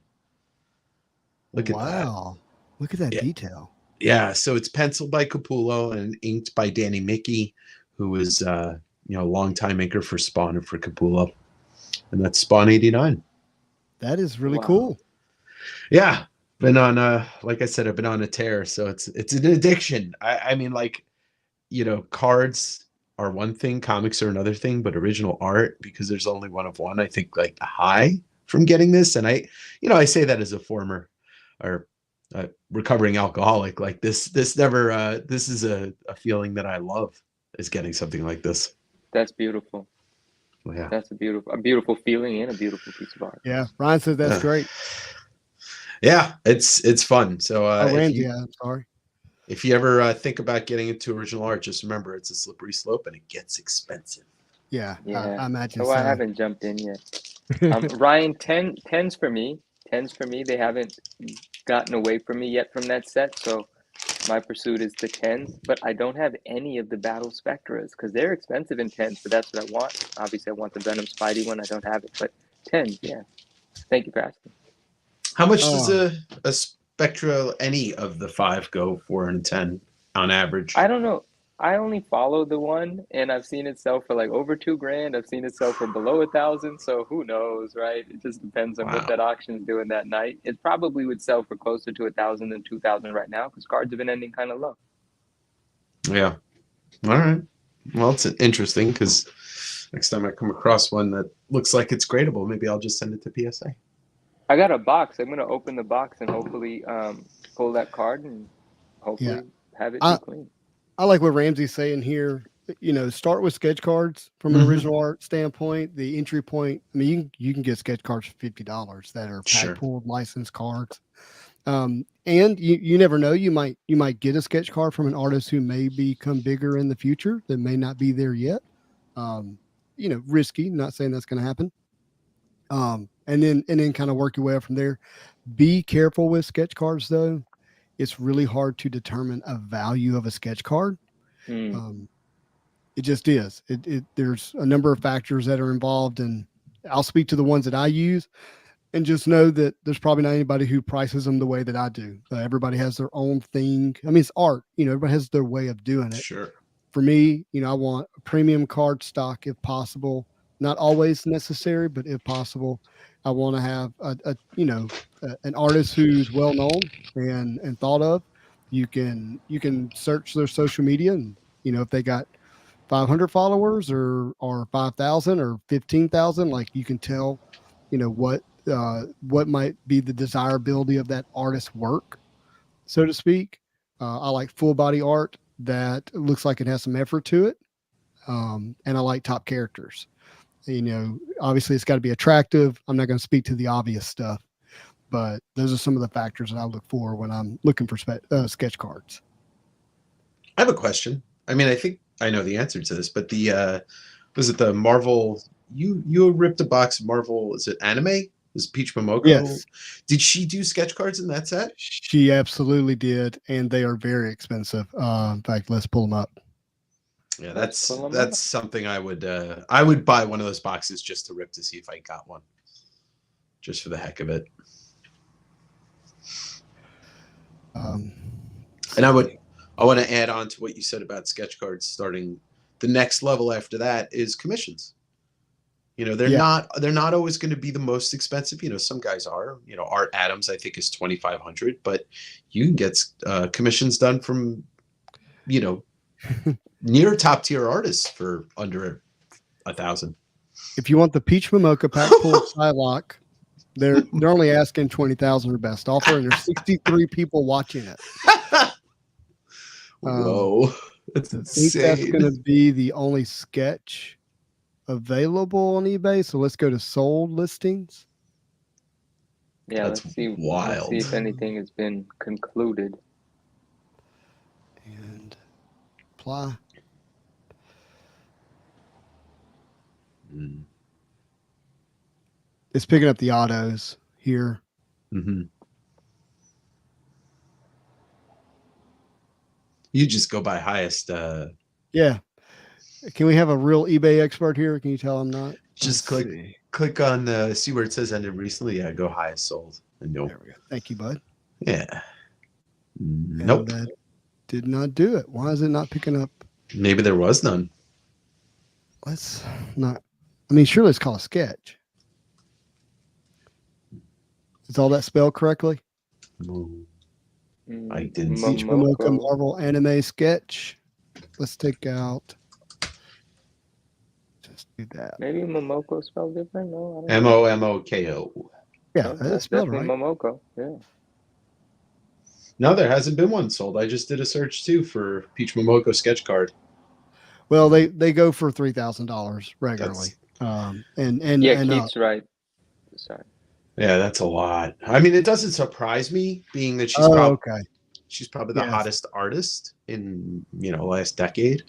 Look at that. Wow. Look at that detail. Yeah, so it's penciled by Capullo and inked by Danny Mickey, who was a longtime inker for Spawn and for Capullo. And that's Spawn 89. That is really cool. Yeah. Been on like I said, I've been on a tear, so it's an addiction. I mean, cards are one thing, comics are another thing, but original art, because there's only one of one, I think like the high from getting this. And I say that as a former or recovering alcoholic. Like this is a feeling that I love, is getting something like this. That's beautiful. Well, yeah. That's a beautiful feeling and a beautiful piece of art. Yeah. Ryan said that's great. Yeah, it's fun. So Randy, I'm sorry. If you ever think about getting into original art, just remember it's a slippery slope and it gets expensive. Yeah, Yeah. I imagine So so. I haven't jumped in yet. Ryan, 10s for me. 10s for me. They haven't gotten away from me yet from that set. So my pursuit is the 10s, but I don't have any of the Battle Spectras because they're expensive in 10s, but that's what I want. Obviously, I want the Venom Spidey one. I don't have it, but 10s, yeah. Thank you for asking. How much does a Spectra, any of the 5, go for in 10 on average? I don't know. I only follow the one, and I've seen it sell for like over $2,000. I've seen it sell for below 1,000. So who knows, right? It just depends on what that auction's doing that night. It probably would sell for closer to 1,000 than 2,000 right now because cards have been ending kind of low. Yeah. All right. Well, it's interesting because next time I come across one that looks like it's gradable, maybe I'll just send it to PSA. I got a box. I'm gonna open the box and hopefully pull that card and hopefully have it be clean. I like what Ramsey's saying here. You know, start with sketch cards from an original art standpoint. The entry point. I mean, you can get sketch cards for $50 that are pack pooled licensed cards. And you never know. You might get a sketch card from an artist who may become bigger in the future that may not be there yet. You know, risky. Not saying that's going to happen. And then kind of work your way up from there. Be careful with sketch cards though. It's really hard to determine a value of a sketch card. It just is. There's a number of factors that are involved, and I'll speak to the ones that I use, and just know that there's probably not anybody who prices them the way that I do. Everybody has their own thing. I mean, it's art. You know, everybody has their way of doing it. Sure. For me, you know, I want a premium card stock if possible. Not always necessary, but if possible, I want to have an artist who's well known and thought of. You can search their social media, and you know if they got 500 followers or 5,000 or 15,000, like you can tell, you know what might be the desirability of that artist's work, so to speak. I like full body art that looks like it has some effort to it, and I like top characters. You know, obviously it's got to be attractive. I'm not going to speak to the obvious stuff, but those are some of the factors that I look for when I'm looking for sketch cards. I have a question. I mean, I think I know the answer to this, but was it the Marvel? You ripped a box of Marvel. Is it anime? Is Peach Momoko? Yes. Did she do sketch cards in that set? She absolutely did, and they are very expensive. In fact, let's pull them up. Yeah, that's something I would buy one of those boxes just to rip to see if I got one, just for the heck of it. And I want to add on to what you said about sketch cards. Starting the next level after that is commissions. You know, they're not always going to be the most expensive. You know, some guys are. You know, Art Adams I think is $2,500, but you can get commissions done from, you know, near top tier artists for under 1,000. If you want the Peach Momoko pack pull Psylocke, they're only asking 20,000 for best offer, and there's 63 people watching it. Whoa, that's insane. I think that's going to be the only sketch available on eBay. So let's go to sold listings. Yeah, that's let's see. Wild. Let's see if anything has been concluded. And apply. It's picking up the autos here. Mm-hmm. You just go by highest. Yeah. Can we have a real eBay expert here? Can you tell I'm not? Just click on see where it says ended recently. Yeah, go highest sold. And there we go. Thank you, bud. Yeah. And nope. That did not do it. Why is it not picking up? Maybe there was none. Let's not. I mean, surely it's called a sketch. Is all that spelled correctly? I didn't see Peach Momoko Marvel anime sketch. Let's take out. Just do that. Maybe Momoko spelled different. No, Momoko. Yeah, that's spelled right. Momoko. Yeah. No, there hasn't been one sold. I just did a search too for Peach Momoko sketch card. Well, they go for $3,000 regularly. Keith's right. Sorry. Yeah, that's a lot. I mean, it doesn't surprise me, being that she's probably the hottest artist in last decade.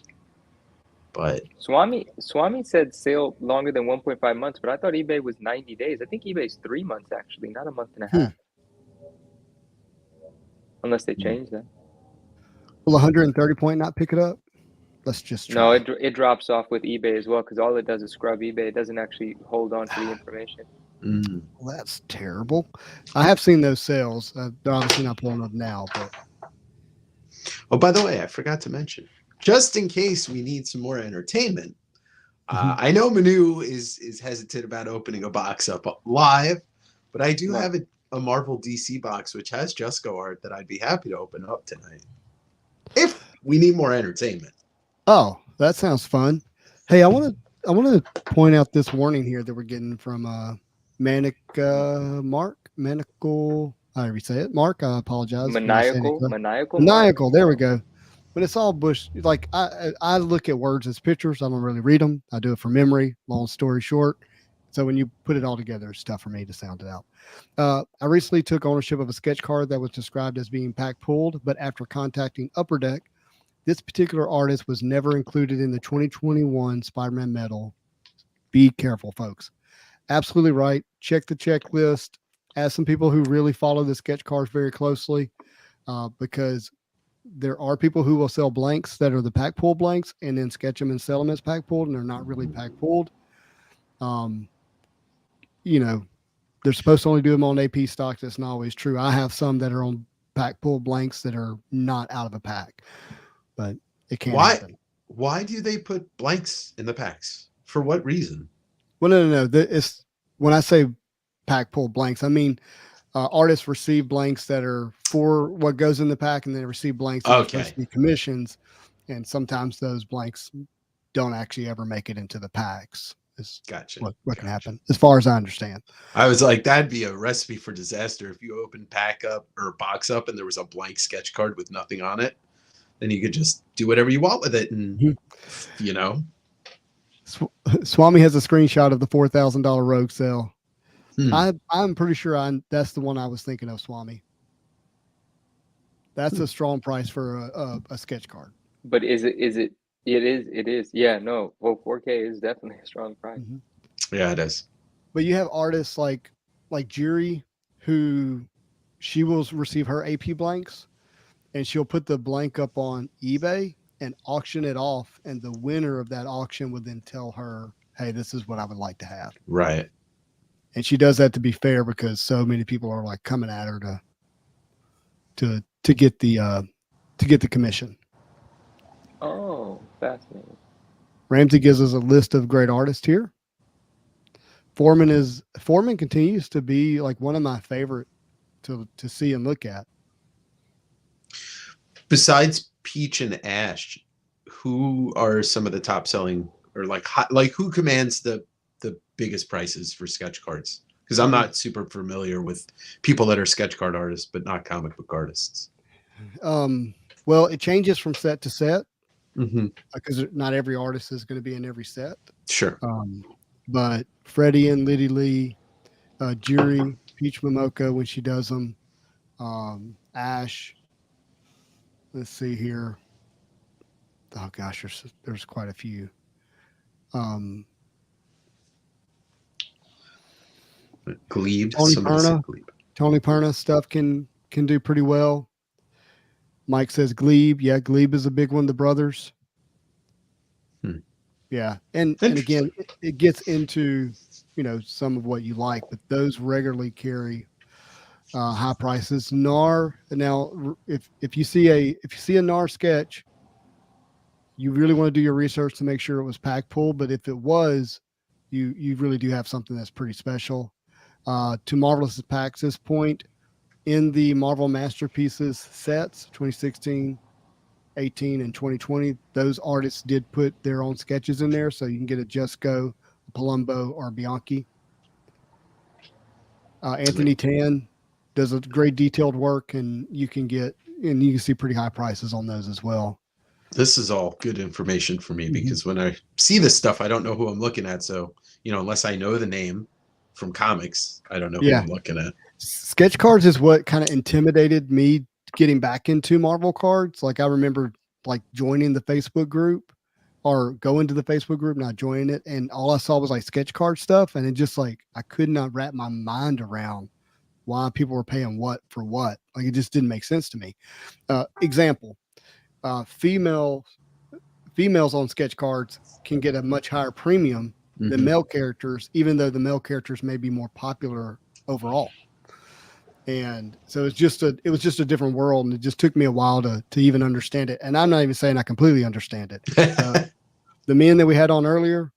But Swami said sale longer than 1.5 months, but I thought eBay was 90 days. I think eBay's 3 months actually, not a month and a half. Unless they change that. Will 130 point not pick it up? Let's just try. No, it drops off with eBay as well because all it does is scrub eBay. It doesn't actually hold on to the information. Well, that's terrible. I have seen those sales. They're obviously not pulling up now, but. Oh, by the way, I forgot to mention, just in case we need some more entertainment, I know Manu is hesitant about opening a box up live, but I do have a Marvel DC box which has Jusko art that I'd be happy to open up tonight if we need more entertainment. Oh, that sounds fun. Hey, I want to point out this warning here that we're getting from Maniacal. However you say it, Mark. I apologize. Maniacal. There we go. But it's all bush. Like I look at words as pictures. I don't really read them. I do it from memory. Long story short. So when you put it all together, it's tough for me to sound it out. I recently took ownership of a sketch card that was described as being pack pulled, but after contacting Upper Deck, this particular artist was never included in the 2021 Spider-Man medal. Be careful, folks. Absolutely right. Check the checklist. Ask some people who really follow the sketch cards very closely, because there are people who will sell blanks that are the pack pull blanks and then sketch them and sell them as pack pulled, and they're not really pack pulled. They're supposed to only do them on AP stocks. That's not always true. I have some that are on pack pull blanks that are not out of a pack, but it can't happen. Why do they put blanks in the packs? For what reason? Well, no. It's when I say pack pull blanks, I mean artists receive blanks that are for what goes in the pack, and they receive blanks that are supposed to be commissions, and sometimes those blanks don't actually ever make it into the packs. Gotcha. What can happen, as far as I understand. I was like, that'd be a recipe for disaster if you open pack up or box up and there was a blank sketch card with nothing on it. Then you could just do whatever you want with it, and Swami has a screenshot of the $4,000 rogue sale. I'm pretty sure that's the one I was thinking of, Swami. That's a strong price for a sketch card. But is it? It is. Yeah, no. Well, 4K is definitely a strong price. Yeah, it is. But you have artists like Jiri, who she will receive her AP blanks, and she'll put the blank up on eBay and auction it off, and the winner of that auction would then tell her, hey, this is what I would like to have. Right. And she does that to be fair, because so many people are like coming at her to get the commission. Oh, fascinating. Ramsey gives us a list of great artists here. Foreman continues to be like one of my favorite to see and look at. Besides Peach and Ash, who are some of the top selling, or like who commands the biggest prices for sketch cards? Because I'm not super familiar with people that are sketch card artists, but not comic book artists. Well, it changes from set to set, because not every artist is going to be in every set. Sure. But Freddie and Liddy Lee, Jiri, Peach Momoko when she does them, Ash. Let's see here. Oh gosh, there's quite a few. Glebe. Tony Perna stuff can do pretty well. Mike says Glebe. Yeah, Glebe is a big one. The brothers. Yeah, and again, it gets into some of what you like, but those regularly carry high prices. NAR. Now, if you see a NAR sketch, you really want to do your research to make sure it was pack pull. But if it was, you really do have something that's pretty special. To Marvelous Packs, this point in the Marvel Masterpieces sets, 2016, 18, and 2020, those artists did put their own sketches in there, so you can get a Jusko, a Palumbo, or a Bianchi. Anthony Tan does a great detailed work, and you can see pretty high prices on those as well. This is all good information for me, because when I see this stuff, I don't know who I'm looking at. So, unless I know the name from comics, I don't know who I'm looking at. Sketch cards is what kind of intimidated me getting back into Marvel cards. Like I remember like joining the Facebook group or go into the Facebook group, not joining it, and all I saw was like sketch card stuff, and it just like I could not wrap my mind around why people were paying what for what. Like it just didn't make sense to me. Example: females on sketch cards can get a much higher premium than male characters, even though the male characters may be more popular overall. And so it was just a different world, and it just took me a while to even understand it. And I'm not even saying I completely understand it. The men that we had on earlier,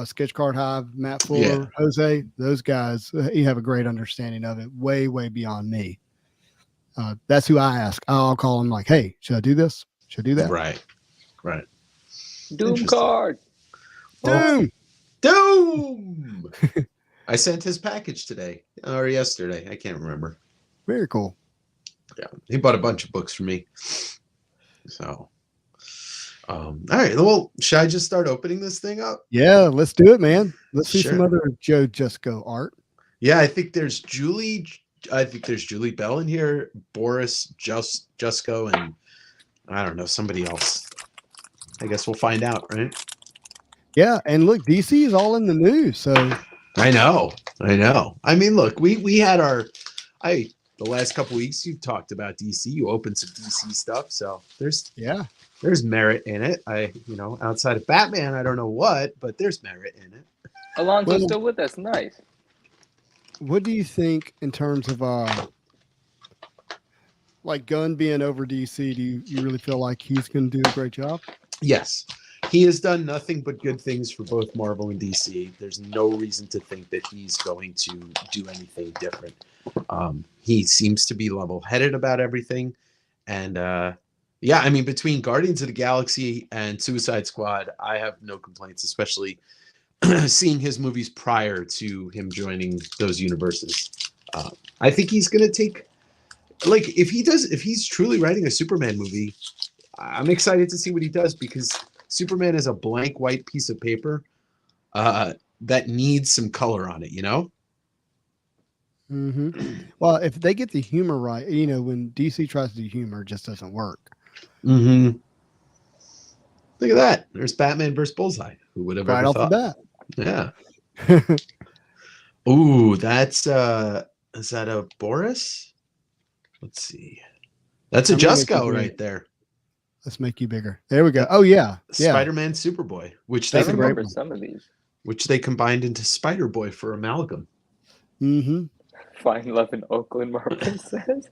Sketch Card Hive, Matt Fuller, Jose, those guys, you have a great understanding of it, way, way beyond me. That's who I ask. I'll call them like, hey, should I do this? Should I do that? Right. Doom card. Doom. I sent his package today or yesterday. I can't remember. Very cool. Yeah, he bought a bunch of books for me. So, all right. Well, should I just start opening this thing up? Yeah, let's do it, man. Let's see some other Joe Jusko art. Yeah, I think there's Julie Bell in here, Boris, Jusko, and I don't know, somebody else. I guess we'll find out, right? Yeah, and look, DC is all in the news, so I know. I mean, look, we had the last couple weeks you've talked about DC. You opened some DC stuff, so there's merit in it. Outside of Batman, I don't know what, but there's merit in it. Alonzo's still with us. Nice. What do you think in terms of like Gunn being over DC? Do you really feel like he's going to do a great job? Yes. He has done nothing but good things for both Marvel and DC. There's no reason to think that he's going to do anything different. He seems to be level-headed about everything. And I mean, between Guardians of the Galaxy and Suicide Squad, I have no complaints, especially seeing his movies prior to him joining those universes. I think he's going to take, like, if he's truly writing a Superman movie, I'm excited to see what he does, because Superman is a blank white piece of paper that needs some color on it, you know? Mm-hmm. Well, if they get the humor right, when DC tries to do humor, it just doesn't work. Mm-hmm. Look at that. There's Batman versus Bullseye. Who would have ever thought? Right off the bat. Yeah. Ooh, is that a Boris? Let's see. That's a Jusko right there. Let's make you bigger. There we go. Oh yeah. Spider-Man Superboy, which I remember some of these. Which they combined into Spider-Boy for Amalgam. Mm-hmm. Find love in Oakland, Marvin says.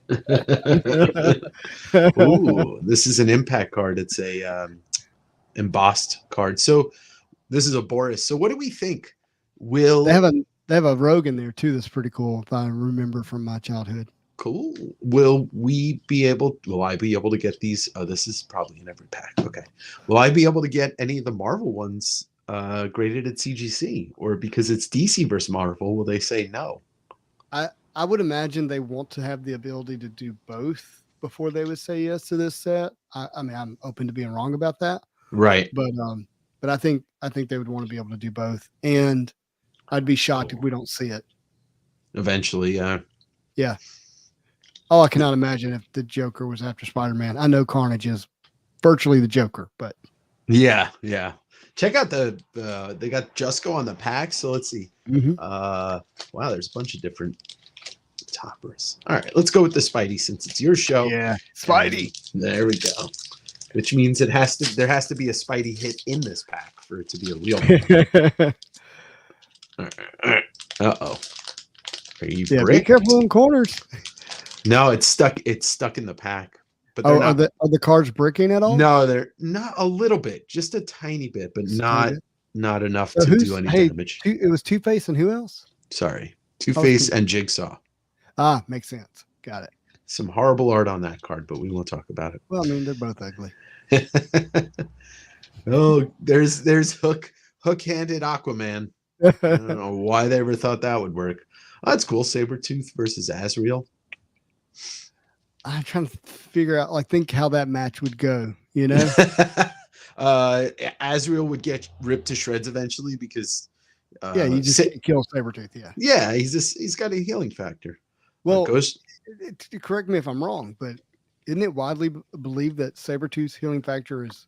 Ooh, this is an impact card. It's a embossed card. So this is a Boris. So what do we think? They have a rogue in there too that's pretty cool, if I remember from my childhood. Cool. Will I be able to get these? Oh, this is probably in every pack. Okay. Will I be able to get any of the Marvel ones graded at CGC? Or because it's DC versus Marvel, will they say no? I would imagine they want to have the ability to do both before they would say yes to this set. I mean, I'm open to being wrong about that. Right. But I think they would want to be able to do both. And I'd be shocked if we don't see it. Eventually, yeah. Yeah. Oh, I cannot imagine if the Joker was after Spider-Man. I know Carnage is virtually the Joker, but yeah. Check out they got Jusko on the pack. So let's see. Mm-hmm. Wow, there's a bunch of different toppers. All right, let's go with the Spidey since it's your show. Yeah, Spidey. There we go. Which means there has to be a Spidey hit in this pack for it to be a real one. All right. Uh-oh. Are you be careful in corners. No, it's stuck in the pack. But are the cards bricking at all? No, they're not, a little bit, just a tiny bit, but not enough to do any damage. It was Two-Face and who else? Sorry, Two-Face and Jigsaw. Ah, makes sense. Got it. Some horrible art on that card, but we won't talk about it. Well, I mean, they're both ugly. Oh, there's hook-handed Aquaman. I don't know why they ever thought that would work. Oh, that's cool. Sabretooth versus Azrael. I'm trying to figure out, think how that match would go, you know? Azrael would get ripped to shreds eventually because you just kill Sabretooth, yeah. Yeah, he's got a healing factor. Well, correct me if I'm wrong, but isn't it widely believed that Sabretooth's healing factor is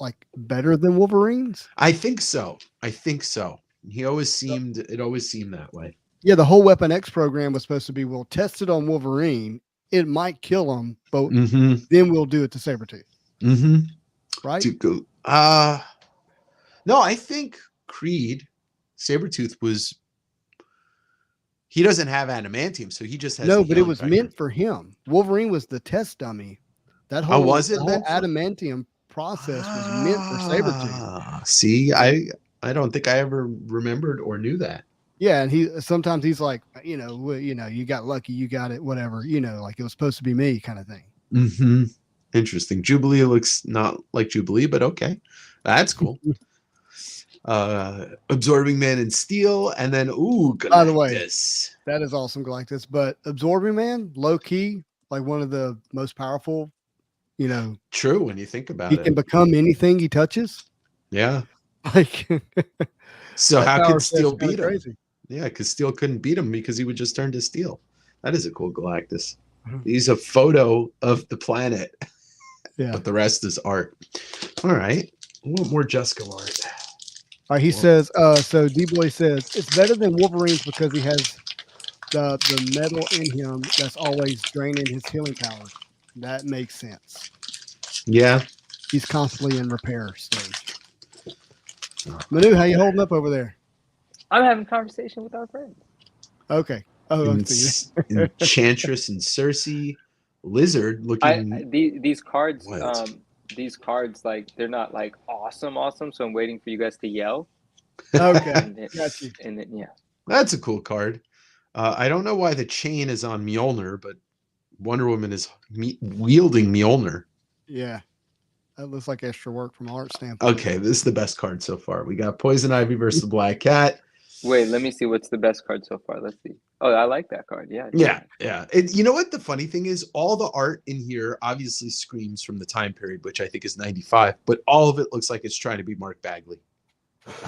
like better than Wolverine's. I think so. It always seemed that way. Yeah, the whole Weapon X program was supposed to be, we'll test it on Wolverine. It might kill him, but then we'll do it to Sabretooth. Right? No, I think Creed, Sabretooth he doesn't have adamantium, so he just has but it was meant for him. Wolverine was the test dummy. That whole, was it the whole adamantium process was meant for Sabretooth. See, I don't think I ever remembered or knew that. Yeah, and sometimes he's like, you got lucky, you got it, whatever, like it was supposed to be me kind of thing. Interesting. Jubilee looks not like Jubilee, but okay. That's cool. Absorbing Man and Steel, and then Galactus. By the way, that is awesome, Galactus. But Absorbing Man, low key, like one of the most powerful, True when you think about it. He can become anything he touches. Yeah. Like so how could Steel beat him? Crazy. Yeah, because Steel couldn't beat him because he would just turn to steel. That is a cool Galactus. He's a photo of the planet. Yeah. But the rest is art. All right. I want more Jusko art. All right, he says, so D-Boy says, it's better than Wolverine's because he has the metal in him that's always draining his healing powers. That makes sense. Yeah. He's constantly in repair stage. Manu, how you holding up over there? I'm having a conversation with our friends. Okay. Oh, Enchantress and Cersei, Lizard looking. These cards, like they're not like awesome. So I'm waiting for you guys to yell. Okay. Got you. And then that's a cool card. I don't know why the chain is on Mjolnir, but Wonder Woman is wielding Mjolnir. Yeah. That looks like extra work from an art standpoint. Okay, this is the best card so far. We got Poison Ivy versus the Black Cat. Wait, let me see what's the best card so far. Let's see. Oh, I like that card. Yeah. Yeah. You know what the funny thing is? All the art in here obviously screams from the time period, which I think is 95, but all of it looks like it's trying to be Mark Bagley.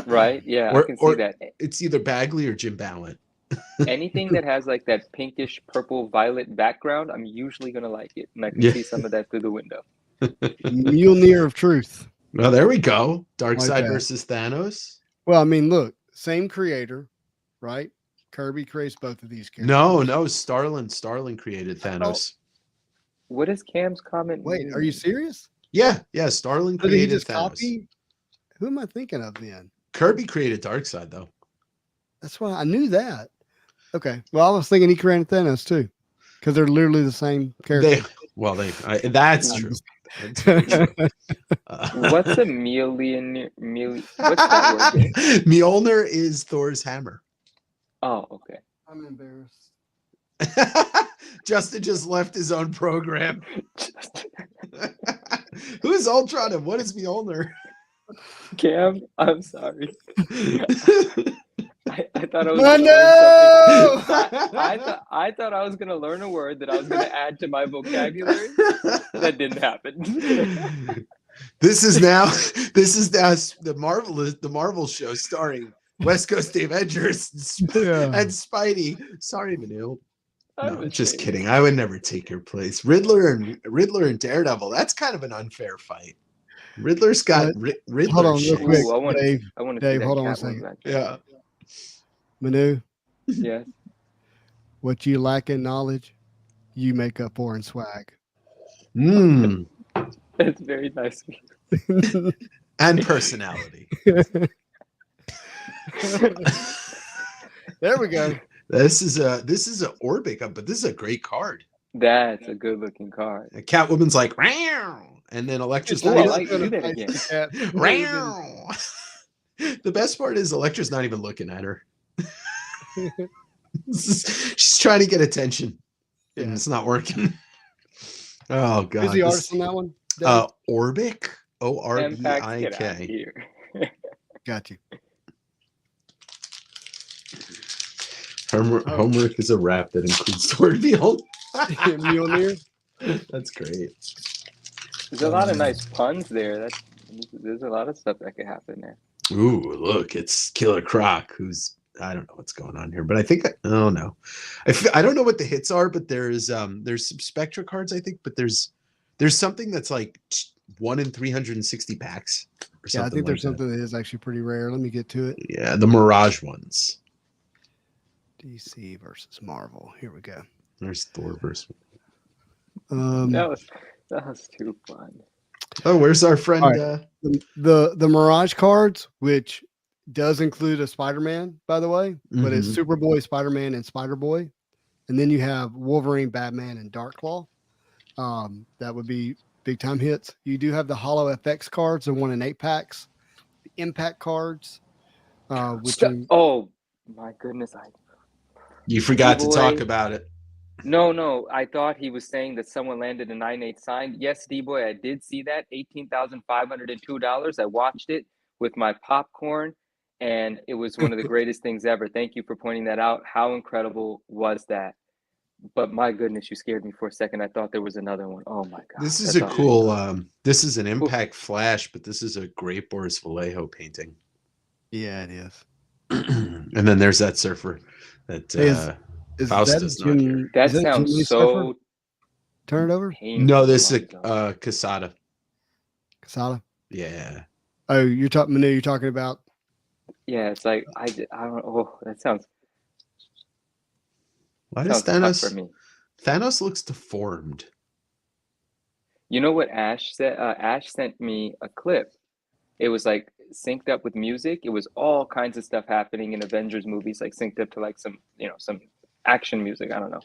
Right? Yeah, I can see that. It's either Bagley or Jim Ballant. Anything that has like that pinkish purple violet background, I'm usually going to like it. And I can see some of that through the window. Mjolnir of Truth. Well, there we go. Darkseid versus Thanos. Well, I mean, look, same creator, right? Kirby creates both of these characters. No, Starlin created Thanos. What is Cam's comment? Wait, are you serious? Yeah, Starlin created Did he just Thanos. copy? Who am I thinking of then? Kirby created Darkseid, though. That's why I knew that. Okay, well, I was thinking he created Thanos too, because they're literally the same character. That's true. What's a Mjolnir? What's that word? Mjolnir is Thor's hammer. Oh, okay. I'm embarrassed. Justin just left his own program. Who's Ultron and what is Mjolnir? Cam, I'm sorry. I thought I was. I thought I was going to learn a word that I was going to add to my vocabulary. That didn't happen. This is now the Marvel show starring West Coast Avengers and Spidey. Sorry, Manu. No, just kidding. I would never take your place. Riddler and Daredevil. That's kind of an unfair fight. Riddler's got Riddler. Hold on, real quick. I want to Dave, hold on one second. Yeah. Manu. Yes. What you lack in knowledge, you make up for in swag. That's very nice. And personality. There we go. This is a Orbic, but this is a great card. That's a good looking card. Catwoman's like, "Row," and then Elektra's do that again. Row. The best part is Elektra's not even looking at her. She's trying to get attention, and it's not working. Oh god! Who's the artist on that one? Orbic, Orbik. Got you. Homework is a rap that includes sword field. Mjolnir. That's great. There's a lot of nice puns there. There's a lot of stuff that could happen there. Ooh, look, it's Killer Croc, who's I don't know what's going on here, but I think I don't know. I don't know what the hits are, but there's some Spectra cards, I think, but there's something that's like 1 in 360 packs or something. Yeah, I think there's something that is actually pretty rare. Let me get to it. Yeah, the Mirage ones. DC versus Marvel. Here we go. There's Thor versus. That was too fun. Oh, where's our friend? Right. The Mirage cards, which does include a Spider-Man, by the way, but it's Superboy, Spider-Man, and Spider-Boy. And then you have Wolverine, Batman, and Darkclaw. That would be big time hits. You do have the Holo FX cards, the 1 in 8 packs, the Impact cards. Oh my goodness! You forgot to talk about it. No. I thought he was saying that someone landed a 9/8 signed. Yes, D-Boy, I did see that. $18,502. I watched it with my popcorn, and it was one of the greatest things ever. Thank you for pointing that out. How incredible was that? But my goodness, you scared me for a second. I thought there was another one. Oh my god! This is a cool. This is an Impact Flash, but this is a great Boris Vallejo painting. Yeah, it is. And then there's that surfer that Faust does not care. That sounds so. Turn it over. No, this is Casada. Casada. Yeah. Oh, you're talking. You're talking about. Yeah, it's like I don't. Oh, that sounds. Why does Thanos? Thanos looks deformed. You know what Ash said? Ash sent me a clip. It was like synced up with music. It was all kinds of stuff happening in Avengers movies, like synced up to like some action music. I don't know.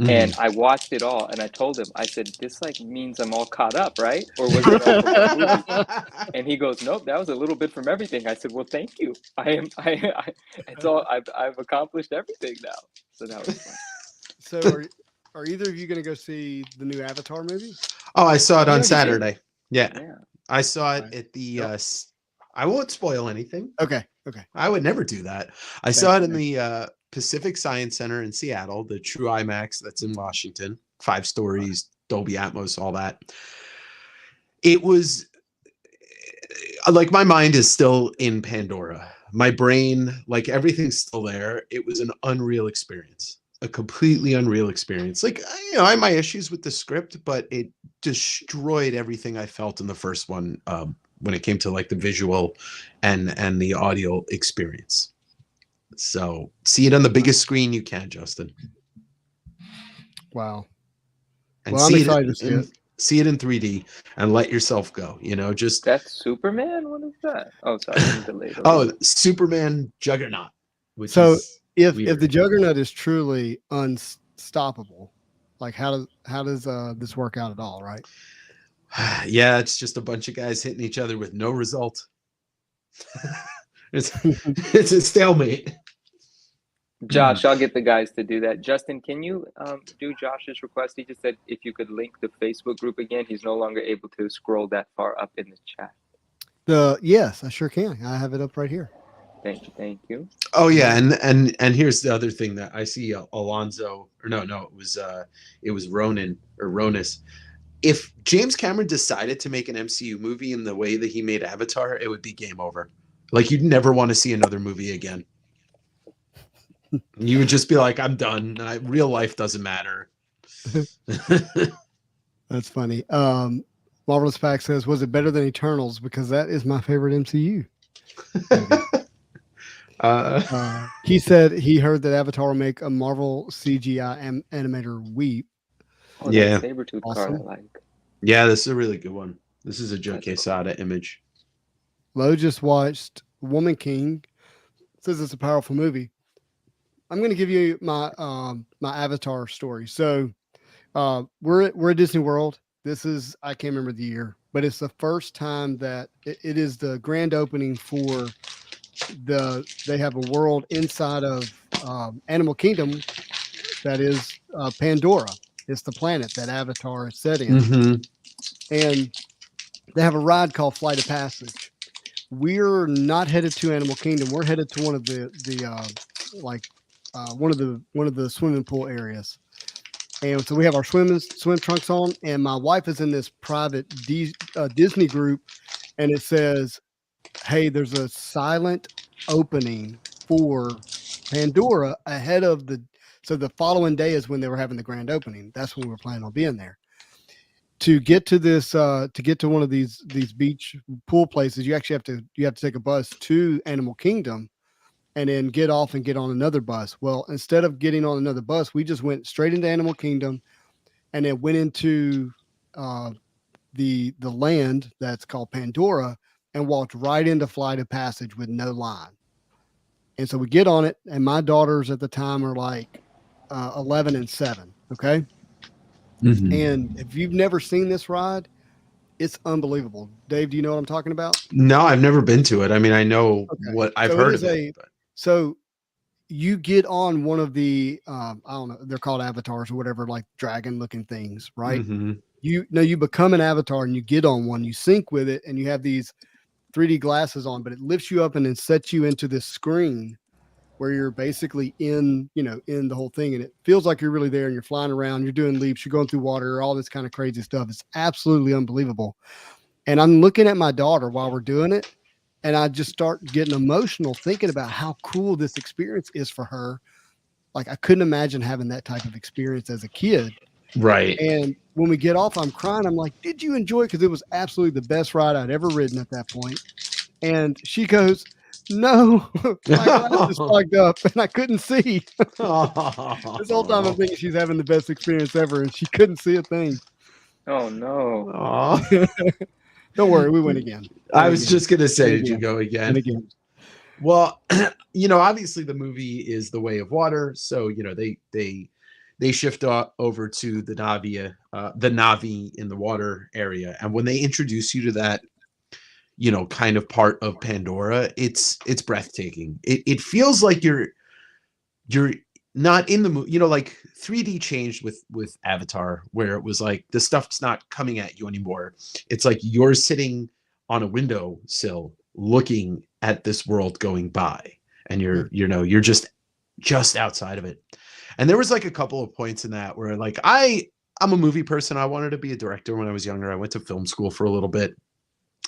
And I watched it all, and I told him, I said, "This like means I'm all caught up, right? Or was it all from the movie?" And he goes, "Nope, that was a little bit from everything." I said, "Well, thank you. It's all. I've accomplished everything now." So that was fun. So, are either of you going to go see the new Avatar movie? Oh, I saw it on Saturday. Yeah, I saw it at the. I won't spoil anything. Okay. I would never do that. I saw it in the Pacific Science Center in Seattle, the True IMAX that's in Washington, 5 stories, Dolby Atmos, all that. It was like my mind is still in Pandora. My brain, like everything's still there. It was an unreal experience, a completely unreal experience. Like, I have my issues with the script, but it destroyed everything I felt in the first one when it came to like the visual and the audio experience. So see it on the biggest screen you can, Justin. Wow. And see it in 3D and let yourself go. Just that's Superman. What is that? Oh, sorry, I'm delayed. Oh, Superman Juggernaut. If the Juggernaut is truly unstoppable, like how does this work out at all? Right? Yeah, it's just a bunch of guys hitting each other with no result. It's a stalemate. Josh, I'll get the guys to do that. Justin, can you do Josh's request? He just said if you could link the Facebook group again. He's no longer able to scroll that far up in the chat. Yes, I sure can. I have it up right here. Thank you. Oh yeah, and here's the other thing that I see Alonzo, or no, it was Ronan or Ronis. If James Cameron decided to make an MCU movie in the way that he made Avatar, it would be game over. Like you'd never want to see another movie again. You would just be like, I'm done. Real life doesn't matter. That's funny. Marvelous Pack says, was it better than Eternals? Because that is my favorite MCU. He said he heard that Avatar will make a Marvel CGI animator weep. Oh, yeah. Sabretooth card I like. Yeah, this is a really good one. This is a Joe Quesada image. Lo just watched Woman King. Says it's a powerful movie. I'm going to give you my my Avatar story. So we're at Disney World. This is, I can't remember the year, but it's the first time that it is the grand opening for they have a world inside of Animal Kingdom that is Pandora. It's the planet that Avatar is set in. And they have a ride called Flight of Passage. We're not headed to Animal Kingdom. We're headed to one of one of the swimming pool areas. And so we have our swim trunks on, and my wife is in this private Disney group, and it says, hey, there's a silent opening for Pandora ahead of so the following day is when they were having the grand opening. That's when we were planning on being there. to get to this to get to one of these beach pool places, you actually have to take a bus to Animal Kingdom and then get off and get on another bus. Well, instead of getting on another bus, we just went straight into Animal Kingdom and then went into the land that's called Pandora and walked right into Flight of Passage with no line. And so we get on it, and my daughters at the time are like 11 and 7. Okay. Mm-hmm. And if you've never seen this ride, it's unbelievable. Dave, do you know what I'm talking about? No, I've never been to it. I mean, I know what I've heard of it. So you get on one of the, I don't know, they're called avatars or whatever, like dragon looking things, right? Mm-hmm. You become an avatar and you get on one, you sync with it, and you have these 3D glasses on, but it lifts you up and then sets you into this screen where you're basically in the whole thing. And it feels like you're really there and you're flying around, you're doing leaps, you're going through water, all this kind of crazy stuff. It's absolutely unbelievable. And I'm looking at my daughter while we're doing it, and I just start getting emotional thinking about how cool this experience is for her. Like, I couldn't imagine having that type of experience as a kid. Right. And when we get off, I'm crying. I'm like, did you enjoy it? Because it was absolutely the best ride I'd ever ridden at that point. And she goes, no, my glasses fogged up and I couldn't see. This whole time I'm thinking she's having the best experience ever, and she couldn't see a thing. Oh, no. Don't worry, we went again. I was just going to say, did you go again? And again. Well, obviously the movie is The Way of Water. So, they shift over to the Na'vi in the water area. And when they introduce you to that, kind of part of Pandora, it's breathtaking. It feels like you're not in the movie, like 3D changed with Avatar, where it was like the stuff's not coming at you anymore. It's like you're sitting on a windowsill looking at this world going by, and you're just outside of it. And there was like a couple of points in that where like I'm a movie person. I wanted to be a director when I was younger. I went to film school for a little bit.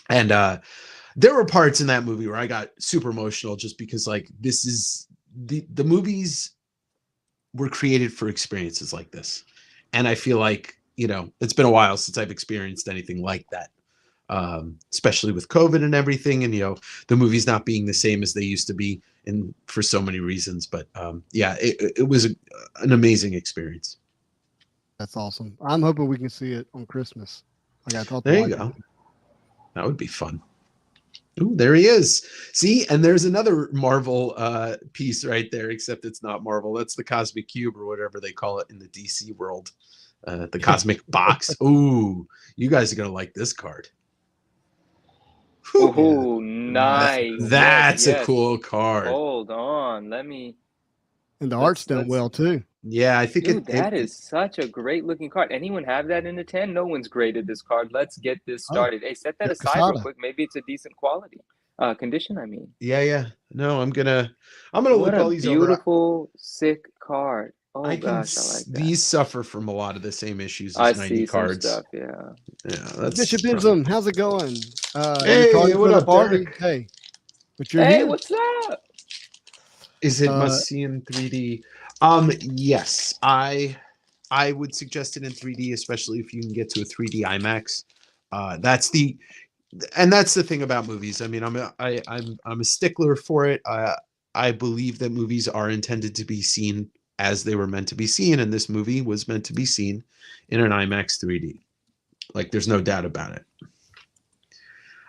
And there were parts in that movie where I got super emotional just because like this is the movies were created for experiences like this. And I feel like, it's been a while since I've experienced anything like that, especially with COVID and everything. And, the movies not being the same as they used to be for so many reasons. But it was an amazing experience. That's awesome. I'm hoping we can see it on Christmas. There you go. That would be fun. Ooh, there he is. See, and there's another Marvel piece right there, except it's not Marvel. That's the Cosmic Cube or whatever they call it in the DC world. The Cosmic Box. Ooh, you guys are going to like this card. Oh, nice. That's a cool card. Hold on. And the art's done well, too. Yeah, I think that is such a great looking card. Anyone have that in a 10? No one's graded this card. Let's get this started. Hey, set that aside real quick. Maybe it's a decent quality condition. I mean, yeah. No, I'm gonna look all these over. Beautiful, sick card. Oh gosh, I like that. These suffer from a lot of the same issues as 90 cards. Stuff, yeah. That's Bishop Ism, how's it going? Hey, what up, party? Hey, but you're here. What's up? Is it must see in 3D? Yes, I would suggest it in 3D, especially if you can get to a 3D IMAX. That's the thing about movies. I mean, I'm a stickler for it. I believe that movies are intended to be seen as they were meant to be seen, and this movie was meant to be seen in an IMAX 3D. Like, there's no doubt about it.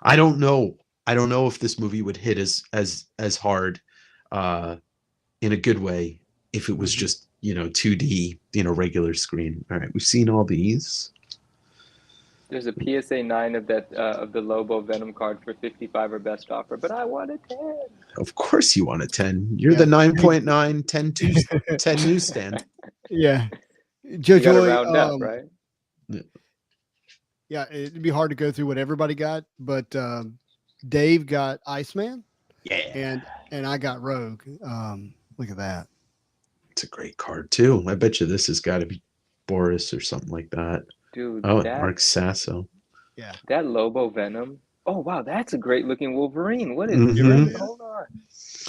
I don't know if this movie would hit as hard in a good way if it was just 2D, regular screen. All right, we've seen all these. There's a PSA 9 of that of the Lobo Venom card for 55 or best offer, but I want a 10. Of course you want a 10. You're the 9.9 10 newsstand. Yeah. You gotta round up, right? Yeah, it'd be hard to go through what everybody got, but Dave got Iceman. Yeah. And I got Rogue. Look at that. It's a great card too. I bet you this has got to be Boris or something like that. Dude, Mark Sasso. Yeah. That Lobo Venom. Oh wow, that's a great looking Wolverine. What is it? Hold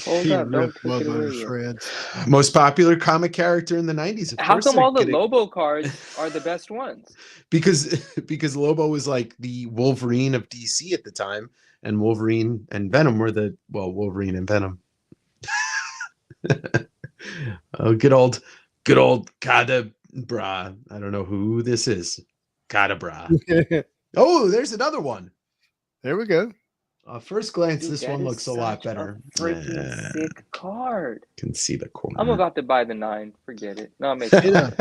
Hold He up, don't ripped take it Lobo away to yet. shreds. Most popular comic character in the 90s. Of How course come they're all the gonna- Lobo cards are the best ones? because Lobo was like the Wolverine of DC at the time, and Wolverine and Venom were Wolverine and Venom. Oh, good old Kadabra. I don't know who this is. Kadabra. Oh, there's another one. There we go. First glance, Dude, this that one is looks a lot such better. Freaking sick card. Can see the corner. I'm about to buy the 9. Forget it. No, make It, uh,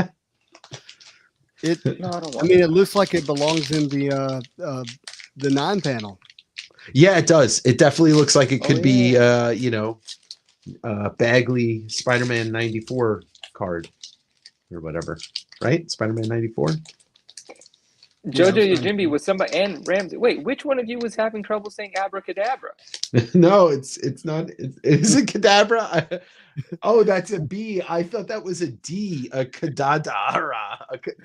it No, I don't I want mean, it. it looks like it belongs in the 9 panel. Yeah, it does. It definitely looks like it Oh, could be, yeah. Bagley Spider-Man 94 card or whatever, right? Spider-Man 94. Jojo Yeah, Yajimbi was somebody, and Ramsey. Wait, which one of you was having trouble saying abracadabra? No, it's not. It is a Kadabra. Oh, that's a B. I thought that was a D. A Kadadara.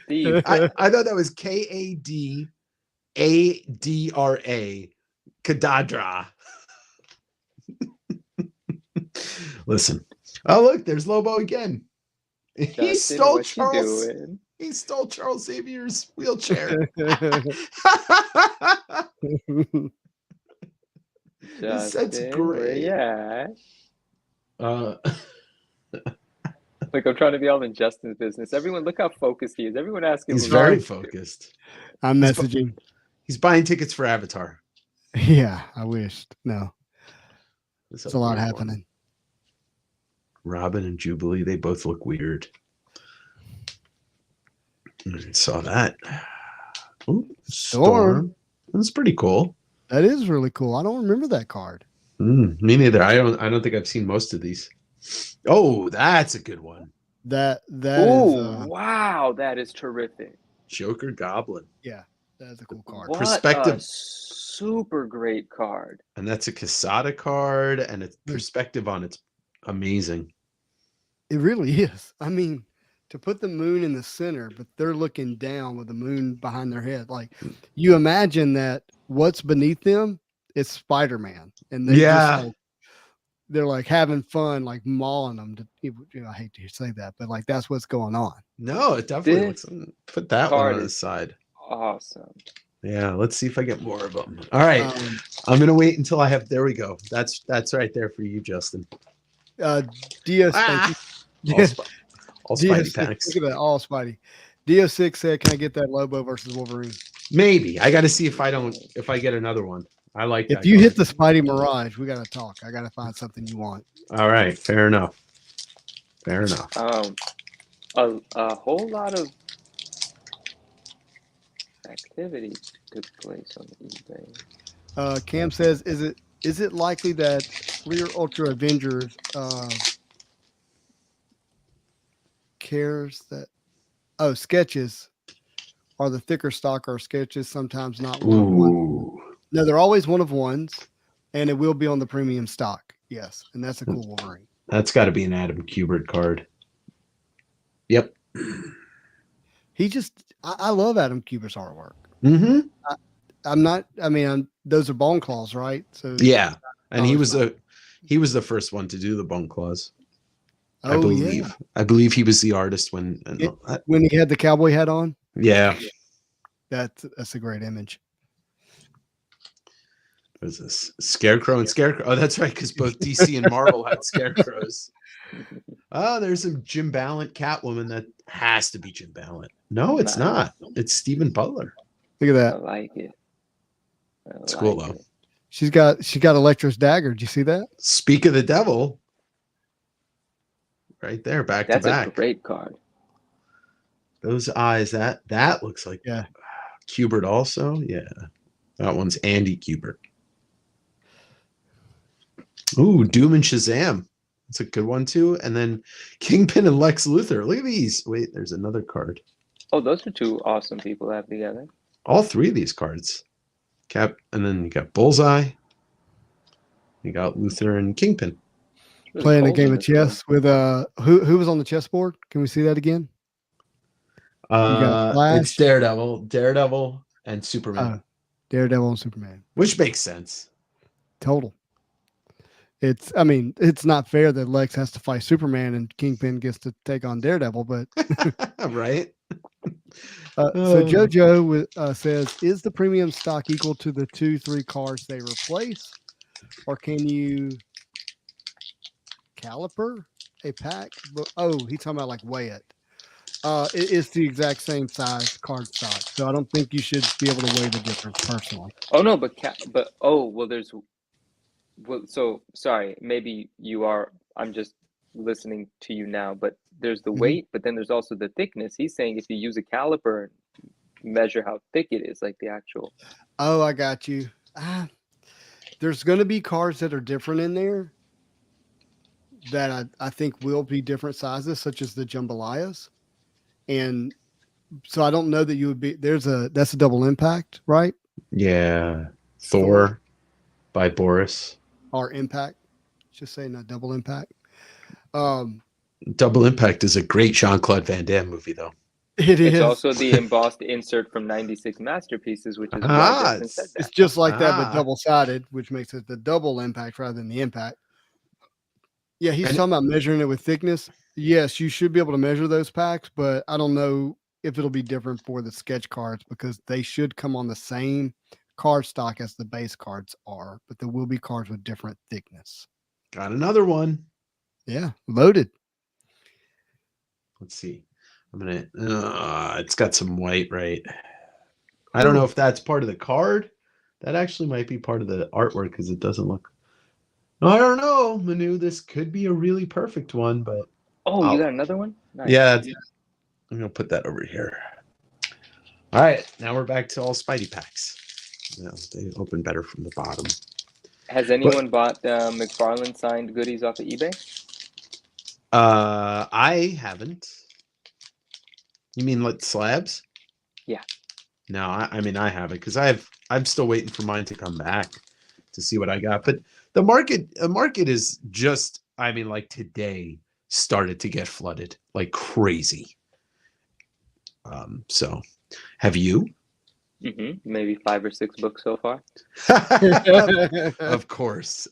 D. I thought that was Kadadra. Kadadra. Listen. Oh, look, there's Lobo again. He Justin, stole what you Charles. doing? He stole Charles Xavier's wheelchair. This set's Justin, where great. you at? Uh, Like, I'm trying to be all in Justin's business. Everyone, look how focused he is. Everyone asking he's who very he's focused. I'm He's messaging. He's buying tickets for Avatar. Yeah, I wished. No, It's it's a lot weird one. happening. Robin and Jubilee, they both look weird. I saw that. Ooh, Storm. That's pretty cool. That is really cool. I don't remember that card. Me neither. I don't think I've seen most of these. Oh, that's a good one. That Oh, is wow, that is terrific. Joker Goblin. yeah, that's a cool card. What Perspective. a super great card. And that's a Quesada card, and its perspective on it's amazing. It really is. I mean, to put the moon in the center, but they're looking down with the moon behind their head. Like, you imagine that what's beneath them is Spider-Man, and they just like, they're like having fun, like mauling them. I hate to say that, but like that's what's going on. No, it definitely looks. Put that one on the side. Awesome. Yeah, let's see if I get more of them. All right, I'm gonna wait until I have. There we go. That's right there for you, Justin. Diaz, thank you. All Spidey panics. Look at that, all Spidey. Dio6 said, "Can I get that Lobo versus Wolverine?" Maybe. I got to see if I get another one. I like that. If you hit the Spidey Mirage, we got to talk. I got to find something you want. All right, fair enough. Fair enough. A whole lot of activity took place on eBay. Cam says, "Is it likely that Clear Ultra Avengers cares that sketches are the thicker stock or sketches sometimes not one of one? No, they're always one of ones, and it will be on the premium stock. Yes, and that's a cool Wolverine. That's got to be an Adam Kubert card. Yep. He just, I love Adam Kubert's artwork. Mm-hmm. Those are Bone Claws, right? So yeah, and he was the first one to do the Bone Claws. I believe. Yeah. I believe he was the artist when he had the cowboy hat on. Yeah, that's a great image. What's this? Scarecrow and Scarecrow. Oh, that's right, because both DC and Marvel had scarecrows. Oh, there's a Jim Ballant Catwoman. That has to be Jim Ballant. No, it's not. It's Stephen Butler. Look at that. I like it. It's cool though. She got Electra's dagger. Did you see that? Speak of the devil. Right there, back to back. That's a great card. Those eyes, that looks like Kubert also. Yeah. That one's Andy Kubert. Ooh, Doom and Shazam. That's a good one too. And then Kingpin and Lex Luthor. Look at these. Wait, there's another card. Oh, those are two awesome people to have together. All three of these cards. Cap, and then you got Bullseye. You got Luthor and Kingpin. Really playing a game of chess with who was on the chessboard? Can we see that again? It's Daredevil and Superman. Daredevil and Superman, which makes sense. Total. I mean, it's not fair that Lex has to fight Superman and Kingpin gets to take on Daredevil, but right. So JoJo says, is the premium stock equal to the 2-3 cards they replace, or can you caliper a pack? Oh, he's talking about like weigh it. It's the exact same size card stock, so I don't think you should be able to weigh the difference personally. Oh no, but so sorry, maybe you are. I'm just listening to you now, but there's the weight, but then there's also the thickness. He's saying if you use a caliper and measure how thick it is, like the actual. Oh, I got you. There's going to be cards that are different in there that I think will be different sizes, such as the jambalayas. And so I don't know that you would be that's a double impact, right? Yeah. Thor by Boris. Or impact. Just saying a double impact. Double Impact is a great Jean-Claude Van Damme movie, though. It's also the embossed insert from 96 Masterpieces, which is why Justin said that. It's just like that, but double-sided, which makes it the double impact rather than the impact. Yeah, he's talking about measuring it with thickness. Yes, you should be able to measure those packs, but I don't know if it'll be different for the sketch cards because they should come on the same card stock as the base cards are, but there will be cards with different thickness. Got another one. Yeah, loaded. Let's see. I'm gonna. It's got some white, right? I don't know if that's part of the card. That actually might be part of the artwork because it doesn't look. No, I don't know, Manu. This could be a really perfect one, but. Oh, you got another one? Nice. Yeah, I'm gonna put that over here. All right, now we're back to all Spidey packs. Yeah, they open better from the bottom. Has anyone bought McFarlane signed goodies off of eBay? I haven't. You mean like slabs? Yeah. No, I mean I haven't because I'm still waiting for mine to come back to see what I got. But the market is just, I mean, like today started to get flooded like crazy. So have you? Maybe 5 or 6 books so far. Of course.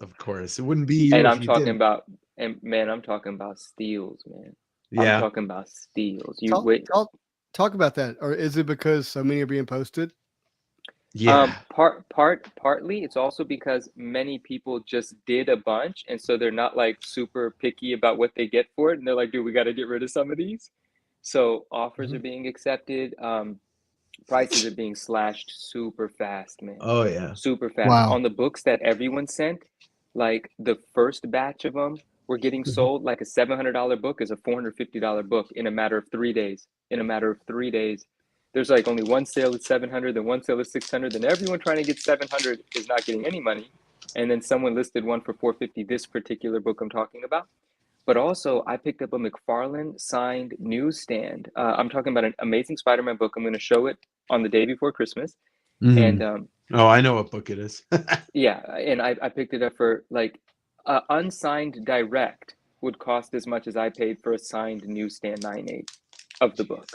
It wouldn't be you. And I'm talking about, I'm talking about steals, man. Yeah. I'm talking about steals. Talk about that. Or is it because so many are being posted? Yeah. Partly it's also because many people just did a bunch, and so they're not like super picky about what they get for it, and they're like, dude, we got to get rid of some of these. So offers are being accepted. Prices are being slashed super fast, man. Oh yeah, super fast. Wow. On the books that everyone sent, like the first batch of them were getting sold. Like a $700 book is a $450 book in a matter of 3 days. There's like only one sale at 700, then one sale at 600, then everyone trying to get 700 is not getting any money, and then someone listed one for 450. This particular book I'm talking about. But also, I picked up a McFarlane signed newsstand. I'm talking about an Amazing Spider-Man book. I'm going to show it on the day before Christmas. And I know what book it is. Yeah, and I picked it up for like unsigned direct would cost as much as I paid for a signed newsstand 9.8 of the book.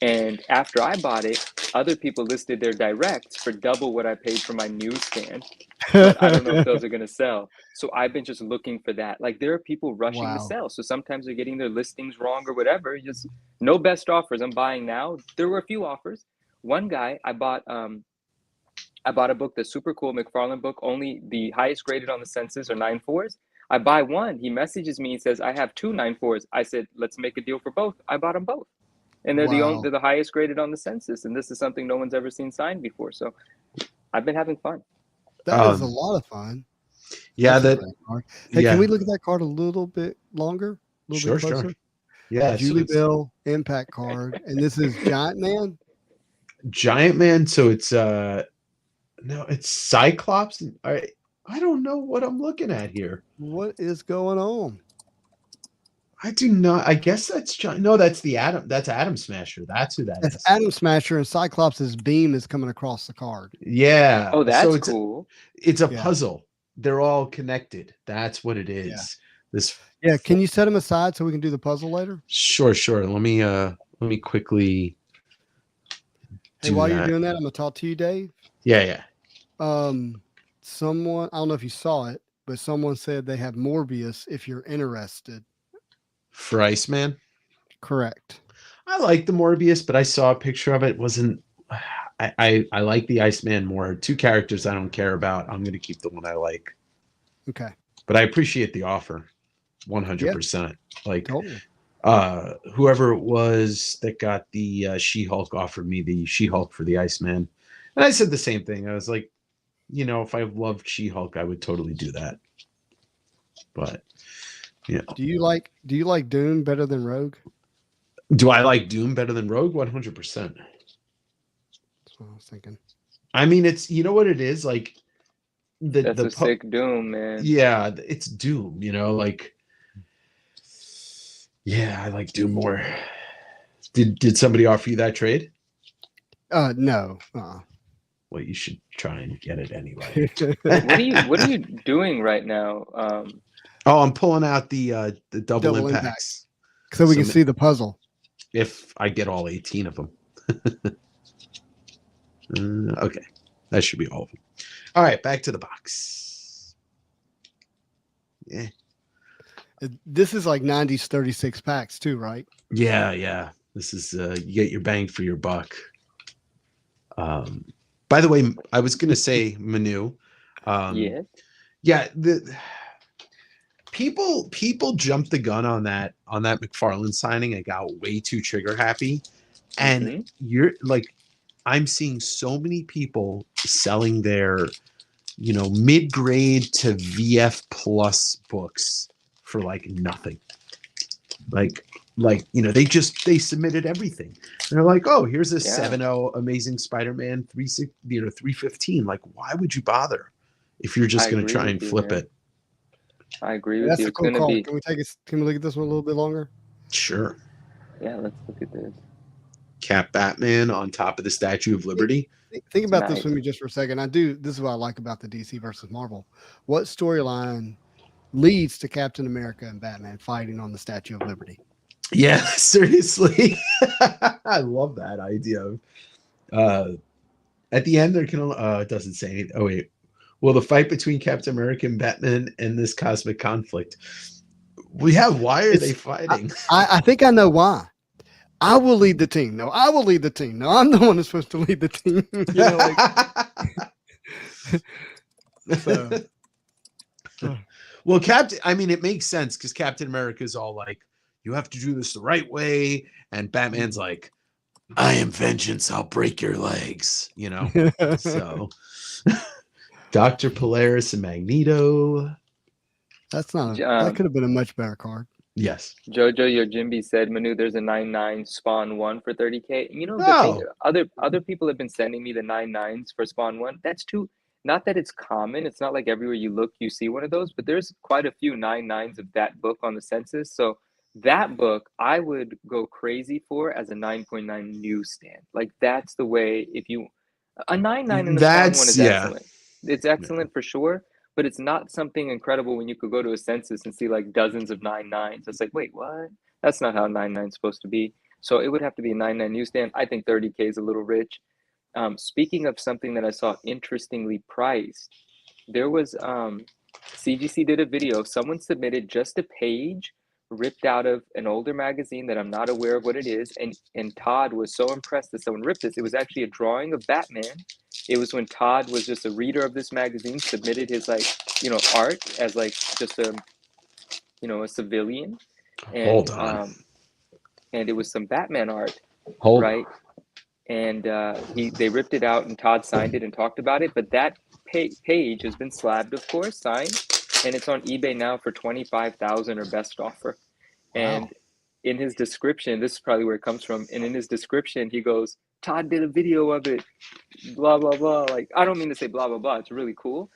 And after I bought it, other people listed their directs for double what I paid for my newsstand. But I don't know if those are going to sell. So I've been just looking for that. Like there are people rushing to sell. So sometimes they're getting their listings wrong or whatever. Just no best offers. I'm buying now. There were a few offers. One guy, I bought a book that's super cool, McFarlane book. Only the highest graded on the census are 9.4s. I buy one. He messages me and says, I have 2 9.4s. I said, let's make a deal for both. I bought them both. And they're they're the highest graded on the census. And this is something no one's ever seen signed before. So I've been having fun. That is a lot of fun. Yeah. Hey, can we look at that card a little bit longer? A little bit closer? Sure. Yeah. Julie Bell impact card. And this is Giant Man? Giant Man. So it's no, it's Cyclops. I don't know what I'm looking at here. What is going on? I do not. I guess that's Giant. No, that's That's Atom Smasher. That's who that is. That's Atom Smasher, and Cyclops' beam is coming across the card. Yeah. Oh, that's cool. It's a puzzle. They're all connected. That's what it is. Yeah. Can you set them aside so we can do the puzzle later? Sure. Let me quickly. Hey, while you're doing that, I'm gonna talk to you, Dave. Yeah. Someone, I don't know if you saw it, but someone said they have Morbius if you're interested. For Iceman? Correct. I like the Morbius, but I saw a picture of it. Wasn't I like the Iceman more. Two characters I don't care about. I'm going to keep the one I like. Okay. But I appreciate the offer. 100%. Like Totally. whoever it was that got the She-Hulk offered me the She-Hulk for the Iceman. And I said the same thing. I was like, you know, if I loved She-Hulk, I would totally do that. But yeah. Do you like Doom better than Rogue? Do I like Doom better than Rogue? 100%. That's what I was thinking. I mean, it's, you know what it is? Like That's a sick Doom, man. Yeah, it's Doom, you know, like, yeah, I like Doom more. Did somebody offer you that trade? No. Well, you should try and get it anyway. What are you doing right now? Oh, I'm pulling out the double impacts. So we can see the puzzle. If I get all 18 of them. Okay. That should be all of them. All right, back to the box. Yeah. This is like 90s 36 packs too, right? Yeah. This is you get your bang for your buck. By the way, I was gonna say, Manu. Yeah, the people jumped the gun on that McFarlane signing and got way too trigger happy. And you're like, I'm seeing so many people selling their, you know, mid-grade to VF plus books for like nothing. Like, you know, they submitted everything. And they're like, oh, here's a 7.0 Amazing Spider-Man 315. Like, why would you bother if you're just going to try and flip it? I agree with That's you. a cool call. Can we look at this one a little bit longer? Sure. Yeah, let's look at this. Cap Batman on top of the Statue of Liberty. Think about this with me just for a second. This is what I like about the DC versus Marvel. What storyline leads to Captain America and Batman fighting on the Statue of Liberty? Yeah, seriously. I love that idea. At the end, there can it doesn't say anything. Oh, wait. Well, the fight between Captain America and Batman and this cosmic conflict. Why are they fighting? I think I know why. I will lead the team. No, I will lead the team. No, I'm the one that's supposed to lead the team. Well, it makes sense because Captain America is all like, you have to do this the right way. And Batman's like, I am vengeance. I'll break your legs, you know? So Dr. Polaris and Magneto. That could have been a much better card. Yes. Jojo Yojimbi said, Manu, there's a 9/9 Spawn 1 for 30K. You know, other people have been sending me the 9/9s for Spawn 1. That's too, not that it's common. It's not like everywhere you look, you see one of those, but there's quite a few 9/9s of that book on the census. So that book, I would go crazy for as a 9.9 newsstand. Like, that's the way, a 9/9 in the Spawn 1 is excellent. It's excellent for sure. But it's not something incredible when you could go to a census and see like dozens of 9/9s. It's like, wait, what? That's not how 9/9 is supposed to be. So it would have to be a 9/9 newsstand. I think 30K is a little rich. Speaking of something that I saw interestingly priced, there was CGC did a video. Someone submitted just a page ripped out of an older magazine that I'm not aware of what it is. And Todd was so impressed that someone ripped this. It was actually a drawing of Batman. It was when Todd was just a reader of this magazine, submitted his art as like just a civilian. And, hold on. And it was some Batman art, right? And they ripped it out and Todd signed it and talked about it. But that page has been slabbed, of course, signed. And it's on eBay now for $25,000 or best offer. Wow. And in his description, this is probably where it comes from. And in his description, he goes, Todd did a video of it, blah, blah, blah. Like, I don't mean to say blah, blah, blah. It's really cool.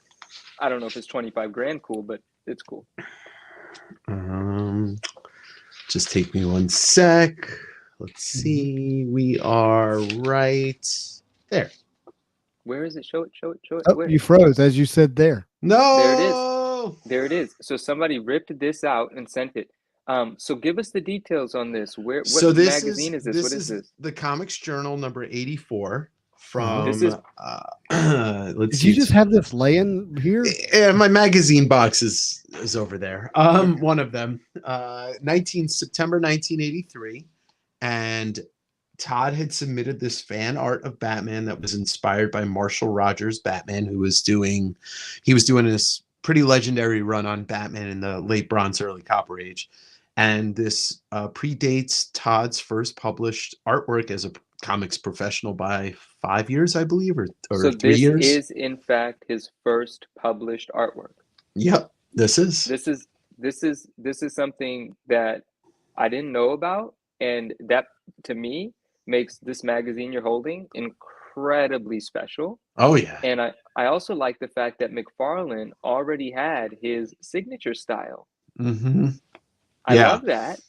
I don't know if it's 25 grand cool, but it's cool. Just take me one sec. Let's see. We are right there. Where is it? Show it. Oh, you froze as you said there. No. There it is. So somebody ripped this out and sent it. So give us the details on this. What magazine is this? What is this? The Comics Journal number 84, from. This is- Let's Did see. you just have this laying here? Yeah, my magazine box is over there. One of them, September 1983, and Todd had submitted this fan art of Batman that was inspired by Marshall Rogers' Batman, he was doing this pretty legendary run on Batman in the late Bronze, early Copper Age. And this predates Todd's first published artwork as a comics professional by 5 years, I believe, or so 3 years. This is in fact his first published artwork. Yep, this is something that I didn't know about, and that to me makes this magazine you're holding incredibly special. Oh yeah. And I also like the fact that McFarlane already had his signature style. Mm-hmm. I love that.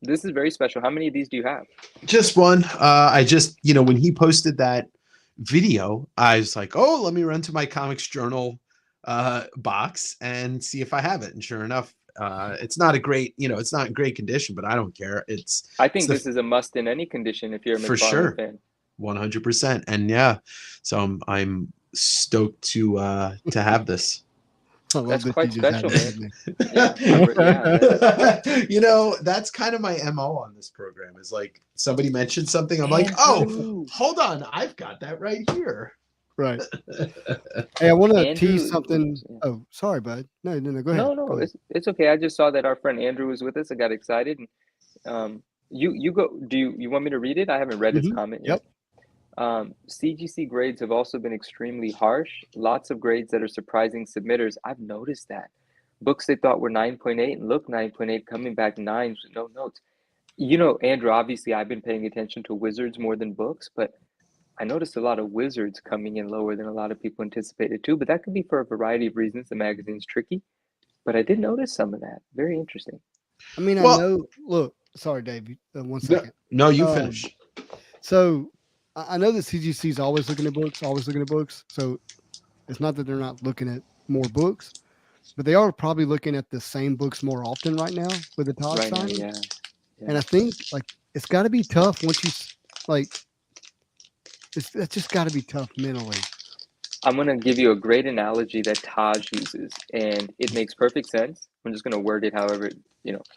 This is very special. How many of these do you have? Just one. I just, when he posted that video, I was like, oh, let me run to my Comics Journal box and see if I have it. And sure enough, it's not it's not in great condition, but I don't care. I think this is a must in any condition if you're a McFarlane fan. 100%. And yeah, so I'm stoked to have this. That's quite special, man. That's kind of my MO on this program is like somebody mentioned something. I'm like, oh, hold on. I've got that right here. Right. Hey, I want to tease something. Oh, sorry, bud. No, go ahead. No, it's okay. I just saw that our friend Andrew was with us. I got excited. And you go. Do you want me to read it? I haven't read his comment yet. CGC grades have also been extremely harsh. Lots of grades that are surprising submitters. I've noticed that. Books they thought were 9.8 and look 9.8 coming back 9s with no notes. Andrew, obviously I've been paying attention to Wizards more than books, but I noticed a lot of Wizards coming in lower than a lot of people anticipated too, but that could be for a variety of reasons. The magazine's tricky, but I did notice some of that. Very interesting. I mean, I know, look, sorry, Dave, 1 second. No, you finish. So I know that CGC is always looking at books. So it's not that they're not looking at more books, but they are probably looking at the same books more often right now with the Todd signing. Yeah. And I think it's got to be tough once you it's just got to be tough mentally. I'm going to give you a great analogy that Taj uses, and it makes perfect sense. I'm just going to word it however it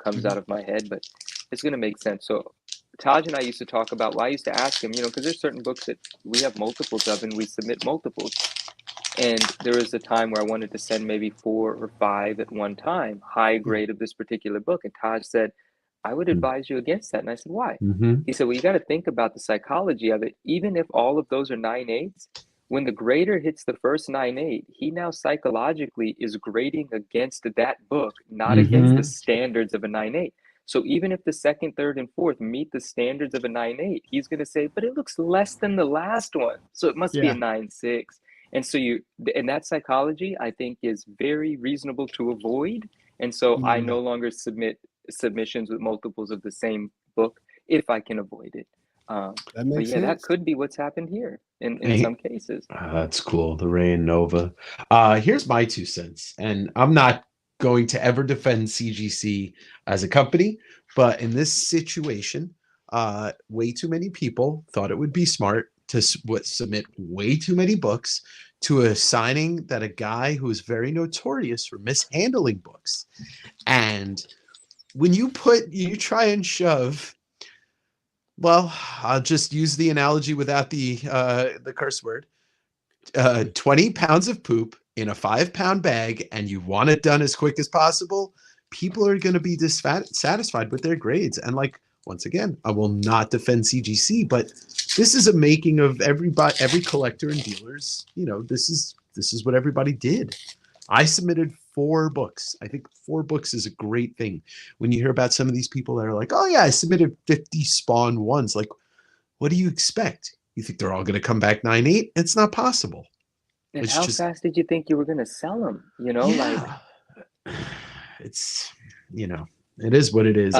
comes out of my head, but it's going to make sense. So Taj and I used to talk about, I used to ask him, because there's certain books that we have multiples of and we submit multiples. And there was a time where I wanted to send maybe 4 or 5 at one time, high grade of this particular book. And Taj said, I would advise you against that. And I said, why? He said, well, you got to think about the psychology of it. Even if all of those are 9.8s, when the grader hits the first 9.8, he now psychologically is grading against that book, not against the standards of a 9.8. So even if the second, third, and fourth meet the standards of a 9.8, he's going to say, but it looks less than the last one, so it must be a 9.6. And so and that psychology, I think, is very reasonable to avoid. And so I no longer submit submissions with multiples of the same book if I can avoid it. That makes sense. That could be what's happened here in some cases. That's cool. The Rain Nova. Here's my 2 cents, and I'm not going to ever defend CGC as a company, but in this situation, way too many people thought it would be smart to submit way too many books to a signing that a guy who is very notorious for mishandling books. And when you try and shove, well, I'll just use the analogy without the curse word, 20 pounds of poop in a 5-pound bag, and you want it done as quick as possible, people are going to be dissatisfied with their grades. And once again, I will not defend CGC, but this is a making of every collector and dealers. This is what everybody did. I submitted 4 books. I think 4 books is a great thing. When you hear about some of these people that are like, oh yeah, I submitted 50 Spawn 1s. What do you expect? You think they're all going to come back 9.8? It's not possible. And how fast did you think you were going to sell them? It's, it is what it is.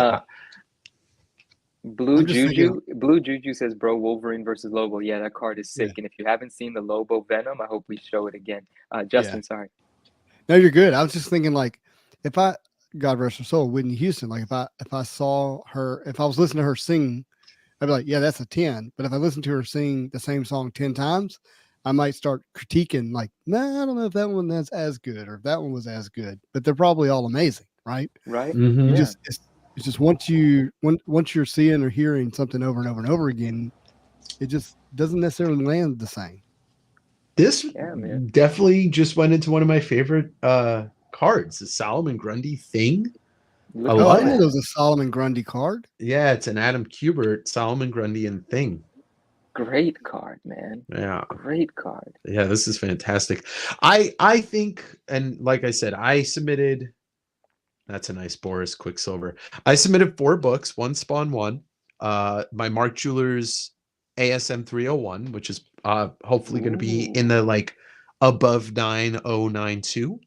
Blue Juju says, bro, Wolverine versus Lobo. Yeah, that card is sick. And if you haven't seen the Lobo Venom, I hope we show it again. Justin, sorry. No, you're good. I was just thinking, if God rest her soul, Whitney Houston, if I saw her, if I was listening to her sing I'd be like, yeah, that's a 10. But if I listen to her sing the same song 10 times, I might start critiquing like, nah, I don't know if that one that's as good or if that one was as good, but they're probably all amazing, right? Right. Mhm. You Yeah. it's just once you're seeing or hearing something over and over and over again, it just doesn't necessarily land the same. This Yeah, man. definitely just went into one of my favorite cards, the Solomon Grundy Thing. Look I at Oh, I love didn't know it. there was a Solomon Grundy card. Yeah, it's an Adam Kubert, Solomon Grundy and Thing. Great card, man. Yeah. Great card. Yeah, this is fantastic. I think, and like I said, I submitted. That's a nice Boris Quicksilver. I submitted 4 books, one Spawn 1, my Mark Jewelers ASM 301, which is hopefully going to be in the like above 9092.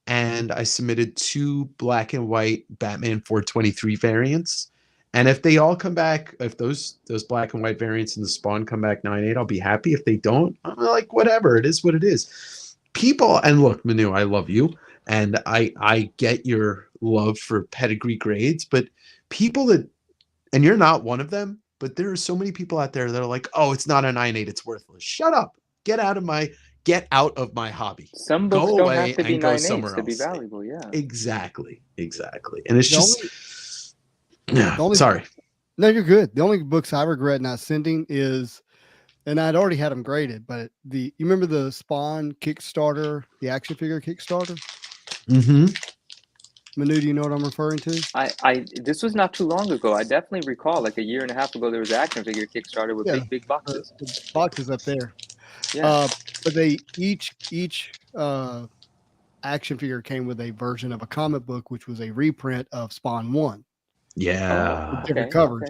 And I submitted 2 black and white Batman 423 variants. And if they all come back, if those black and white variants in the Spawn come back 9.8, I'll be happy. If they don't, I'm like, whatever. It is what it is. People, and look, Manu, I love you. And I get your love for pedigree grades, but people that, and you're not one of them, but there are so many people out there that are like, oh, it's not a 9.8, it's worthless. Shut up. Get out of my hobby. Some books Go don't away have to be and go 9.8s somewhere to be else. valuable. Yeah. Exactly. And it's The just the only- sorry. No, you're good. The only books I regret not sending is, and I'd already had them graded, but you remember the Spawn Kickstarter, the action figure Kickstarter? Mm-hmm. Manu, do you know what I'm referring to? This was not too long ago. I definitely recall, like a year and a half ago, there was an action figure Kickstarter with Yeah, big boxes. The boxes up there. Yeah. But they each action figure came with a version of a comic book, which was a reprint of Spawn 1 Yeah. with different covers.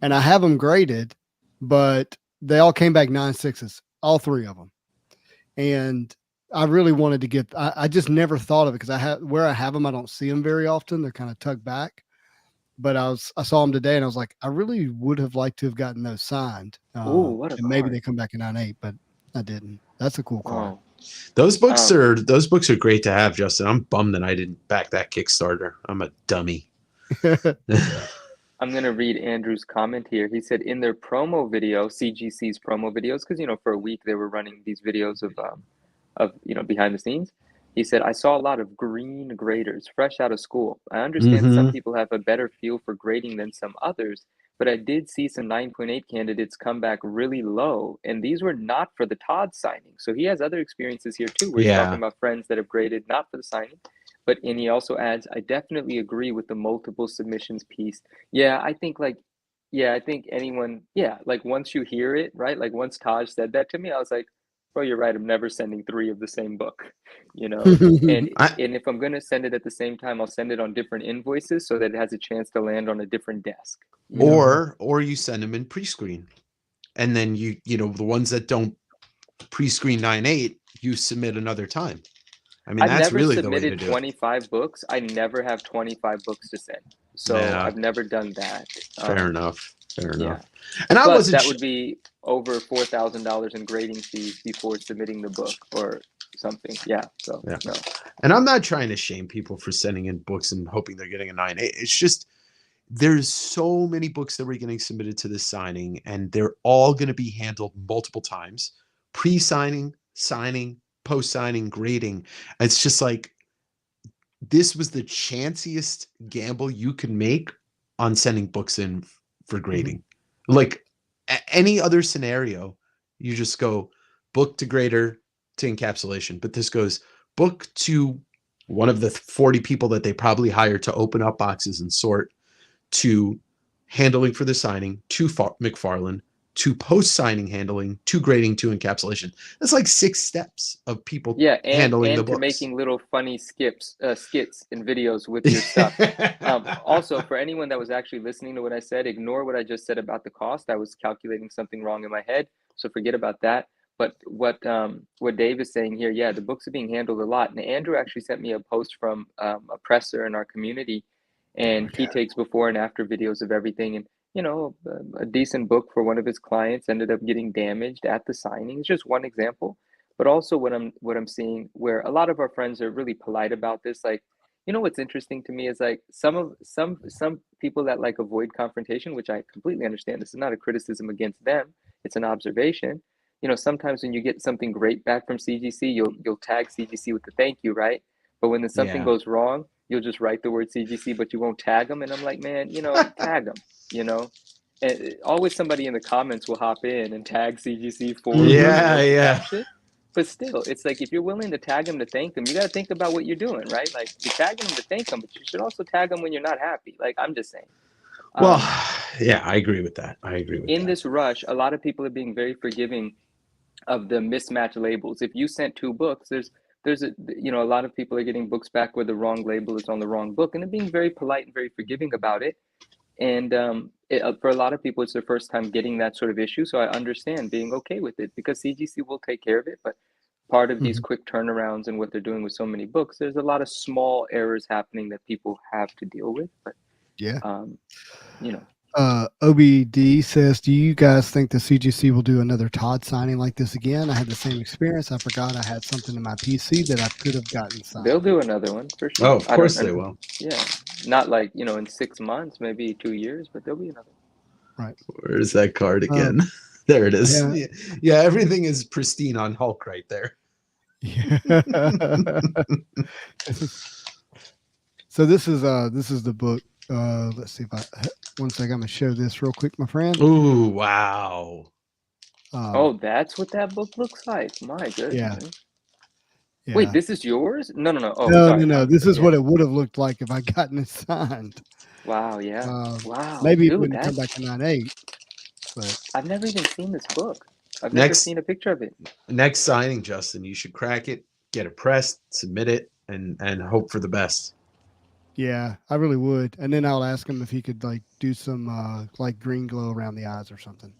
And I have them graded, but they all came back 9.6s, all 3 of them. And I really wanted to get, I just never thought of it because where I have them, I don't see them very often. They're kind of tucked back. But I saw them today and I was like, I really would have liked to have gotten those signed. What a and maybe card. they come back in 9.8, but I didn't. That's a cool card. Those books are great to have, Justin. I'm bummed that I didn't back that Kickstarter. I'm a dummy. I'm going to read Andrew's comment here. He said in their promo video, CGC's promo videos, because, for a week they were running these videos of behind the scenes. He said, I saw a lot of green graders fresh out of school. I understand some people have a better feel for grading than some others, but I did see some 9.8 candidates come back really low, and these were not for the Todd signing. So he has other experiences here too, where he's talking about friends that have graded not for the signing. And he also adds, I definitely agree with the multiple submissions piece. Yeah, I think anyone, like once you hear it, right? Like once Taj said that to me, I was like, bro, you're right. I'm never sending 3 of the same book, and if I'm going to send it at the same time, I'll send it on different invoices so that it has a chance to land on a different desk. Or you send them in pre-screen. And then the ones that don't pre-screen 9.8, you submit another time. I mean, that's really the way to do it. I've never submitted 25 books. I never have 25 books to send. So I've never done that. Fair enough. Yeah. And that would be over $4,000 in grading fees before submitting the book or something. Yeah. So no. And I'm not trying to shame people for sending in books and hoping they're getting a 9.8. It's just there's so many books that were getting submitted to this signing, and they're all going to be handled multiple times: pre-signing, signing, post-signing, grading. It's just like this was the chanciest gamble you can make on sending books in for grading. Like any other scenario, you just go book to grader to encapsulation, but this goes book to one of the 40 people that they probably hired to open up boxes and sort, to handling for the signing, to McFarlane, to post-signing handling, to grading, to encapsulation. That's like 6 steps of people handling the books. And making little funny skits and videos with your stuff. Also, for anyone that was actually listening to what I said, ignore what I just said about the cost. I was calculating something wrong in my head, so forget about that. But what Dave is saying here, the books are being handled a lot. And Andrew actually sent me a post from a presser in our community, and he takes before and after videos of everything. And a decent book for one of his clients ended up getting damaged at the signing. It's just one example. But also what I'm seeing, where a lot of our friends are really polite about this, like, You know what's interesting to me is like some people that like avoid confrontation, which I completely understand. This is not a criticism against them; it's an observation. You know, sometimes when you get something great back from CGC, you'll tag CGC with the thank you, right? But when then something goes wrong, you'll just write the word CGC, but you won't tag them. And I'm like, man, you know, tag them. You know, and always somebody in the comments will hop in and tag CGC for caption. But still, it's like if you're willing to tag them to thank them, you got to think about what you're doing, right? Like you're tagging them to thank them, but you should also tag them when you're not happy. Like I'm just saying. Well, yeah, I agree with that. In this rush, a lot of people are being very forgiving of the mismatched labels. If you sent 2 books, there's a, you know, a lot of people are getting books back where the wrong label is on the wrong book, and they're being very polite and very forgiving about it. And for a lot of people, it's their first time getting that sort of issue. So I understand being okay with it because CGC will take care of it. But part of these quick turnarounds and what they're doing with so many books, there's a lot of small errors happening that people have to deal with. But yeah, you know. OBD says, do you guys think the CGC will do another Todd signing like this again? I had the same experience. I forgot I had something in my PC that I could have gotten signed. They'll do another one for sure. Oh, of course they will. Yeah. Not like, you know, in 6 months, maybe 2 years, but there'll be another one. Right. Where's that card again? There it is. Yeah, everything is pristine on Hulk right there. Yeah. So this is the book. Let's see if one second, I'm gonna show this real quick, my friend. Ooh, wow. Oh, that's what that book looks like. My goodness. Yeah. Wait, this is yours? No. Oh, no, sorry. no. This is what it would have looked like if I gotten it signed. Wow. Yeah. Wow. Maybe it wouldn't come back to 9.8. But I've never even seen this book. I've never seen a picture of it. Next signing, Justin, you should crack it, get it pressed, submit it, and hope for the best. Yeah, I really would. And then I'll ask him if he could like do some like green glow around the eyes or something.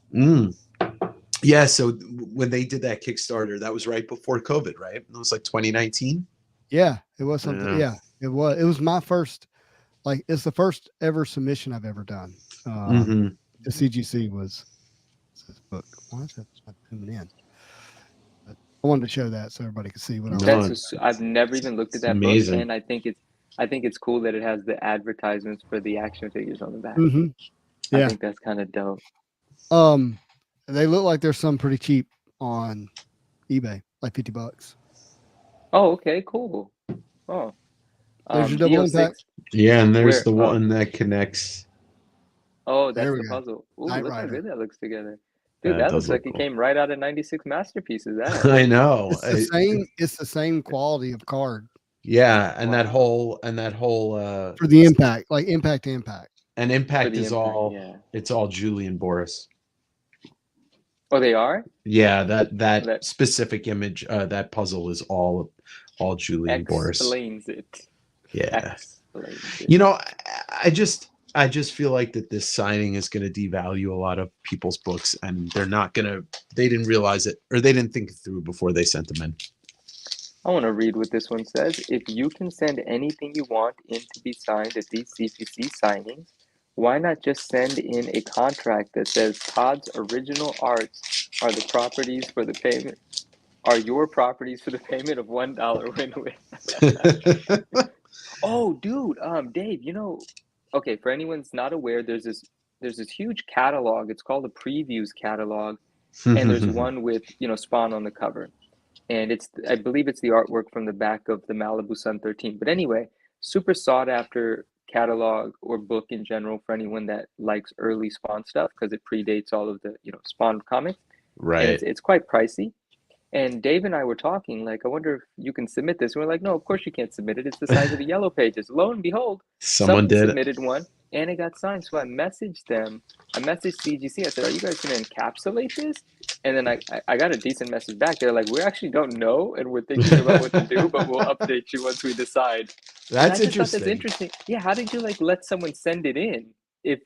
Yeah, so when they did that Kickstarter, that was right before COVID, right? It was like 2019. Yeah, it was something. Yeah, it was. It was my first, like, it's the first ever submission I've ever done. The CGC was this book. Why is that not zooming in? But I wanted to show that so everybody could see what I was. I've never even looked at that book, and I think it's cool that it has the advertisements for the action figures on the back. Yeah, I think that's kind of dope. They look like there's some pretty cheap on eBay, like $50. Oh, okay, cool. Oh, there's your double impact. Yeah, and there's the one that connects. Oh, that's the puzzle. Ooh, look how good that looks together. Dude, that looks like cool. It came right out of 96 Masterpieces. I know. It's the same quality of card. Yeah, and that whole for the impact, like impact to impact. And impact is it's all Julie and Boris. Oh, they are? Yeah, that specific image, that puzzle is all Julie and Boris. Explains it. Yeah. You know, I just feel like that this signing is going to devalue a lot of people's books, and they didn't realize it, or they didn't think it through before they sent them in. I want to read what this one says. If you can send anything you want in to be signed at these CGC signings, why not just send in a contract that says Todd's original arts are the properties for the payment, are your properties for the payment of $1 win-win? Oh, dude, Dave, you know, okay, for anyone's not aware, there's this huge catalog. It's called a previews catalog, and there's one with, you know, Spawn on the cover. And I believe it's the artwork from the back of the Malibu Sun 13. But anyway, super sought after catalog or book in general for anyone that likes early Spawn stuff, because it predates all of the, you know, Spawn comics. Right. And it's quite pricey. And Dave and I were talking, like, I wonder if you can submit this. And we're like, no, of course you can't submit it. It's the size of the yellow pages. Lo and behold, someone submitted one, and it got signed. So I messaged them. I messaged CGC. I said, are you guys going to encapsulate this? And then I got a decent message back. They're like, we actually don't know, and we're thinking about what to do, but we'll update you once we decide. That's interesting. That's interesting. Yeah, how did you like let someone send it in? If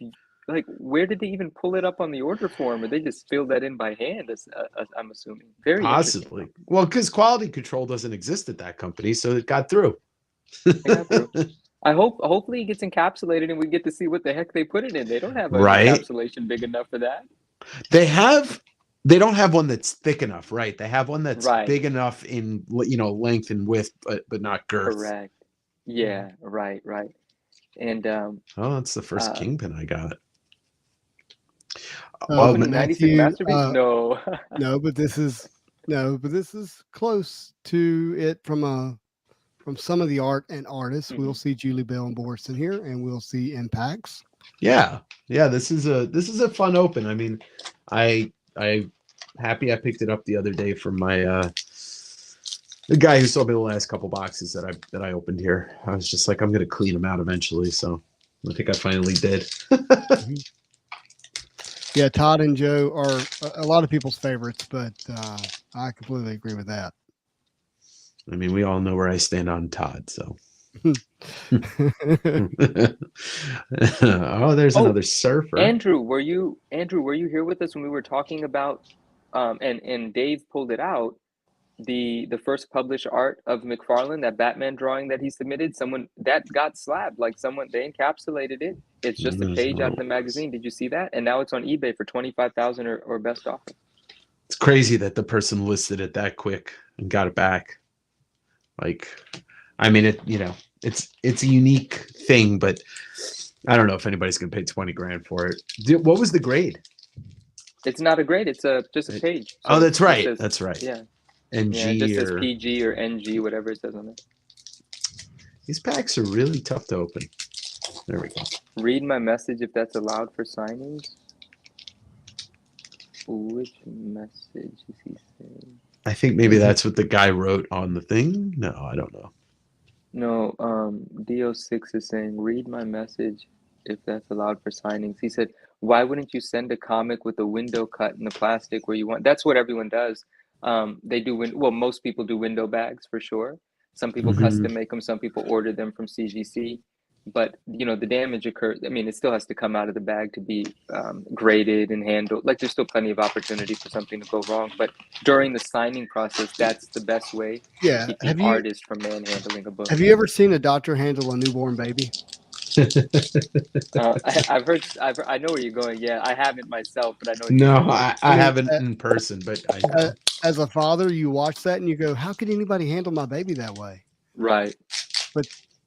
like, where did they even pull it up on the order form, or they just filled that in by hand? I'm assuming. Very possibly. Well, because quality control doesn't exist at that company, so it got through. Hopefully it gets encapsulated, and we get to see what the heck they put it in. They don't have an encapsulation big enough for that. They don't have one that's thick enough, right? They have one that's big enough in, you know, length and width, but not girth. Correct. Yeah, right. And Oh, that's the first Kingpin I got. Opening 96 Matthew, Masterpiece? No. no, but this is close to it from some of the art and artists. Mm-hmm. We'll see Julie Bell and Boris in here, and we'll see Impacts. Yeah. This is a fun open. I mean, I'm happy I picked it up the other day from my the guy who sold me the last couple boxes that I opened here. I was just like, I'm gonna clean them out eventually. So I think I finally did. Yeah, Todd and Joe are a lot of people's favorites, but I completely agree with that. I mean, we all know where I stand on Todd. So. Oh, there's another surfer. Andrew, were you here with us when we were talking about and Dave pulled it out, the first published art of McFarlane, that Batman drawing that he submitted? Someone that got slabbed, like someone, they encapsulated it. It's just a page out of the magazine. Did you see that? And now it's on eBay for 25,000 or best offer. It's crazy that the person listed it that quick and got it back. Like, I mean, it's a unique thing, but I don't know if anybody's gonna pay 20 grand for it. What was the grade? It's not a grade. It's just a page. So oh, that's right. Says, that's right. Yeah. NG it just says PG or NG, whatever it says on it. These packs are really tough to open. There we go. Read my message if that's allowed for signings. Which message is he saying? I think maybe that's what the guy wrote on the thing. No, I don't know. No, DO6 is saying, read my message if that's allowed for signings. He said, why wouldn't you send a comic with a window cut in the plastic where you want? That's what everyone does. They do, most people do window bags for sure. Some people custom make them. Some people order them from CGC. But, the damage occurs. I mean, it still has to come out of the bag to be graded and handled. Like, there's still plenty of opportunity for something to go wrong. But during the signing process, that's the best way to keep the artist from manhandling a book. Have you ever seen a doctor handle a newborn baby? I've heard. I know where you're going. Yeah, I haven't myself, but I know. No, I haven't in person, but I know. As a father, you watch that and you go, "How could anybody handle my baby that way?" Right. But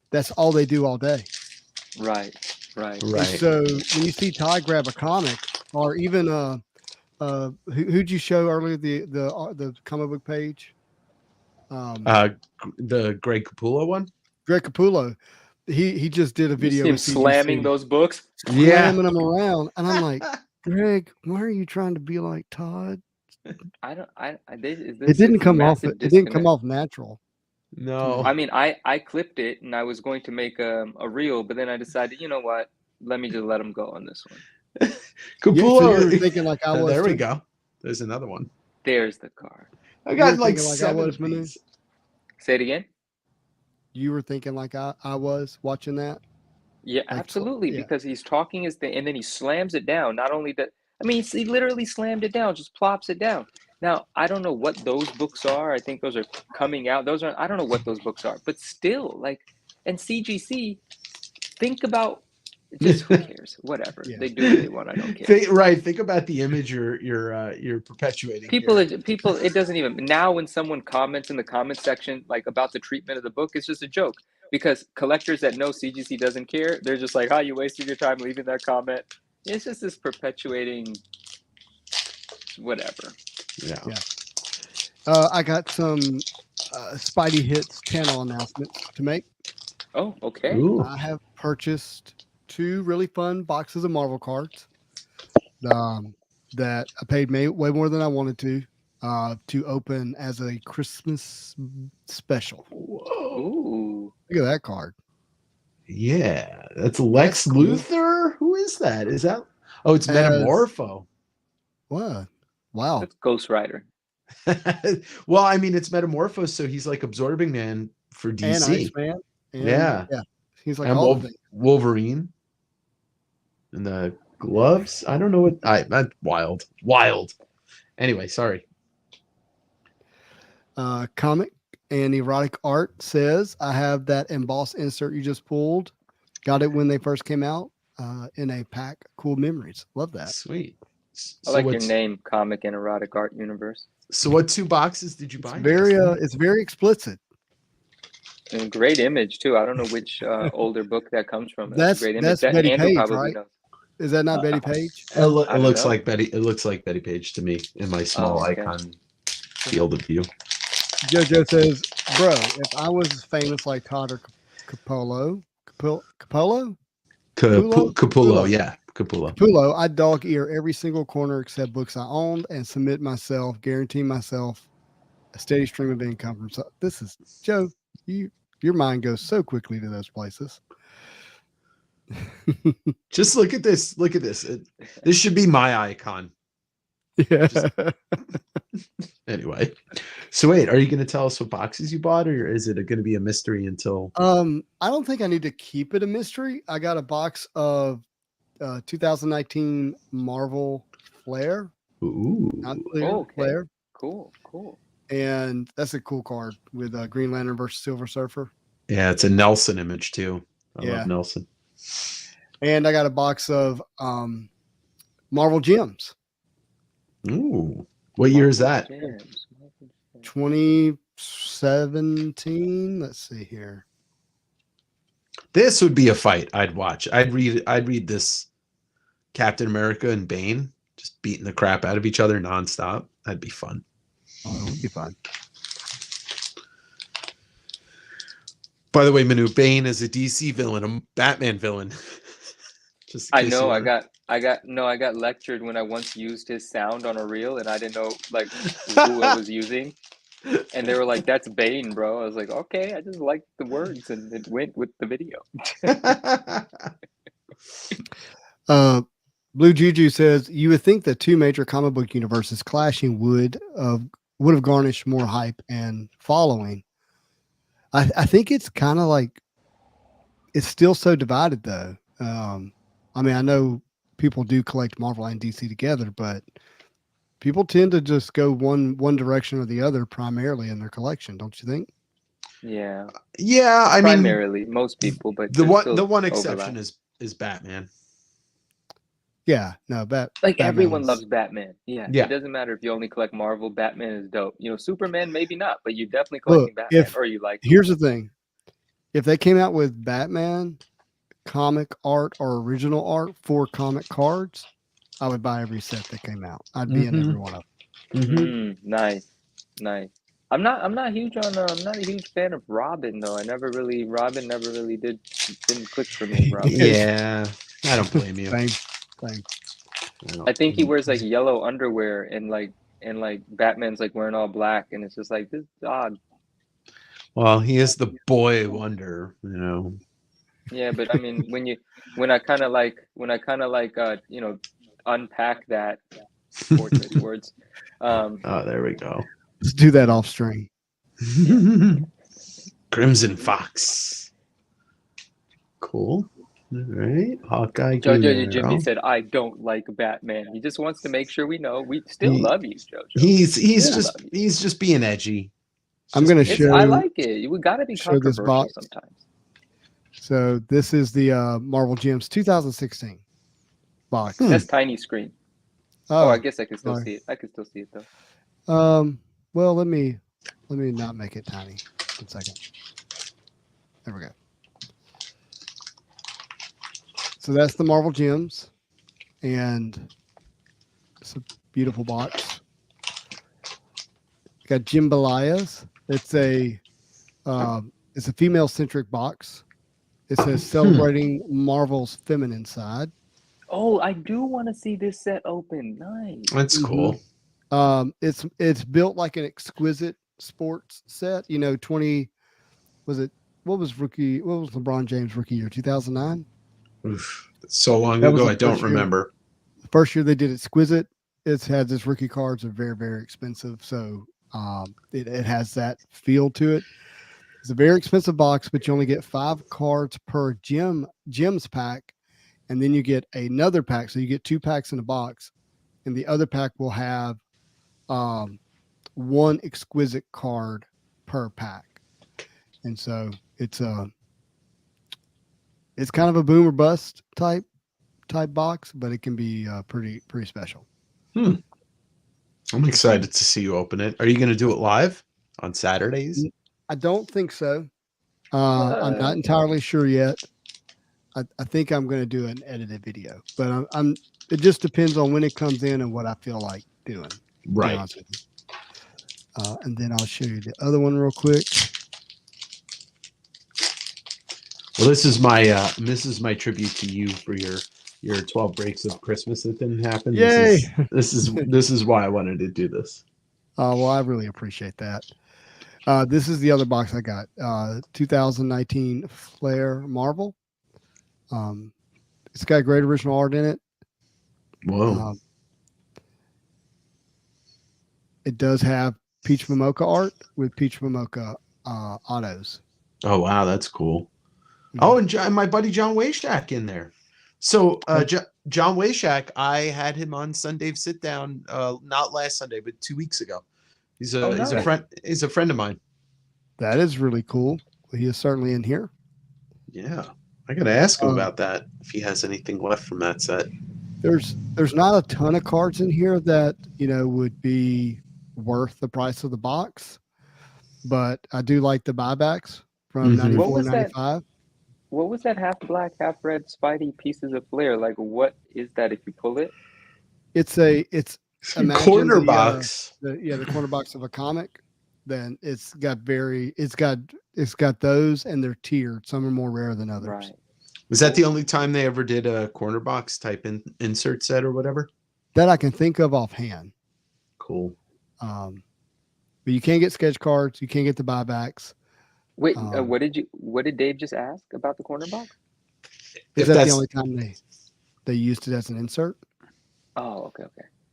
that's all they do all day. Right. And so when you see Todd grab a comic, or even who'd you show earlier, the comic book page? The Greg Capullo one. Greg Capullo. He just did a video. You see him slamming those books, slamming them around, and I'm like, Greg, why are you trying to be like Todd? It didn't come off. It didn't come off natural. No, I mean, I clipped it and I was going to make a reel, but then I decided, you know what? Let me just let him go on this one. Capullo, so you were thinking like I was. There we go. There's another one. There's the card. I got like 7 of these. Say it again. You were thinking like I was watching that? Yeah, absolutely. Yeah. Because he's talking his thing and then he slams it down. Not only that, I mean, he literally slammed it down, just plops it down. Now, I don't know what those books are. I think those are coming out. I don't know what those books are, but still, like, and CGC, think about, just who cares? Whatever. Yeah. They do what they want. I don't care. Think about the image you're perpetuating. People, it doesn't even, now when someone comments in the comment section, like about the treatment of the book, it's just a joke. Because collectors that know CGC doesn't care, they're just like, you wasted your time leaving that comment. It's just this perpetuating whatever. Yeah. I got some Spidey Hits channel announcements to make. Oh, okay. Ooh. I have purchased 2 really fun boxes of Marvel cards that I paid way more than I wanted to open as a Christmas special. Whoa. Ooh. Look at that card. Yeah, that's Lex Luthor. Who is that? Is that? Oh, it's Metamorpho. What? Wow. That's Ghost Rider. Well, I mean, it's Metamorpho, so he's like Absorbing Man for DC. And Iceman. Yeah. He's like Wolverine. And the gloves. I don't know what. That's wild. Anyway, sorry. Comic and erotic art says I have that embossed insert you just pulled. Got it when they first came out in a pack. Cool memories. Love that. Sweet. I like your name, Comic and Erotic Art Universe. So what 2 boxes did you buy? It's very explicit. And great image too. I don't know which older book that comes from. That's a great image. that's That Betty Andrew Page, probably right? knows. Is that not Betty Page? It I don't looks know. like Betty. It looks like Betty Page to me in my small Oh, okay. icon field of view. JoJo says, "Bro, if I was famous like Todd or Capullo, Capullo, yeah, Capullo, I'd dog ear every single corner except books I owned and submit myself, guarantee myself a steady stream of income from." So this is Joe. Your mind goes so quickly to those places. Just look at this. Look at this. This should be my icon. Yeah. Anyway, so wait, are you going to tell us what boxes you bought, or is it going to be a mystery until? I don't think I need to keep it a mystery. I got a box of 2019 Marvel Flare. Ooh. Not clear, Okay. Flare. Cool. And that's a cool card with Green Lantern versus Silver Surfer. Yeah, it's a Nelson image too. I love Nelson. And I got a box of Marvel Gems. Ooh. What year is that? 2017. Let's see here. This would be a fight I'd watch. I'd read this Captain America and Bane just beating the crap out of each other nonstop. That'd be fun. Oh, it would be fun. By the way, Manu, Bane is a DC villain, a Batman villain. Just I know. I got lectured when I once used his sound on a reel, and I didn't know like who I was using. And they were like, "That's Bane, bro." I was like, "Okay, I just liked the words, and it went with the video." Blue Juju says, "You would think that two major comic book universes clashing would have garnished more hype and following. I think it's kind of like it's still so divided, though. I mean, I know people do collect Marvel and DC together, but people tend to just go one direction or the other primarily in their collection, don't you think?" Yeah. Yeah, I primarily most people, but the one exception is Batman. Yeah, no, like Batman everyone loves Batman. Yeah, yeah. It doesn't matter if you only collect Marvel. Batman is dope. You know, Superman maybe not, but you definitely collecting Batman, or you like. Here's the thing: if they came out with Batman comic art or original art for comic cards, I would buy every set that came out. I'd be in every one of them. Nice. I'm not a huge fan of Robin though. Robin never really didn't click for me. Robin. Yeah, I don't blame you. Same. I think he wears like yellow underwear and Batman's like wearing all black, and it's just like, this is odd. Well, he is the boy wonder, you know. Yeah, but I mean, when I kind of unpack that words. Oh, there we go. Let's do that off stream. Crimson Fox. Cool. All right. Hawkeye. Jojo Jimmy said, "I don't like Batman. He just wants to make sure we know we still love you, Jojo." He's just being edgy. I'm going to show. I like it. We got to be controversial sometimes. So this is the Marvel Gems 2016 box. That's tiny screen. Oh, I guess I can still see it. I can still see it though. Well, let me not make it tiny. 1 second. There we go. So that's the Marvel Gems, and it's a beautiful box. Got Jambalayas. It's a female-centric box. It says celebrating Marvel's feminine side. Oh, I do want to see this set open. Nice. That's cool. It's built like an exquisite sports set. You know, what was LeBron James rookie year? 2009. So long ago, I don't remember. The first year they did exquisite. It has its rookie cards are very, very expensive. So it has that feel to it. It's a very expensive box, but you only get 5 cards per gems pack. And then you get another pack. So you get 2 packs in a box. And the other pack will have 1 exquisite card per pack. And so it's kind of a boom or bust type box, but it can be pretty special. I'm excited to see you open it. Are you going to do it live on Saturdays? I don't think so. I'm not entirely sure yet. I think I'm going to do an edited video, but it just depends on when it comes in and what I feel like doing. Right. And then I'll show you the other one real quick. Well, this is my tribute to you for your 12 breaks of Christmas that didn't happen. Yay! This is why I wanted to do this. Well, I really appreciate that. This is the other box I got. 2019 Flair Marvel. It's got great original art in it. Whoa. It does have Peach Momoka art with Peach Momoka autos. Oh, wow. That's cool. Oh, and my buddy John Wayshak in there. So John Wayshak, I had him on Sunday Sit Down, not last Sunday, but 2 weeks ago. He's a friend. He's a friend of mine. That is really cool. He is certainly in here. Yeah, I gotta ask him about that if he has anything left from that set. There's not a ton of cards in here that would be worth the price of the box, but I do like the buybacks from 94, 95. What was that half black, half red Spidey pieces of Flair? Like, what is that if you pull it? It's a corner box. The corner box of a comic. Then it's got those, and they're tiered. Some are more rare than others. Right. Was that the only time they ever did a corner box type insert set or whatever? That I can think of offhand. Cool. But you can't get sketch cards. You can't get the buybacks. Wait, what did Dave just ask about the corner box? Is that the only time they used it as an insert? Oh, okay.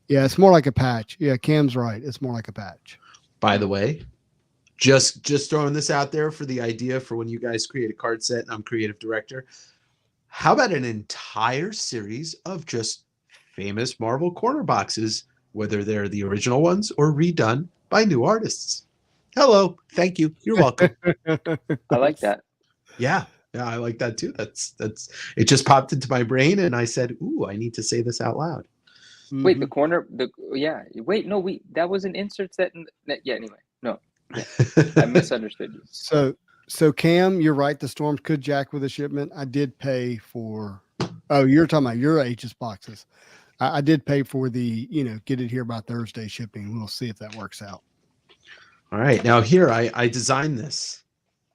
Yeah, it's more like a patch. Yeah, Cam's right. It's more like a patch. By the way, just throwing this out there for the idea for when you guys create a card set and I'm creative director. How about an entire series of just famous Marvel corner boxes, whether they're the original ones or redone by new artists? Hello. Thank you. You're welcome. I like that. Yeah, I like that too. That's it just popped into my brain and I said, ooh, I need to say this out loud. Wait, that was an insert set. Anyway, no, I misunderstood you. So Cam, you're right. The storms could jack with a shipment. I did pay for. Oh, you're talking about your H's boxes. I did pay for the get it here by Thursday shipping. We'll see if that works out. All right, now here I designed this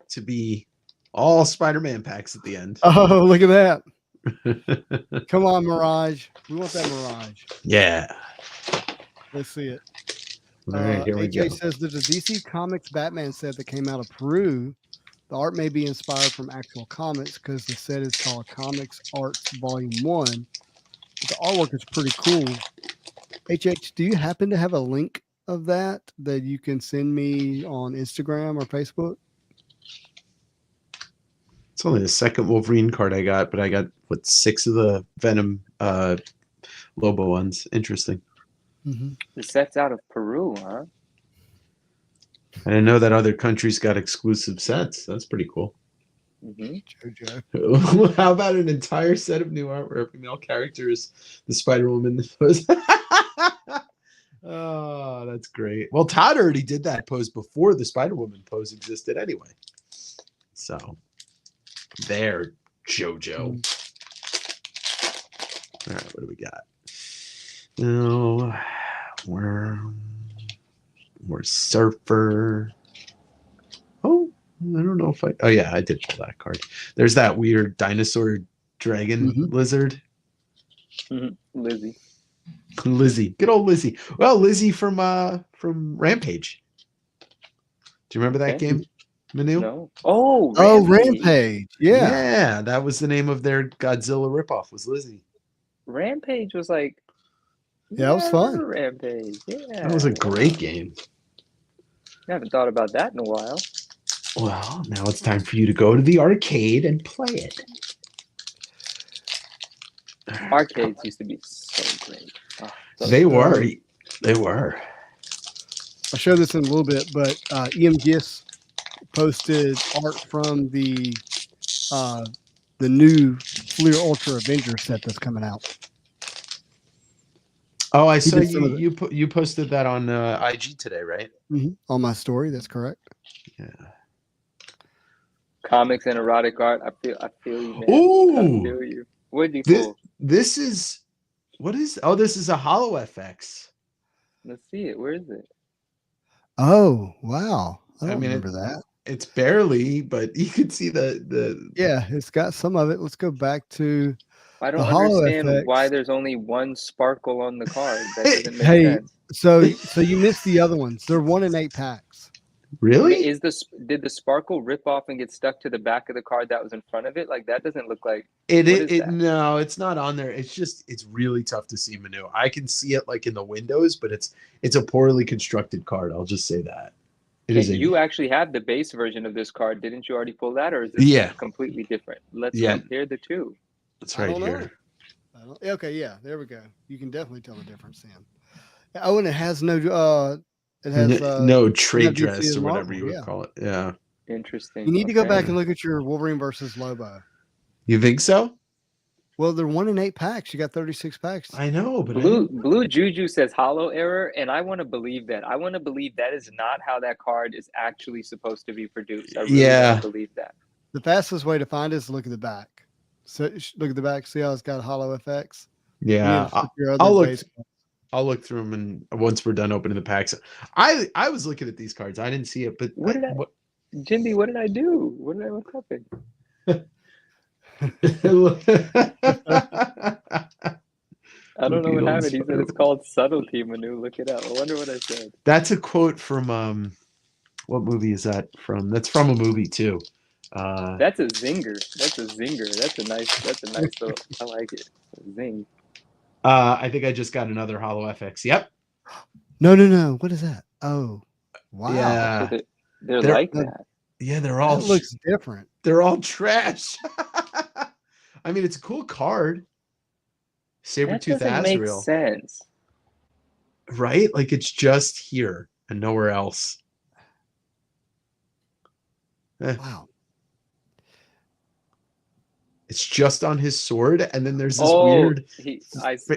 to be all Spider-Man packs at the end. Oh, look at that. Come on, Mirage. We want that Mirage. Yeah. Let's see it. All right, here we go. AJ says there's a DC Comics Batman set that came out of Peru. The art may be inspired from actual comics because the set is called Comics Arts Volume 1. But the artwork is pretty cool. HH, do you happen to have a link of that you can send me on Instagram or Facebook? It's only the second Wolverine card I got, but I got 6 of the Venom Lobo ones. Interesting. Mm-hmm. The set's out of Peru, huh? I didn't know that other countries got exclusive sets. That's pretty cool. Mm-hmm. JoJo. How about an entire set of new artwork from all characters? The Spider-Woman pose. Oh, that's great. Well, Todd already did that pose before the Spider-Woman pose existed anyway. So there, JoJo. All right, what do we got? No, we're Surfer. Oh, I don't know if I. Oh yeah, I did pull that card. There's that weird dinosaur dragon lizard. Mm-hmm. Lizzie, good old Lizzie. Well, Lizzie from Rampage. Do you remember that game, Manu? No. Oh, Rampage. Yeah, that was the name of their Godzilla ripoff. Was Lizzie. Rampage was like. Yeah, it was fun. Rampage. Yeah, that was a great game. I haven't thought about that in a while. Well, now it's time for you to go to the arcade and play it. Arcades used to be so great. They were. I'll show this in a little bit, but EM Gifts posted art from the new Fleer Ultra Avengers set that's coming out. Oh, I saw you posted that on IG today, right? Mm-hmm. On my story, that's correct. Yeah. Comics and erotic art. I feel you, man. Ooh. I feel you. What'd you pull? This is what is? Oh, this is a Hollow FX. Let's see it. Where is it? Oh, wow. I don't mean, remember that. It's barely, but you can see the. Yeah, it's got some of it. Let's go back to. I don't The Hollow understand FX. why there's only one sparkle on the card. That doesn't make Hey, sense. so you missed the other ones. They're 1 in 8 packs. Really? Did the sparkle rip off and get stuck to the back of the card that was in front of it? Like that doesn't look like It no, it's not on there. It's really tough to see, Manu. I can see it like in the windows, but it's a poorly constructed card. I'll just say that. You actually have the base version of this card. Didn't you already pull that, or is this completely different? Let's compare the two. It's right here. Okay, yeah, there we go. You can definitely tell the difference then. Oh, and it has no no trade NWC dress or Marvel, whatever you would call it. Yeah. Interesting. You need to go back and look at your Wolverine versus Lobo. You think so? Well, they're 1 in 8 packs. You got 36 packs. I know, but Blue Juju says hollow error, and I want to believe that. I want to believe that is not how that card is actually supposed to be produced. I really want to believe that. The fastest way to find it is to look at the back. So look at the back. See how it's got hollow FX? Yeah, I'll look through them, and once we're done opening the packs, I was looking at these cards. I didn't see it, but Jimmy, what did I do? What happened? I don't know what happened. He said it's called subtlety, Manu. Look it up. I wonder what I said. That's a quote from what movie is that from? That's from a movie too. That's a zinger. That's a nice little, I like it. Zing. I think I just got another Hollow FX. Yep. No. What is that? Oh, wow. Yeah. So they're like that. Yeah, they're all. That looks different. They're all trash. I mean, it's a cool card. Sabretooth Azrael. Make sense. Right? Like it's just here and nowhere else. Wow. It's just on his sword, and then there's this weird.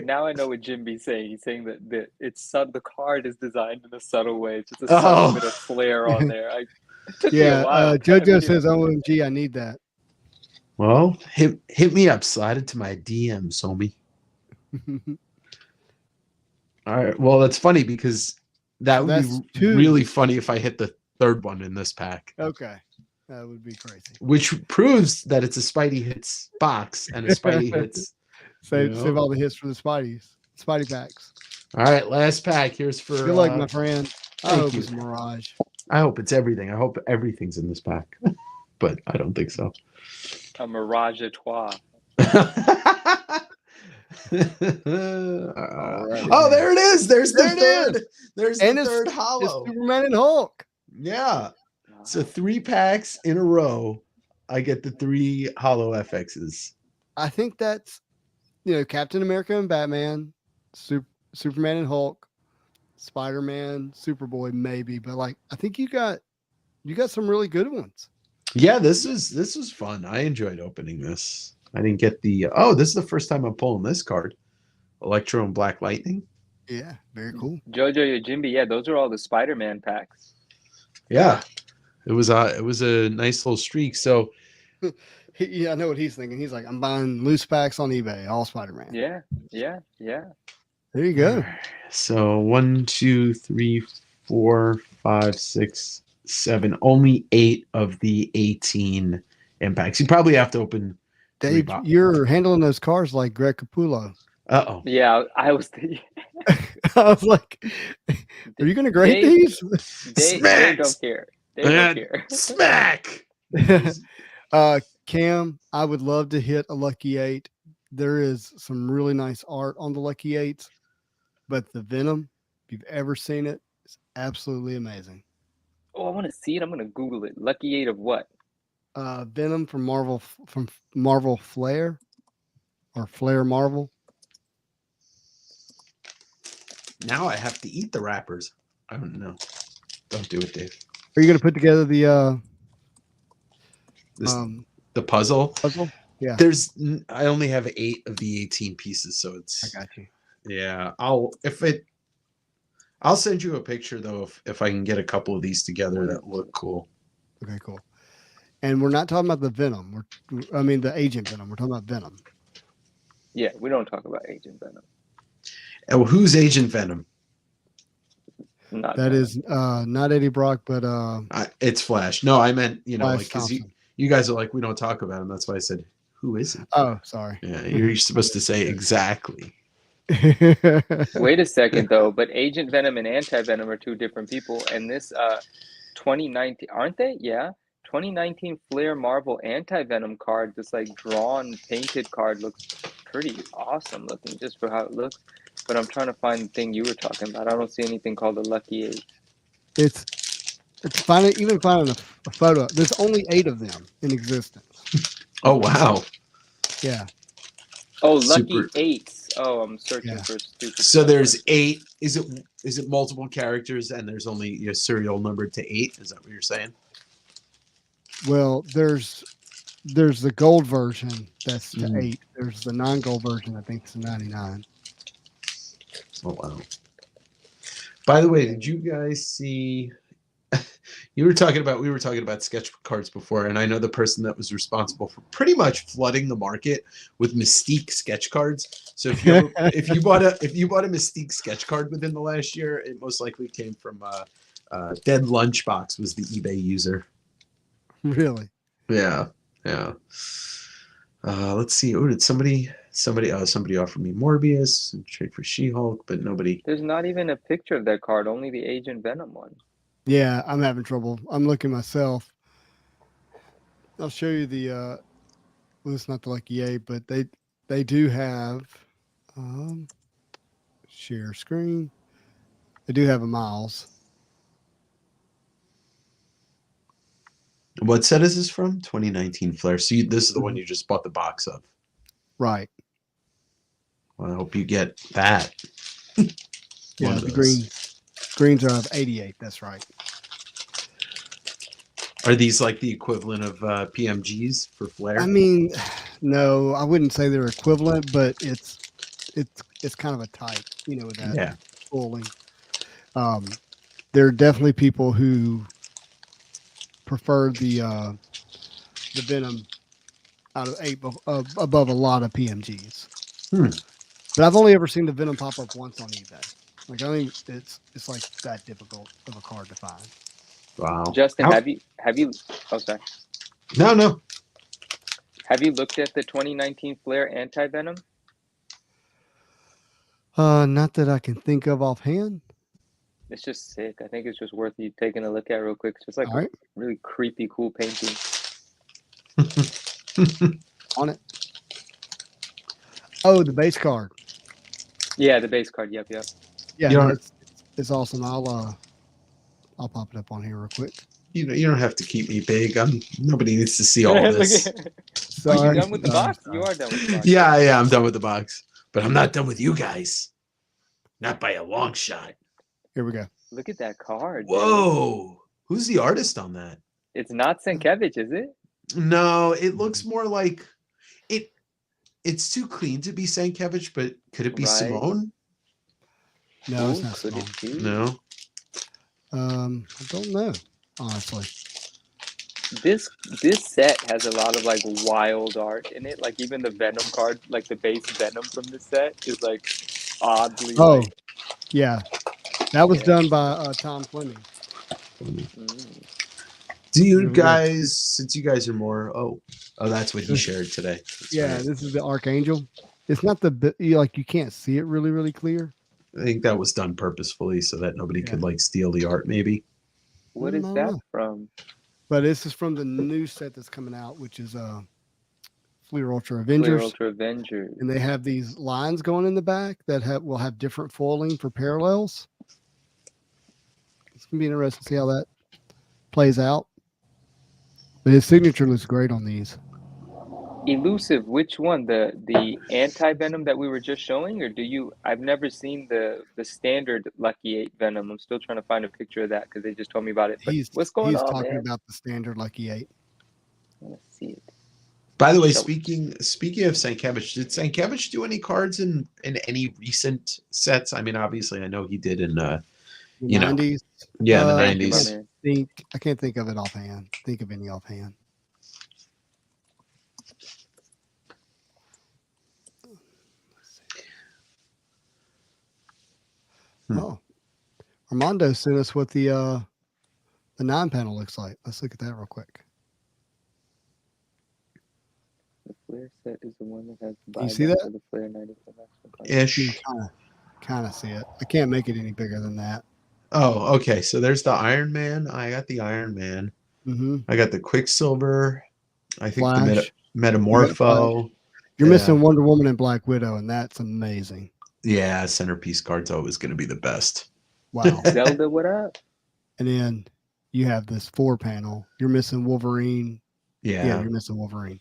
Now I know what Jimby's saying. He's saying that the card is designed in a subtle way. It's just a subtle bit of flair on there. JoJo says, "OMG, I need that." Well, hit me up. Slide it to my DM, Somi. All right. Well, that's funny because that would be really funny if I hit the third one in this pack. Okay. That would be crazy. Which proves that it's a Spidey hits box and a Spidey hits. Save all the hits for the Spidey packs. All right, last pack. Here's for good luck, my friend. I hope it's Mirage. I hope it's everything. I hope everything's in this pack, but I don't think so. A Mirage à trois. Oh, there it is. There's the third. There's the third hollow. It's Superman and Hulk. Yeah. So 3 packs in a row, I get the 3 hollow FXs. I think that's, Captain America and Batman, Superman and Hulk, Spider-Man, Superboy, maybe. But I think you got some really good ones. Yeah, this was fun. I enjoyed opening this. I didn't get the. This is the first time I'm pulling this card, Electro and Black Lightning. Yeah, very cool. Jojo Yojimbi, yeah, those are all the Spider-Man packs. Yeah. It was a nice little streak. So, yeah, I know what he's thinking. He's like, I'm buying loose packs on eBay, all Spider-Man. Yeah. There you go. So 1, 2, 3, 4, 5, 6, 7. Only 8 of the 18 impacts. You probably have to open. Dave, you're handling those cards like Greg Capullo. Uh-oh. Yeah, I was thinking. I was like, are you going to grade these? Dave don't care. Smack. Cam, I would love to hit a Lucky 8. There is some really nice art on the Lucky 8s, but the Venom, if you've ever seen it, is absolutely amazing. Oh, I want to see it. I'm going to Google it. Lucky 8 of what? Venom from Marvel Flair or Flair Marvel. Now I have to eat the wrappers. I don't know. Don't do it, Dave. Are you going to put together the puzzle? Puzzle? Yeah. I only have 8 of the 18 pieces, so it's. I got you. Yeah, I'll send you a picture though if I can get a couple of these together that look cool. Okay, cool. And we're not talking about the Venom. I mean the Agent Venom. We're talking about Venom. Yeah, we don't talk about Agent Venom. Oh, who's Agent Venom? Not That Venom. is not Eddie Brock, but It's Flash. No, I meant, you know, Flash like, because Thompson. you guys are like, we don't talk about him. That's why I said, who is it? Oh, sorry. Yeah, you're supposed to say exactly. Wait a second though, but Agent Venom and Anti-Venom are two different people, and this 2019, aren't they? Yeah. 2019 Flair Marvel Anti-Venom card, this like drawn painted card, looks pretty awesome looking just for how it looks. But I'm trying to find the thing you were talking about. I don't see anything called the Lucky 8. It's finding a photo. There's only 8 of them in existence. Oh, wow. Yeah. Oh, Lucky Super. 8s. Oh, I'm searching Yeah. for stupid. So stuff. there's 8. Is it multiple characters and there's only a serial numbered to 8? Is that what you're saying? Well, there's the gold version that's to 8. There's the non-gold version. I think it's 99. Oh, wow. By the way, did you guys see? We were talking about sketch cards before, and I know the person that was responsible for pretty much flooding the market with Mystique sketch cards. So if you bought a Mystique sketch card within the last year, it most likely came from Dead Lunchbox was the eBay user. Really? Yeah. Let's see. Oh, did somebody offer me Morbius and trade for She-Hulk, but nobody. There's not even a picture of that card, only the Agent Venom one. Yeah, I'm having trouble. I'm looking myself. I'll show you the well, it's not the Lucky 8, but they do have share screen. They do have a Miles. What set is this from? 2019 Flair. So this is the one you just bought the box of. Right. Well, I hope you get that. Yeah, the greens are of 88. That's right. Are these like the equivalent of PMGs for Flair? I mean, no, I wouldn't say they're equivalent, but it's kind of a type, with that fooling. There are definitely people who prefer the Venom out of 8 above a lot of PMGs. But I've only ever seen the Venom pop up once on eBay. Like, I think it's like that difficult of a card to find. Wow. Justin, have you? Oh, sorry. No. Have you looked at the 2019 Flair Anti-Venom? Not that I can think of offhand. It's just sick. I think it's just worth you taking a look at real quick. It's just like a really creepy, cool painting. On it. Oh, the base card. Yeah, the base card. Yep. Yeah, it's awesome. I'll pop it up on here real quick. You don't have to keep me big. Nobody needs to see all of this. Are you done with the box? You are done with the box. Yeah, I'm done with the box. But I'm not done with you guys. Not by a long shot. Here we go. Look at that card. Whoa. Dude. Who's the artist on that? It's not Sienkiewicz, is it? No, it looks more like it's too clean to be Sienkiewicz, but could it be Simone? No, it's not Simone. No. I don't know, honestly. This set has a lot of like wild art in it. Like even the Venom card, like the base Venom from the set is like oddly. Oh, yeah. That was done by Tom Fleming. Do you guys, since you guys are more, that's what he shared today. That's this is the Archangel. It's not you can't see it really, really clear. I think that was done purposefully so that nobody could like steal the art, maybe. What is that from? But this is from the new set that's coming out, which is Fleer Ultra Avengers. And they have these lines going in the back that will have different foiling for parallels. It's gonna be interesting to see how that plays out. But his signature looks great on these. Elusive, which one? The Anti-Venom that we were just showing, or do you? I've never seen the standard Lucky 8 Venom. I'm still trying to find a picture of that because they just told me about it. But what's going on? He's talking about the standard Lucky 8. Let's see it. By the way, speaking of Sienkiewicz, did Sienkiewicz do any cards in any recent sets? I mean, obviously, I know he did in the 90s. Yeah, the 90s. I can't think of it offhand. Think of any offhand. Oh, Armando sent us what the 9 panel looks like. Let's look at that real quick. The flare set is the one that has the Can you see buyback that? of the flare 94 Ish. Kind of see it. I can't make it any bigger than that. Oh, okay. So there's the Iron Man. I got the Iron Man. Mm-hmm. I got the Quicksilver. I think Flash. the Metamorpho. You're Yeah. missing Wonder Woman and Black Widow, and that's amazing. Yeah, centerpiece card's always going to be the best. Wow. Zelda, what up? And then you have this 4 panel. You're missing Wolverine. Yeah. You're missing Wolverine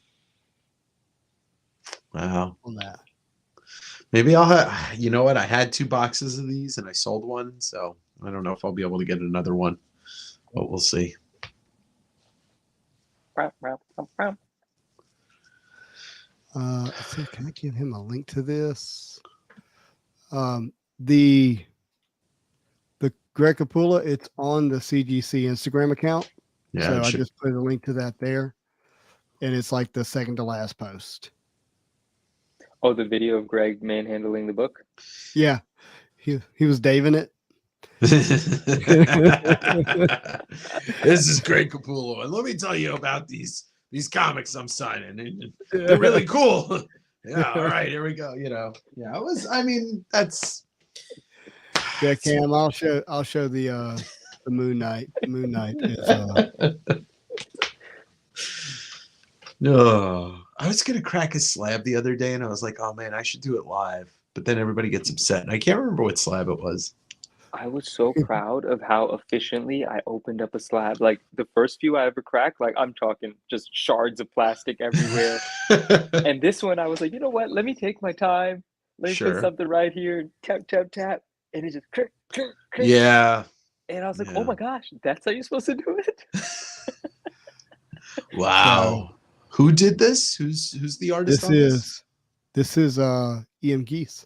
Wow. on that. Maybe I'll have, you know what? I had 2 boxes of these and I sold one. So I don't know if I'll be able to get another one, but we'll see. Let's see, can I give him a link to this? The Greg Capula, it's on the CGC Instagram account. Yeah. So I just put a link to that there. And it's like the second to last post. Oh, the video of Greg manhandling the book? Yeah. He was daving it. This is Greg Capullo, and let me tell you about these comics I'm signing. They're really cool. Yeah, all right, here we go. You know, yeah, it was. I mean, that's. Yeah, Cam, I'll show the Moon Knight. Moon Knight is. No, I was gonna crack a slab the other day, and I was like, "Oh man, I should do it live." But then everybody gets upset, and I can't remember what slab it was. I was so proud of how efficiently I opened up a slab. Like the first few I ever cracked, like I'm talking just shards of plastic everywhere. And this one, I was like, you know what? Let me take my time. Let me put something right here. Tap, tap, tap. And it just click, click, click. Yeah. And I was like, oh my gosh, that's how you're supposed to do it? Wow. So, who did this? Who's the artist on this? This is E.M. Geese.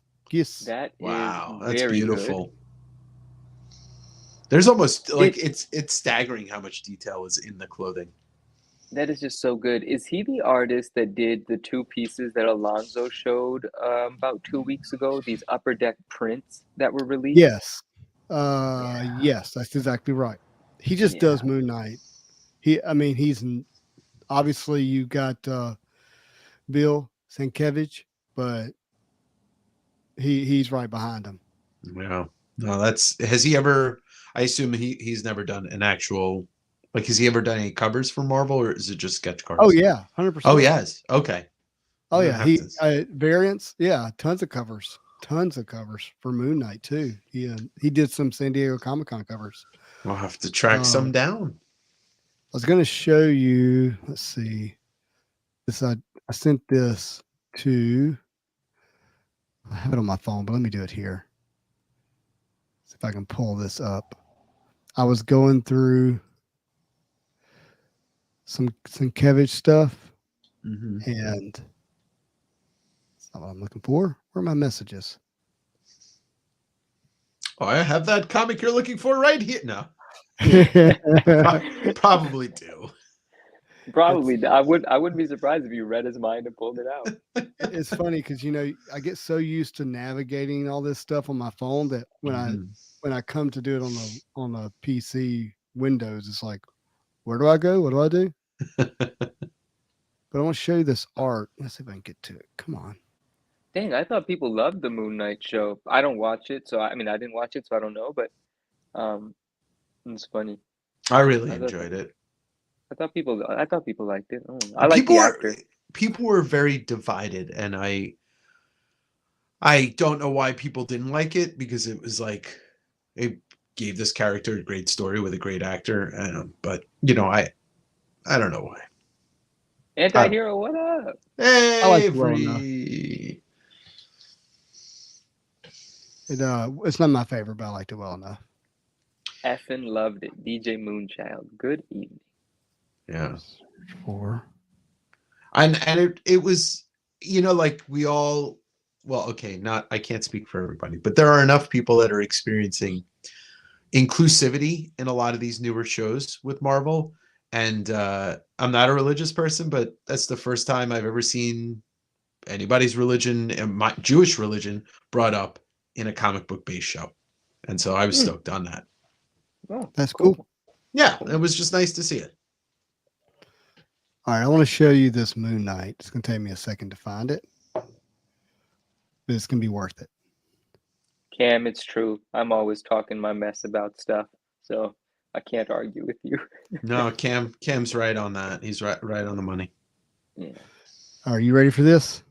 That wow, is that's very beautiful. Good. There's almost like it's staggering how much detail is in the clothing. That is just so good. Is he the artist that did the 2 pieces that Alonzo showed about 2 weeks ago? These upper deck prints that were released? Yes. Yes, that's exactly right. He just does Moon Knight. He's obviously you got Bill Sienkiewicz, but he's right behind him. Yeah. No, has he ever, I assume he's never done an actual, like, has he ever done any covers for Marvel, or is it just sketch cards? Oh yeah, 100%. Oh yes. Okay. Oh yeah, he variants. Yeah, tons of covers for Moon Knight too. He did some San Diego Comic-Con covers. I'll have to track some down. I was going to show you. Let's see. This I sent this to. I have it on my phone, but let me do it here. See if I can pull this up. I was going through some Kevich stuff, and that's not what I'm looking for. Where are my messages? Oh, I have that comic you're looking for right here. No, probably do. Probably. I wouldn't be surprised if you read his mind and pulled it out. It's funny because I get so used to navigating all this stuff on my phone that when I come to do it on the PC Windows, it's like, where do I go? What do I do? But I want to show you this art. Let's see if I can get to it. Come on. Dang, I thought people loved the Moon Knight show. I don't watch it, so I didn't watch it, so I don't know. But it's funny. I really enjoyed it. I thought people liked it. I like the actor. People were very divided, and I don't know why people didn't like it, because it was like it gave this character a great story with a great actor, but I don't know why. Anti-hero, what up? Hey, I like Free. It's not my favorite, but I liked it well enough. Effing loved it. DJ Moonchild. Good evening. Yeah. 4. And it was, like we all, well, okay, I can't speak for everybody, but there are enough people that are experiencing inclusivity in a lot of these newer shows with Marvel. And I'm not a religious person, but that's the first time I've ever seen anybody's religion and my Jewish religion brought up in a comic book based show. And so I was stoked on that. Oh, That's cool. Yeah, it was just nice to see it. All right, I want to show you this Moon Knight. It's going to take me a second to find it, but it's going to be worth it. Cam, it's true. I'm always talking my mess about stuff, so I can't argue with you. No, Cam's right on that. He's right on the money. Yeah. Are you ready for this?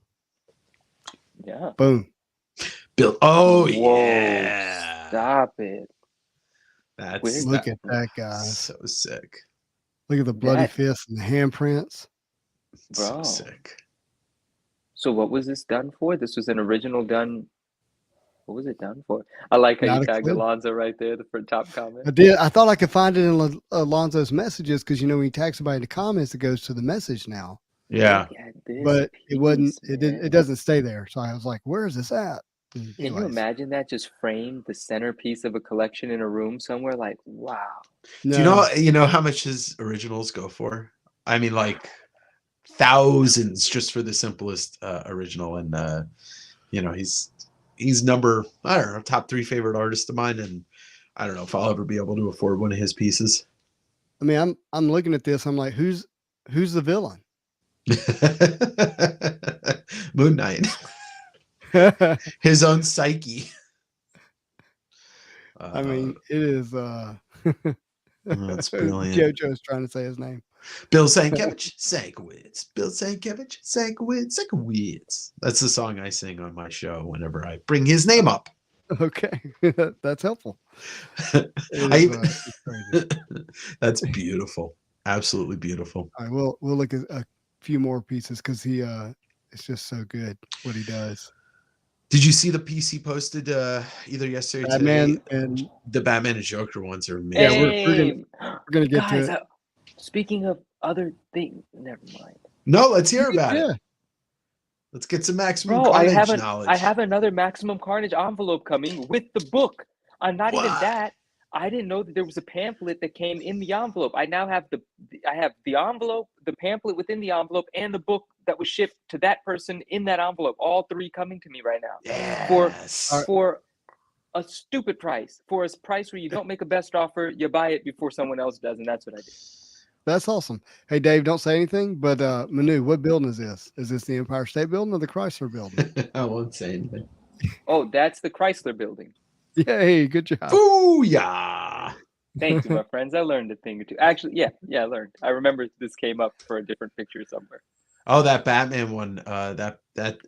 Yeah. Boom. Bill. Oh, Whoa, yeah. stop it. Look at that, guys. So sick. Look at the bloody fist and the handprints. Bro. So sick. So what was this done for? This was an original done. What was it done for? I like how Not you a tagged clue. Alonzo right there, the top comment. I did. I thought I could find it in Alonzo's messages because when you tag somebody in the comments, it goes to the message now. Yeah. But it wasn't. Man. It doesn't stay there. So I was like, "Where is this at?" Can you imagine that just framed the centerpiece of a collection in a room somewhere? Like, wow. No. Do you know how much his originals go for? I mean, like thousands just for the simplest original. And he's number, I don't know, top 3 favorite artist of mine, and I don't know if I'll ever be able to afford one of his pieces. I mean, I'm looking at this. I'm like, who's the villain? Moon Knight. His own psyche. I mean, it is. That's brilliant. JoJo's trying to say his name. Bill Sienkiewicz, Sienkiewicz. Bill Sienkiewicz, Sienkiewicz, Sienkiewicz. That's the song I sing on my show whenever I bring his name up. Okay, that's helpful. That's beautiful. Absolutely beautiful. All right, we'll look at a few more pieces because it's just so good what he does. Did you see the piece he posted either yesterday or Batman today? And the Batman and Joker ones are amazing. Yeah, we're gonna get to it. Speaking of other things, never mind. No, let's hear about it. Let's get some Maximum Carnage knowledge. I have another Maximum Carnage envelope coming with the book. I'm not even that. I didn't know that there was a pamphlet that came in the envelope. I now have the envelope, the pamphlet within the envelope, and the book that was shipped to that person in that envelope. All 3 coming to me right now. Yes. For a stupid price. For a price where you don't make a best offer, you buy it before someone else does, and that's what I did. That's awesome. Hey, Dave, don't say anything, but Manu, what building is this? Is this the Empire State Building or the Chrysler Building? I won't say anything. Oh, that's the Chrysler Building. Yay, good job. Ooh, yeah. Thank you, my friends. I learned a thing or two. Actually, yeah, I learned. I remember this came up for a different picture somewhere. Oh, that Batman one, that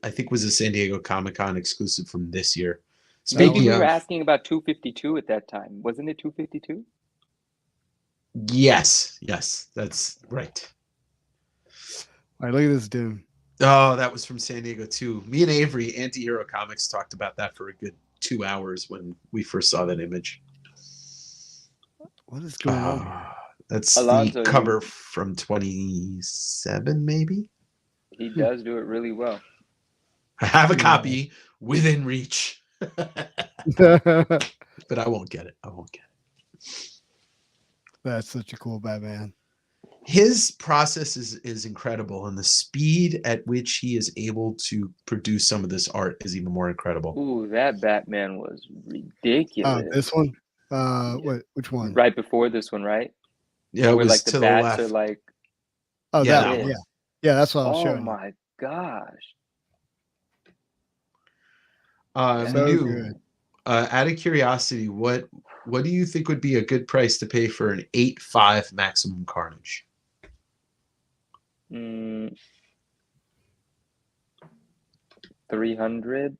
I think was a San Diego Comic-Con exclusive from this year. Speaking you were asking about 252 at that time. Wasn't it 252? Yes, that's right. All right, look at this dude. Oh, that was from San Diego too. Me and Avery, Anti-Hero Comics, talked about that for a good 2 hours when we first saw that image. What is going on here? That's Alonzo, the cover from 27, maybe? He does do it really well. I have a copy within reach. But I won't get it. That's such a cool Batman. His process is incredible, and the speed at which he is able to produce some of this art is even more incredible. Ooh, that Batman was ridiculous. This one? Which one? Right before this one, right? Yeah, it where was like to the the bats left. are like. Oh, Yeah, that one. Yeah, that's what I was showing. Oh my gosh. So good. Out of curiosity, what do you think would be a good price to pay for an 8.5 Maximum Carnage? 300.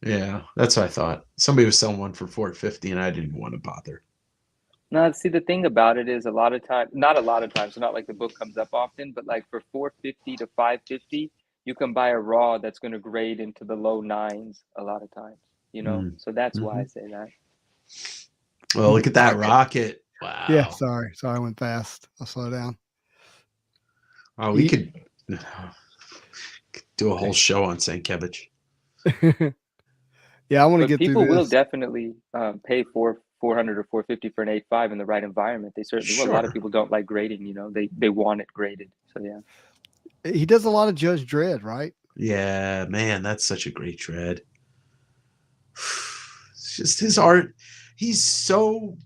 Yeah, that's what I thought. Somebody was selling one for $450, and I didn't want to bother. No, see, the thing about it is not a lot of times, so not like the book comes up often, but like for $450 to $550, you can buy a raw that's going to grade into the low 9s a lot of times, So that's why I say that. Well, look at that rocket. Wow. Yeah, sorry, I went fast. I'll slow down. Oh, we could do a whole show on Sienkiewicz. Yeah, I want to get people through this. will definitely pay $400 or $450 for an 8.5 in the right environment. They certainly will. A lot of people don't like grading, they want it graded. So yeah. He does a lot of Judge Dredd, right? Yeah, man, that's such a great dread. It's just his art. he's so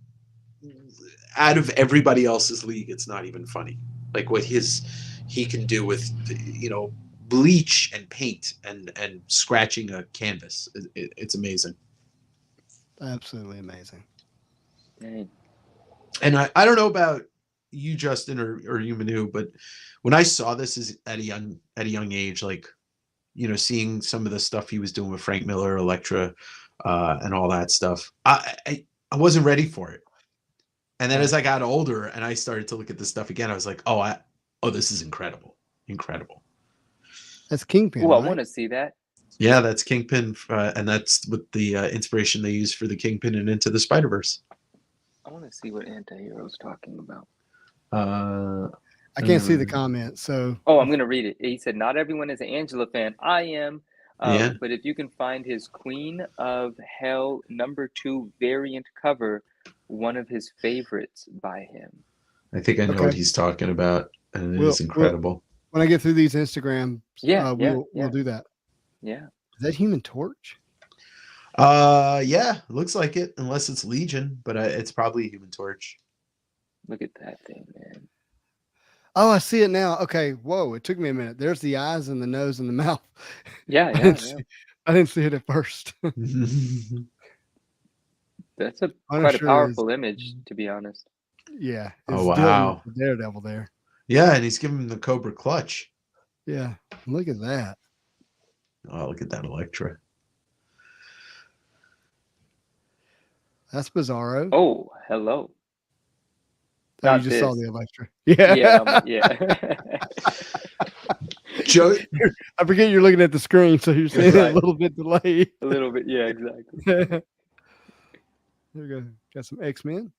out of everybody else's league. It's not even funny. Like what he can do with, bleach and paint and scratching a canvas. It's amazing. Absolutely amazing. Dang. And I don't know about you, Justin, or you, Manu, but when I saw this at a young age, like, seeing some of the stuff he was doing with Frank Miller, Elektra, and all that stuff, I wasn't ready for it. And then as I got older and I started to look at this stuff again, I was like, oh, this is incredible. Incredible. That's Kingpin. Oh, right? I want to see that. Yeah, that's Kingpin. And that's with the inspiration they used for the Kingpin and Into the Spider-Verse. I want to see what anti-hero's talking about. I can't see the comment, so. Oh, I'm going to read it. He said, not everyone is an Angela fan. I am. Yeah. But if you can find his Queen of Hell #2 variant cover, one of his favorites by him. I think I know what he's talking about, and it is incredible. When I get through these Instagram, we'll do that. Yeah. Is that Human Torch? Yeah, looks like it, unless it's Legion, but it's probably Human Torch. Look at that thing, man. Oh, I see it now. Okay, whoa! It took me a minute. There's the eyes and the nose and the mouth. Yeah, I didn't see it at first. That's quite a powerful image, to be honest. Yeah. Oh, wow. Daredevil there. Yeah, and he's giving him the Cobra Clutch. Yeah, look at that. Oh, look at that Elektra. That's Bizarro. Oh, hello. Oh, you just saw the Elektra. Yeah. Yeah. Joe, I forget you're looking at the screen, so you're seeing it a little bit delayed. A little bit, yeah, exactly. There we go. Got some X-Men.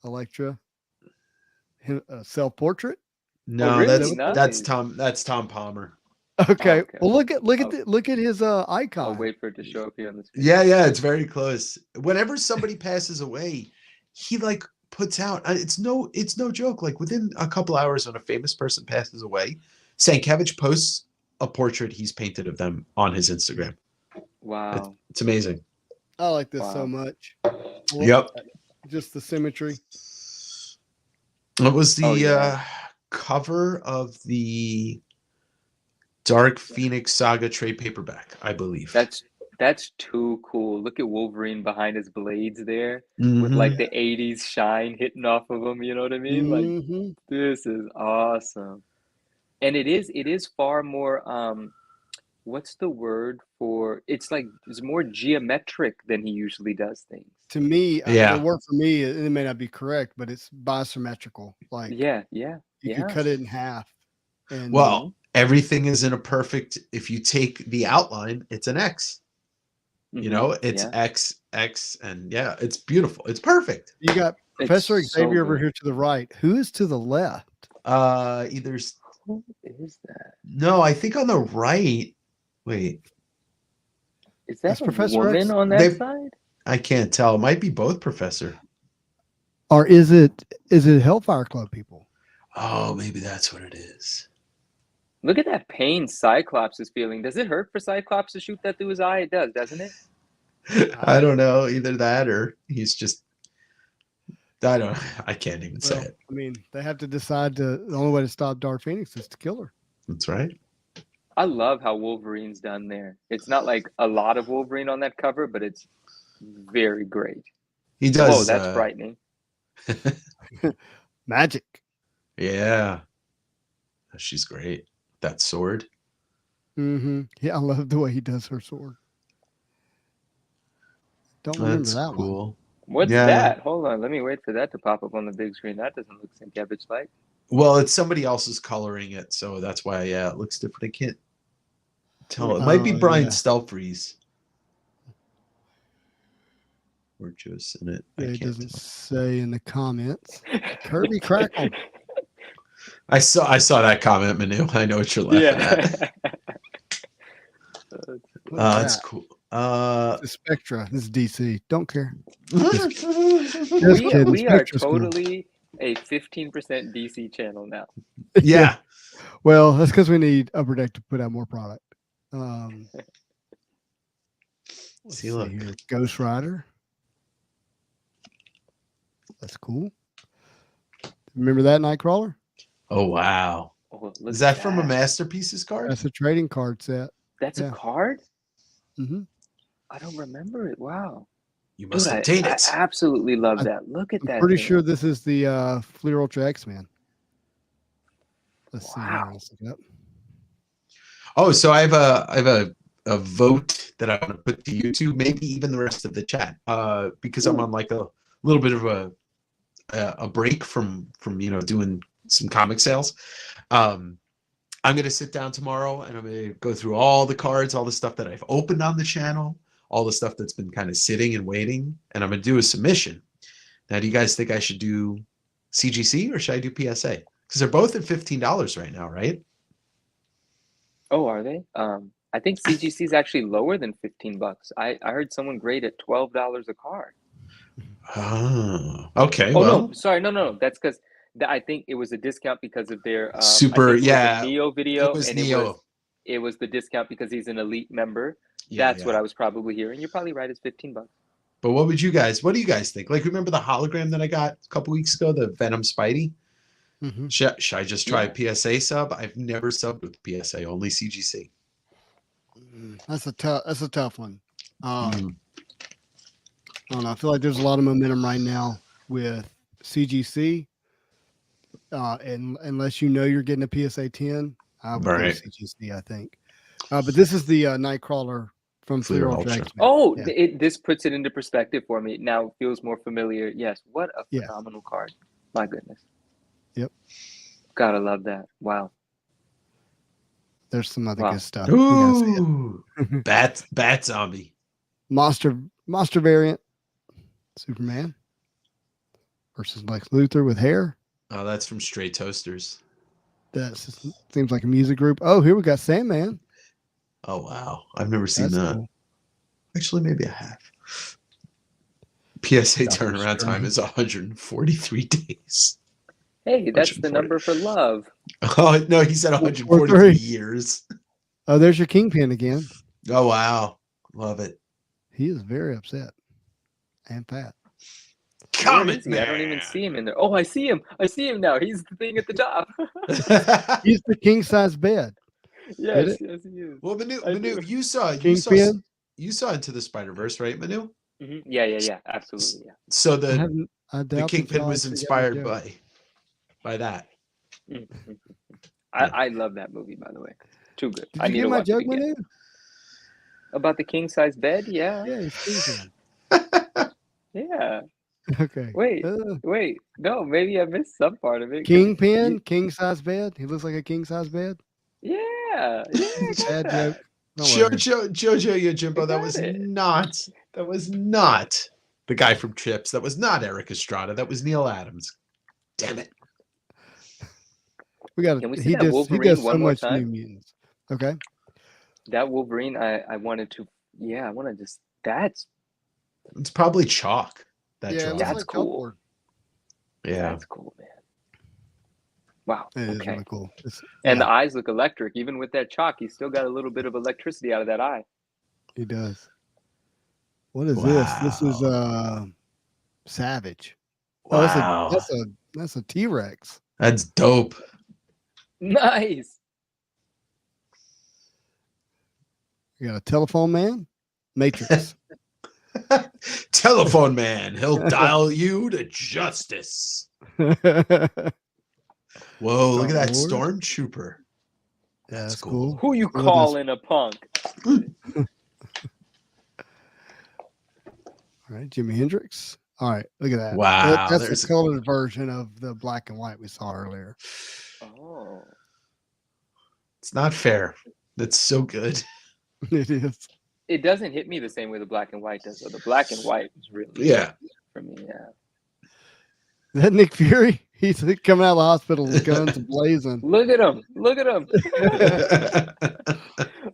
Elektra. Self-portrait. No, really? that's Tom Palmer. Okay. Okay. Well, look at his icon. I'll wait for it to show up here on the screen. Yeah, it's very close. Whenever somebody passes away, he puts out. It's no joke. Like within a couple hours, when a famous person passes away, Sienkiewicz posts a portrait he's painted of them on his Instagram. Wow, it's amazing. I like this so much. Yep. Just the symmetry. It was the cover of the Dark Phoenix Saga trade paperback, I believe. That's too cool. Look at Wolverine behind his blades there, Mm-hmm. with the 80s shine hitting off of him. You know what I mean? Mm-hmm. This is awesome. And it is far more what's the word for it's more geometric than he usually does things. To me, the word for me, it may not be correct, but it's bisymmetrical. You could cut it in half. And everything is in a perfect. If you take the outline, it's an X. It's X, and it's beautiful. It's perfect. You got Professor Xavier over here to the right. Who is to the left? Either. Who is that? No, I think on the right. Wait, is that Professor woman X? On that side? I can't tell. It might be both, Professor. Or is it Hellfire Club people? Oh, maybe that's what it is. Look at that pain Cyclops is feeling. Does it hurt for Cyclops to shoot that through his eye? It does, doesn't it? I don't know. Either that or he's just. I can't even say it. I mean, they have to decide the only way to stop Dark Phoenix is to kill her. That's right. I love how Wolverine's done there. It's not like a lot of Wolverine on that cover, but it's very great. He does. Oh, that's frightening. Magic. Yeah. She's great. That sword. Mm-hmm. Yeah, I love the way he does her sword. Don't remember that cool. one. What's that? Hold on. Let me wait for that to pop up on the big screen. That doesn't look Sienkiewicz-like. Well, it's somebody else's coloring it, so that's why, it looks different. I can't tell. It might be Brian Stelfreeze. Or just in it. Yeah, it doesn't say in the comments. Kirby Crackle. I saw that comment, Manu. I know what you're laughing at. That's cool. The Spectra. This is DC. Don't care. We are totally a 15% DC channel now. Yeah. Well, that's because we need Upper Deck to put out more product. See, look. Here. Ghost Rider. That's cool. Remember that Nightcrawler? Oh wow! Oh, Is that from a Masterpieces card? That's a trading card set. That's a card? Mm-hmm. I don't remember it. Wow. You must Dude, obtain I it. absolutely love that. Look at I'm that. pretty thing. sure this is the Fleer Ultra X-Men. Let's see here. Wow. Let's look it up. Oh, so I have a vote that I want to put to YouTube, maybe even the rest of the chat, because I'm on like a little bit of a break from doing some comic sales. I'm gonna sit down tomorrow and I'm gonna go through all the cards, all the stuff that I've opened on the channel, all the stuff that's been kind of sitting and waiting, and I'm gonna do a submission. Now, do you guys think I should do CGC or should I do PSA? Because they're both at $15 right now, right? Oh, are they? I think CGC is actually lower than $15. I heard someone grade at $12 a card. Oh, okay. Oh well, no, sorry, no. That's because I think it was a discount because of their super. I think it was Yeah, a Neo video, it was and Neo. it was the discount because he's an elite member. Yeah, That's what I was probably hearing. You're probably right. It's $15. But what do you guys think? Like, remember the hologram that I got a couple weeks ago, the Venom Spidey? Mm-hmm. Should I just try a PSA sub? I've never subbed with PSA, only CGC. That's a tough one. I don't know. I feel like there's a lot of momentum right now with CGC. And unless you know you're getting a PSA 10, I would go CGC, I think. But this is the Nightcrawler from Fleer Ultra. Oh, this puts it into perspective for me. Now it feels more familiar. Yes. What a phenomenal card. My goodness. Yep. Gotta love that. Wow. There's some other good stuff. Ooh, Bat Zombie. Monster variant. Superman versus Lex Luthor with hair. Oh, that's from Stray Toasters. That seems like a music group. Oh, here we got Sandman. Oh wow, I've never seen that. Cool. Actually, maybe I have. PSA turnaround time is 143 days. Hey, that's the number for love. Oh no, he said 143 years. Oh, there's your Kingpin again. Oh wow, love it. He is very upset and fat. Comet Man. I don't even see him in there. Oh, I see him. I see him now. He's the thing at the top. He's the king size bed. Yes, he is. Well, Manu, you saw Into the Spider-Verse, right, Manu? Mm-hmm. Yeah, absolutely. Yeah. So the Kingpin was inspired by that. Mm-hmm. I love that movie, by the way. Too good. Did you get my joke, Manu? About the king size bed? Yeah. Yeah, he's Kingpin. Yeah. Okay. Wait. No, maybe I missed some part of it. Kingpin, king size bed. He looks like a king size bed. Yeah. Bad joke. Jojo Yojimbo, that was not the guy from Chips. That was not Eric Estrada. That was Neil Adams. Damn it. We got. He does so much New Mutants. Okay. That Wolverine, I wanted to. Yeah, I want to just. That's. It's probably chalk. That's like cool. Yeah, that's cool, man. Wow. It is really cool. And the eyes look electric. Even with that chalk, he's still got a little bit of electricity out of that eye. He does. What is this? This is Savage. Wow. Oh, that's a T-Rex. That's dope. Nice. You got a Telephone Man, Matrix. Telephone Man, he'll dial you to justice. Whoa, look at that Stormtrooper. That's cool. Who you calling a punk? All right, Jimi Hendrix. All right, look at that. Wow. That's the colored version of the black and white we saw earlier. Oh. It's not fair. That's so good. It is. It doesn't hit me the same way the black and white does. So the black and white is really good for me. Yeah. Is that Nick Fury? He's coming out of the hospital with guns blazing. Look at him. Look at him.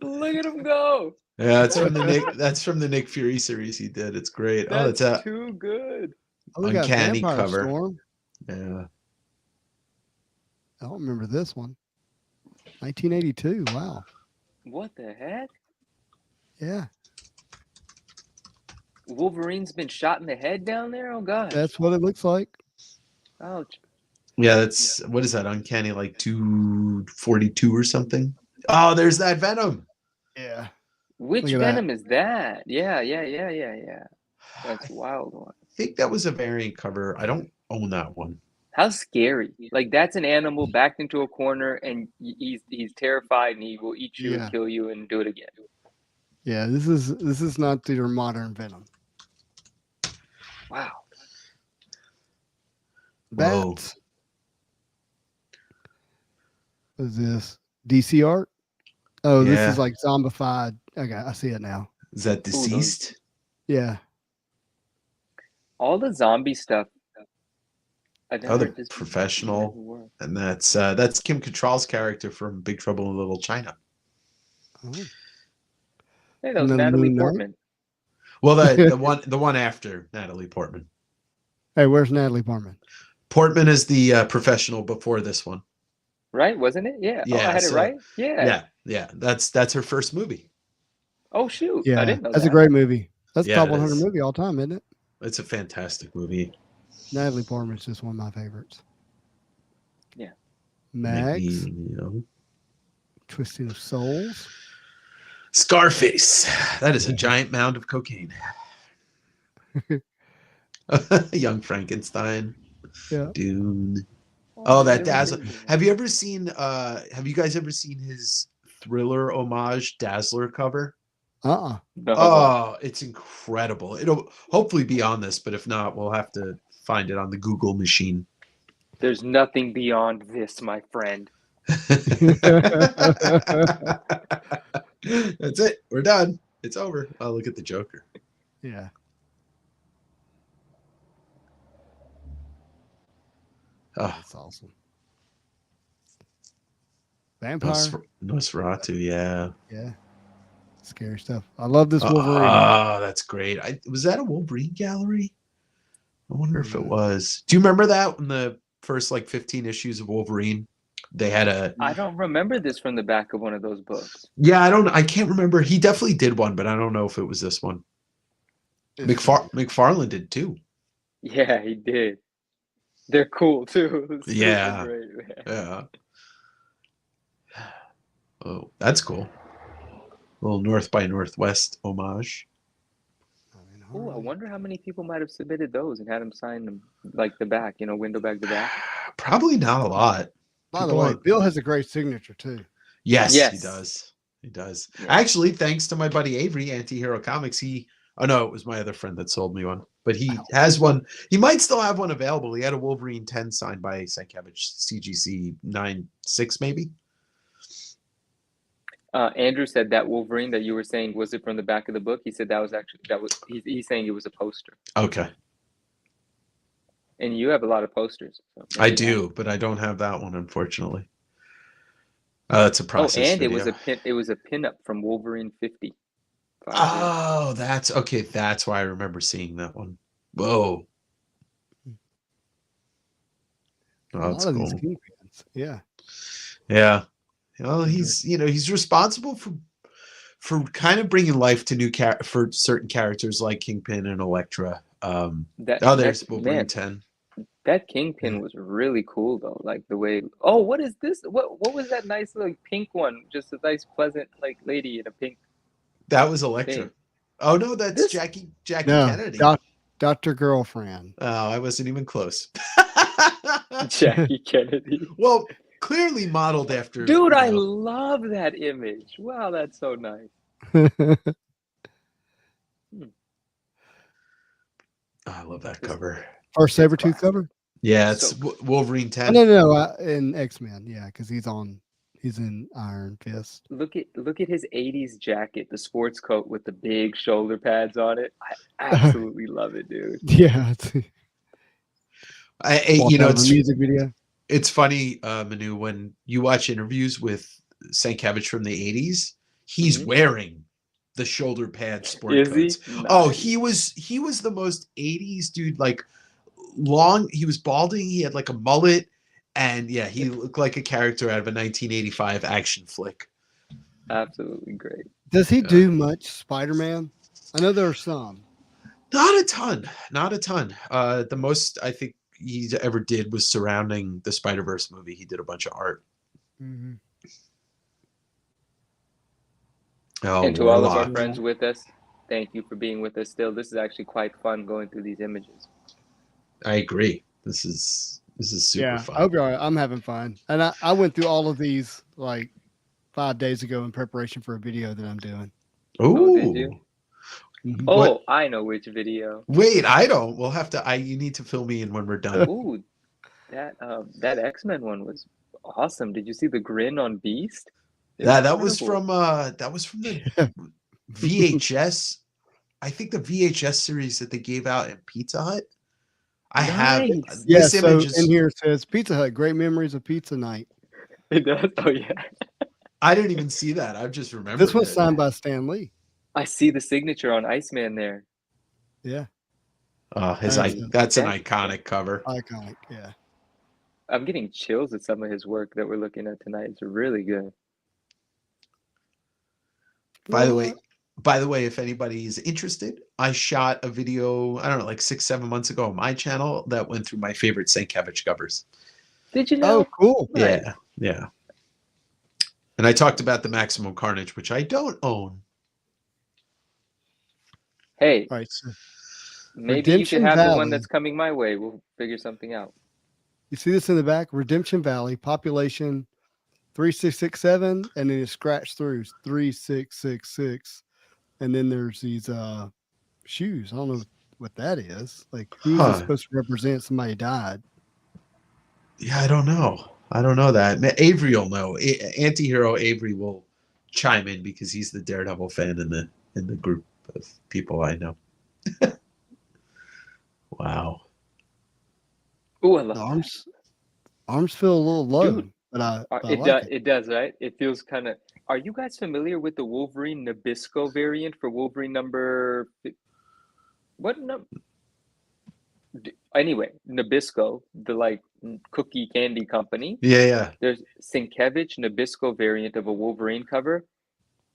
Look at him go. Yeah, that's from the Nick Fury series he did. It's great. That's too good. Oh, we uncanny got cover. Storm. Yeah. I don't remember this one. 1982. Wow. What the heck? Yeah. Wolverine's been shot in the head down there? Oh, God. That's what it looks like. Ouch. Yeah, that's what is that? Uncanny like 242 or something. Oh, there's that Venom. Yeah. Which Look at Venom is that? Yeah. That's a wild one. I think that was a variant cover. I don't own that one. How scary! Like that's an animal backed into a corner, and he's terrified, and he will eat you and kill you and do it again. Yeah, this is not your modern Venom. Wow. Whoa. Bats. What is this? DC art? Oh, this is like zombified. Okay, I see it now. Is that Deceased? Yeah. All the zombie stuff. The Professional, and that's Kim Cattrall's character from Big Trouble in Little China. Oh. Hey, that was Natalie Portman. Well, the one after Natalie Portman. Hey, where's Natalie Portman? Portman is the Professional before this one. Right? Wasn't it? Yeah. Yeah. I had it right. Yeah. Yeah. That's her first movie. Oh shoot! Yeah, I didn't know that's that. a great movie. That's top 100 movie all time, isn't it? It's a fantastic movie. Natalie Portman's just one of my favorites. Yeah. Mags. Twisting of Souls. Scarface. That is a giant mound of cocaine. Young Frankenstein. Yeah. Dune. Oh, that Dazzler. Have you guys ever seen his Thriller homage Dazzler cover? No. Oh, it's incredible. It'll hopefully be on this, but if not, we'll have to find it on the Google machine. There's nothing beyond this, my friend. That's it. We're done. It's over. Oh, look at the Joker. Yeah. Oh, that's awesome. Vampire. Nosferatu, yeah. Yeah. Scary stuff. I love this Wolverine. Oh, that's great. Was that a Wolverine gallery? I wonder if it was. Do you remember that in the first 15 issues of Wolverine? They had I don't remember this from the back of one of those books. Yeah, I can't remember. He definitely did one, but I don't know if it was this one. McFarlane did too. Yeah, he did. They're cool too. Yeah. Great, yeah. Oh, that's cool. A little North by Northwest homage. Oh, I wonder how many people might have submitted those and had them sign them, like the back, window back to back. Probably not a lot. By the way, Bill has a great signature too. Yes. He does. He does. Yeah. Actually, thanks to my buddy Avery, Anti-Hero Comics, it was my other friend that sold me one. But he has one. He might still have one available. He had a Wolverine 10 signed by Sienkiewicz, CGC 9.6 maybe. Andrew said that Wolverine that you were saying, was it from the back of the book? He said he's saying it was a poster. Okay. And you have a lot of posters. So I do, but I don't have that one, unfortunately. It's a process. Oh, and video. it was a pinup from Wolverine 50. Oh, that's okay. That's why I remember seeing that one. Whoa. Oh, that's cool. Yeah. Yeah. Well, he's responsible for kind of bringing life to for certain characters like Kingpin and Elektra. There's Wolverine 10. That Kingpin was really cool though. Like the way. Oh, what is this? What was that nice pink one? Just a nice, pleasant lady in a pink. That was Elektra. Thing. Oh no, that's Jackie Kennedy. Dr. Girlfriend. Oh, I wasn't even close. Jackie Kennedy. Well, clearly modeled after. Dude, I love that image. Wow, that's so nice. I love that cover. First Sabretooth cover? Yeah, it's Wolverine 10. No, in X-Men, yeah, because he's in Iron Fist. Look at his 80s jacket, the sports coat with the big shoulder pads on it. I absolutely love it, dude. Yeah. It's music video. It's funny, Manu, when you watch interviews with Sienkiewicz from the 80s, he's wearing the shoulder pad sport coats. Nice. Oh, he was the most 80s dude, long. He was balding. He had a mullet, and yeah, he looked like a character out of a 1985 action flick. Absolutely great. Does he do much Spider-Man? I know there are some. Not a ton. The most I think he ever did was surrounding the Spider-Verse movie. He did a bunch of art. Mm-hmm. Oh, And to all of our Warlock. friends with us, thank you for being with us still. This is actually quite fun going through these images. I agree. This is super fun. I hope you're all right. I'm having fun. And I went through all of these like 5 days ago in preparation for a video that I'm doing. Oh, did you? Mm-hmm. Oh, What? I know which video. Wait, I don't. We'll have to. You need to fill me in when we're done. Ooh, that X-Men one was awesome. Did you see the grin on Beast? Yeah, that was Incredible. from the VHS. I think the VHS series that they gave out in Pizza Hut. I have Nice. Yeah, this so image is. in here it says Pizza Hut, great memories of pizza night. It does. Oh yeah. I didn't even see that. I've just remembered. This one's it. signed by Stan Lee. I see the signature on Iceman there. Yeah. That's an iconic cover. Iconic, yeah. I'm getting chills at some of his work that we're looking at tonight. It's really good. By the way, if anybody is interested, I shot a video, I don't know, like 6-7 months ago on my channel that went through my favorite Sienkiewicz covers. Did you know? Oh, cool. Nice. Yeah. And I talked about the Maximum Carnage, which I don't own. Hey, All right, so maybe Redemption you should have the one Valley. that's coming my way. We'll figure something out. you see this in the back? Redemption Valley, population 3667, and then it scratched through 3666. And then there's these shoes. I don't know what that is. Like, who's it supposed to represent? Somebody died. Yeah, I don't know. I don't know that. Avery will know. Antihero Avery will chime in because he's the Daredevil fan in the group of people I know. Wow. Ooh, I love The that. arms feel a little low, Dude, but It like does. it. It does, right? It feels kind of. Are you guys familiar with the Wolverine Nabisco variant for Wolverine number? What number? Anyway, Nabisco, the like cookie candy company. Yeah. There's Sienkiewicz Nabisco variant of a Wolverine cover.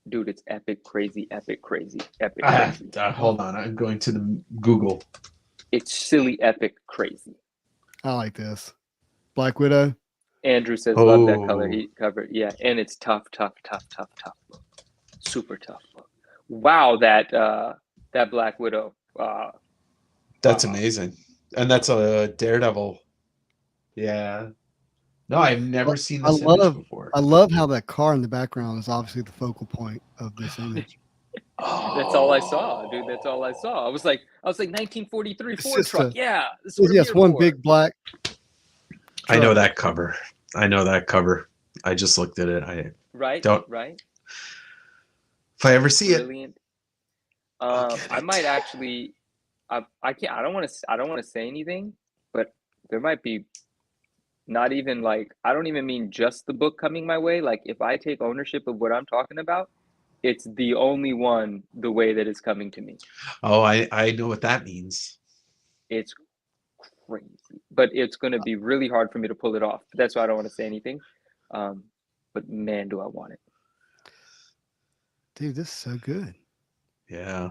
Dude, it's epic, crazy, epic, crazy, epic, crazy. Hold on. I'm going to the Google. It's silly, epic, crazy. I like this. Black Widow. Andrew says, love that color Oh. he covered. Yeah, and it's tough book. Super tough book. Wow, that Black Widow. That's amazing. And that's a Daredevil. Yeah. No, I've never seen this image before. I love how that car in the background is obviously the focal point of this image. That's all I saw, dude. That's all I saw. I was like 1943 It's Ford just truck. Yeah. This is what I'm yes, here one for. big black. I know truck. that cover. I just looked at it. Right. Don't- Right. If I ever see it, Brilliant. I'll get I it. might actually. I can't. I don't want to say anything, but there might be. Not even like, I don't even mean just the book coming my way. Like, if I take ownership of what I'm talking about, it's the only one the way that it's coming to me. Oh, I know what that means. It's crazy, but it's going to be really hard for me to pull it off. That's why I don't want to say anything. But man, do I want it. Dude, this is so good. Yeah.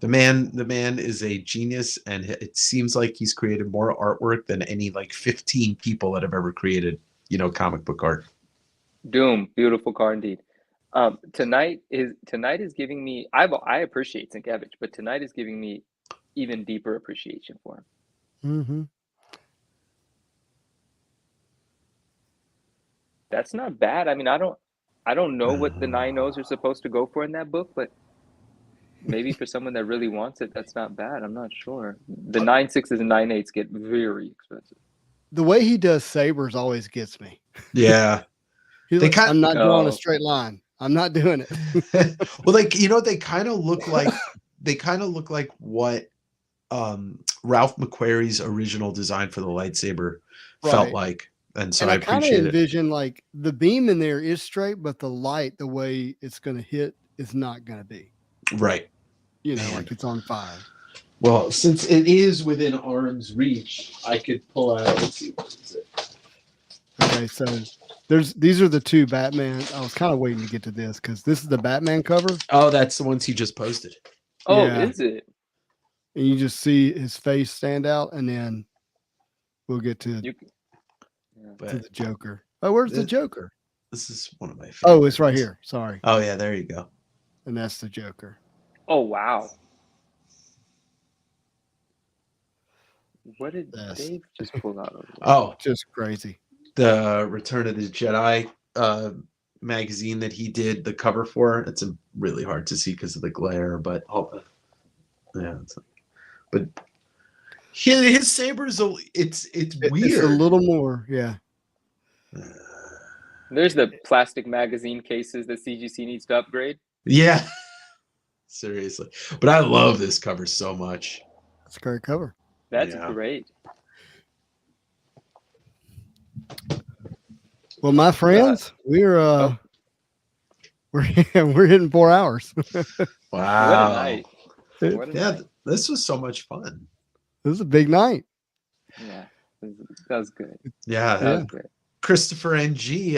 The man is a genius, and it seems like he's created more artwork than any like 15 people that have ever created, comic book art. Doom, beautiful car indeed. Tonight is giving me. I appreciate Sienkiewicz, but tonight is giving me even deeper appreciation for him. Mm-hmm. That's not bad. I mean, I don't know what the 9/0s are supposed to go for in that book, but maybe for someone that really wants it, that's not bad. I'm not sure. The 9/6s and 9/8s get very expensive. The way he does sabers always gets me. Yeah. I'm not drawing a straight line. I'm not doing it. Well, they kind of look like what Ralph McQuarrie's original design for the lightsaber felt like. And so I appreciate it. Envision like the beam in there is straight, but the light, the way it's going to hit is not going to be. Right. Like it's on fire. Well, since it is within arm's reach, I could pull out. Let's see, what is it? Okay, so these are the two Batman. I was kind of waiting to get to this because this is the Batman cover. Oh, that's the ones he just posted. Oh, Yeah. is it? and you just see his face stand out, and then we'll get to the Joker. Oh, where's the Joker? This is one of my favorites. Oh, it's right here. Sorry. Oh yeah, there you go. And that's the Joker. Oh wow. What did Dave just pull out of it? Oh, just crazy. The Return of the Jedi magazine that he did the cover for. It's really hard to see because of the glare, but but his saber's it's weird. It's a little more, yeah. There's the plastic magazine cases that CGC needs to upgrade. Yeah. Seriously. But I love this cover so much. It's a great cover. That's great. Well, my friends, we're hitting 4 hours. Wow. What a night. What a night. This was so much fun. This is a big night. Yeah. That was good. Yeah. That was great. Christopher NG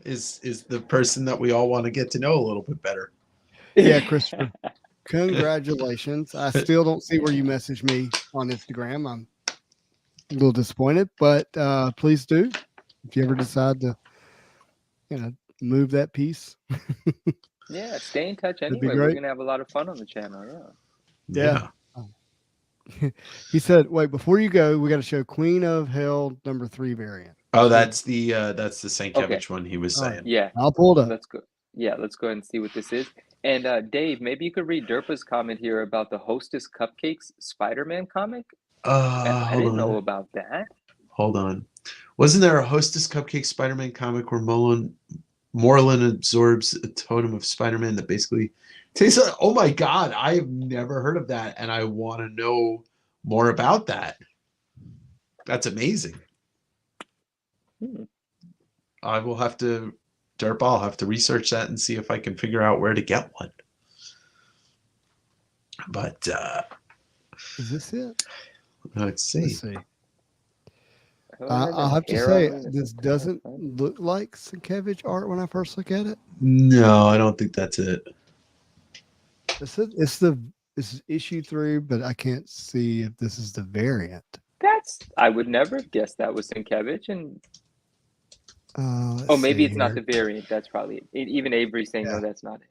is the person that we all want to get to know a little bit better. Yeah, Christopher. Congratulations. I still don't see where you message me on Instagram. I'm a little disappointed, but please do. If you ever decide to, move that piece. Yeah, stay in touch anyway. We're going to have a lot of fun on the channel. Yeah. He said, wait, before you go, we got to show Queen of Hell #3 variant. Oh, that's the Sienkiewicz one he was saying. Yeah. I'll pull it up. Let's go. Yeah, let's go ahead and see what this is. And Dave, maybe you could read Derpa's comment here about the Hostess Cupcakes Spider-Man comic. I didn't know about that. Hold on. Wasn't there a Hostess Cupcake Spider-Man comic where Moreland absorbs a totem of Spider-Man that basically tastes like, oh my God, I have never heard of that, and I want to know more about that. That's amazing. I will have to, Derp, I'll have to research that and see if I can figure out where to get one. But is this it? Let's see. I'll have to say, this doesn't look like Sienkiewicz art when I first look at it. No, I don't think that's it. It's issue 3, but I can't see if this is the variant. I would never have guessed that was Sienkiewicz. And maybe it's not the variant. That's probably it. Even Avery's saying no, that's not it.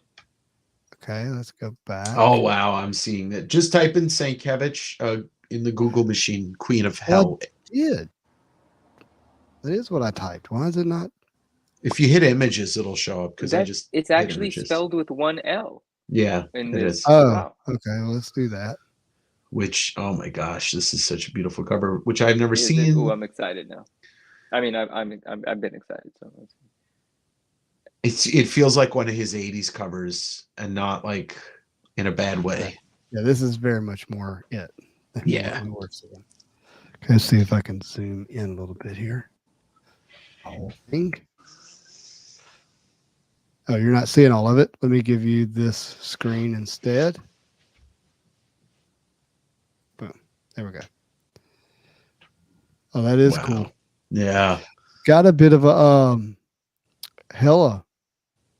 Okay, let's go back. Oh wow, I'm seeing that. Just type in Sienkiewicz in the Google machine, Queen of Hell. I did. That is what I typed. Why is it not? If you hit images, it'll show up because it's actually spelled with one L. Yeah, it is. Oh, wow. Okay. Well, let's do that. Which, oh my gosh, this is such a beautiful cover, which I've never seen. Oh, I'm excited now. I mean, I've been excited. So it feels like one of his '80s covers, and not like in a bad way. Yeah, this is very much more it. Yeah. Okay, let's see if I can zoom in a little bit here. Whole thing. Oh, you're not seeing all of it. Let me give you this screen instead. Boom. There we go. Oh, that is cool. Yeah. Got a bit of a Hela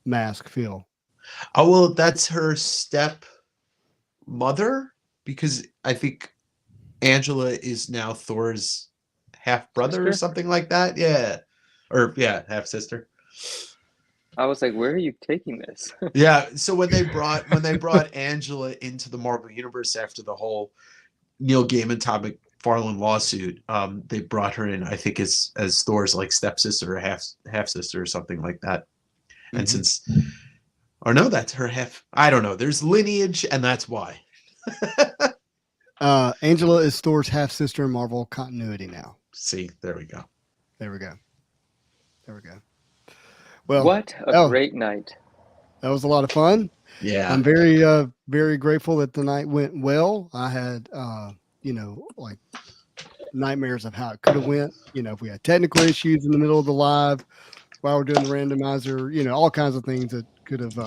mask feel. Oh, well, that's her step mother, because I think Angela is now Thor's half brother or something like that. Yeah. Or half sister. I was like, where are you taking this? Yeah. So when they brought Angela into the Marvel Universe after the whole Neil Gaiman Todd McFarlane lawsuit, they brought her in, I think, as Thor's like stepsister or half sister or something like that. And that's her half. I don't know. There's lineage, and that's why. Angela is Thor's half sister in Marvel continuity now. See, there we go. Well, what a great night. That was a lot of fun. Yeah. I'm very, very grateful that the night went well. I had, like nightmares of how it could have went. If we had technical issues in the middle of the live while we're doing the randomizer, all kinds of things that could have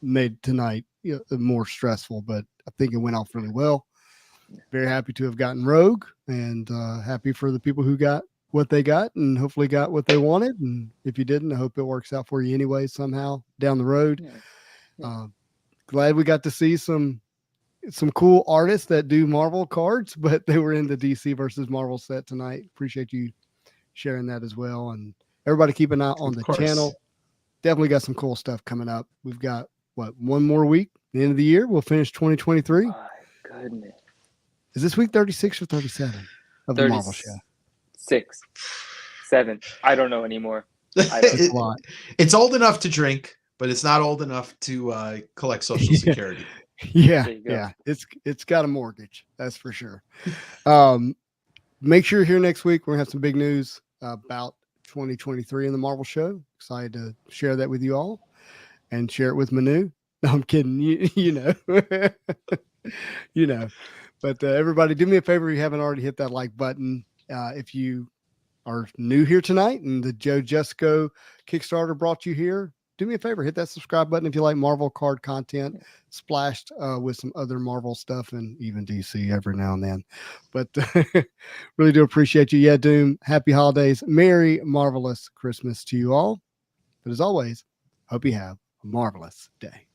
made tonight more stressful. But I think it went off really well. Very happy to have gotten Rogue, and happy for the people who got what they got and hopefully got what they wanted. And if you didn't, I hope it works out for you anyway, somehow down the road. Glad we got to see some some cool artists that do Marvel cards, but they were in the DC versus Marvel set tonight. Appreciate you sharing that as well. And everybody keep an eye on the channel. Definitely got some cool stuff coming up. We've got one more week, the end of the year. We'll finish 2023. My goodness. Is this week 36 or 37 of the Marvel show? 6, 7. I don't know anymore. It's old enough to drink, but it's not old enough to collect Social Security. Yeah. It's got a mortgage, that's for sure. Make sure you're here next week. We're gonna have some big news about 2023 in the Marvel show. Excited to share that with you all and share it with Manu. No, I'm kidding. You know, you know. But everybody, do me a favor if you haven't already hit that like button. If you are new here tonight and the Joe Jusko Kickstarter brought you here, do me a favor, hit that subscribe button if you like Marvel card content splashed with some other Marvel stuff and even DC every now and then. But really do appreciate you. Yeah, Doom, happy holidays. Merry, marvelous Christmas to you all. But as always, hope you have a marvelous day.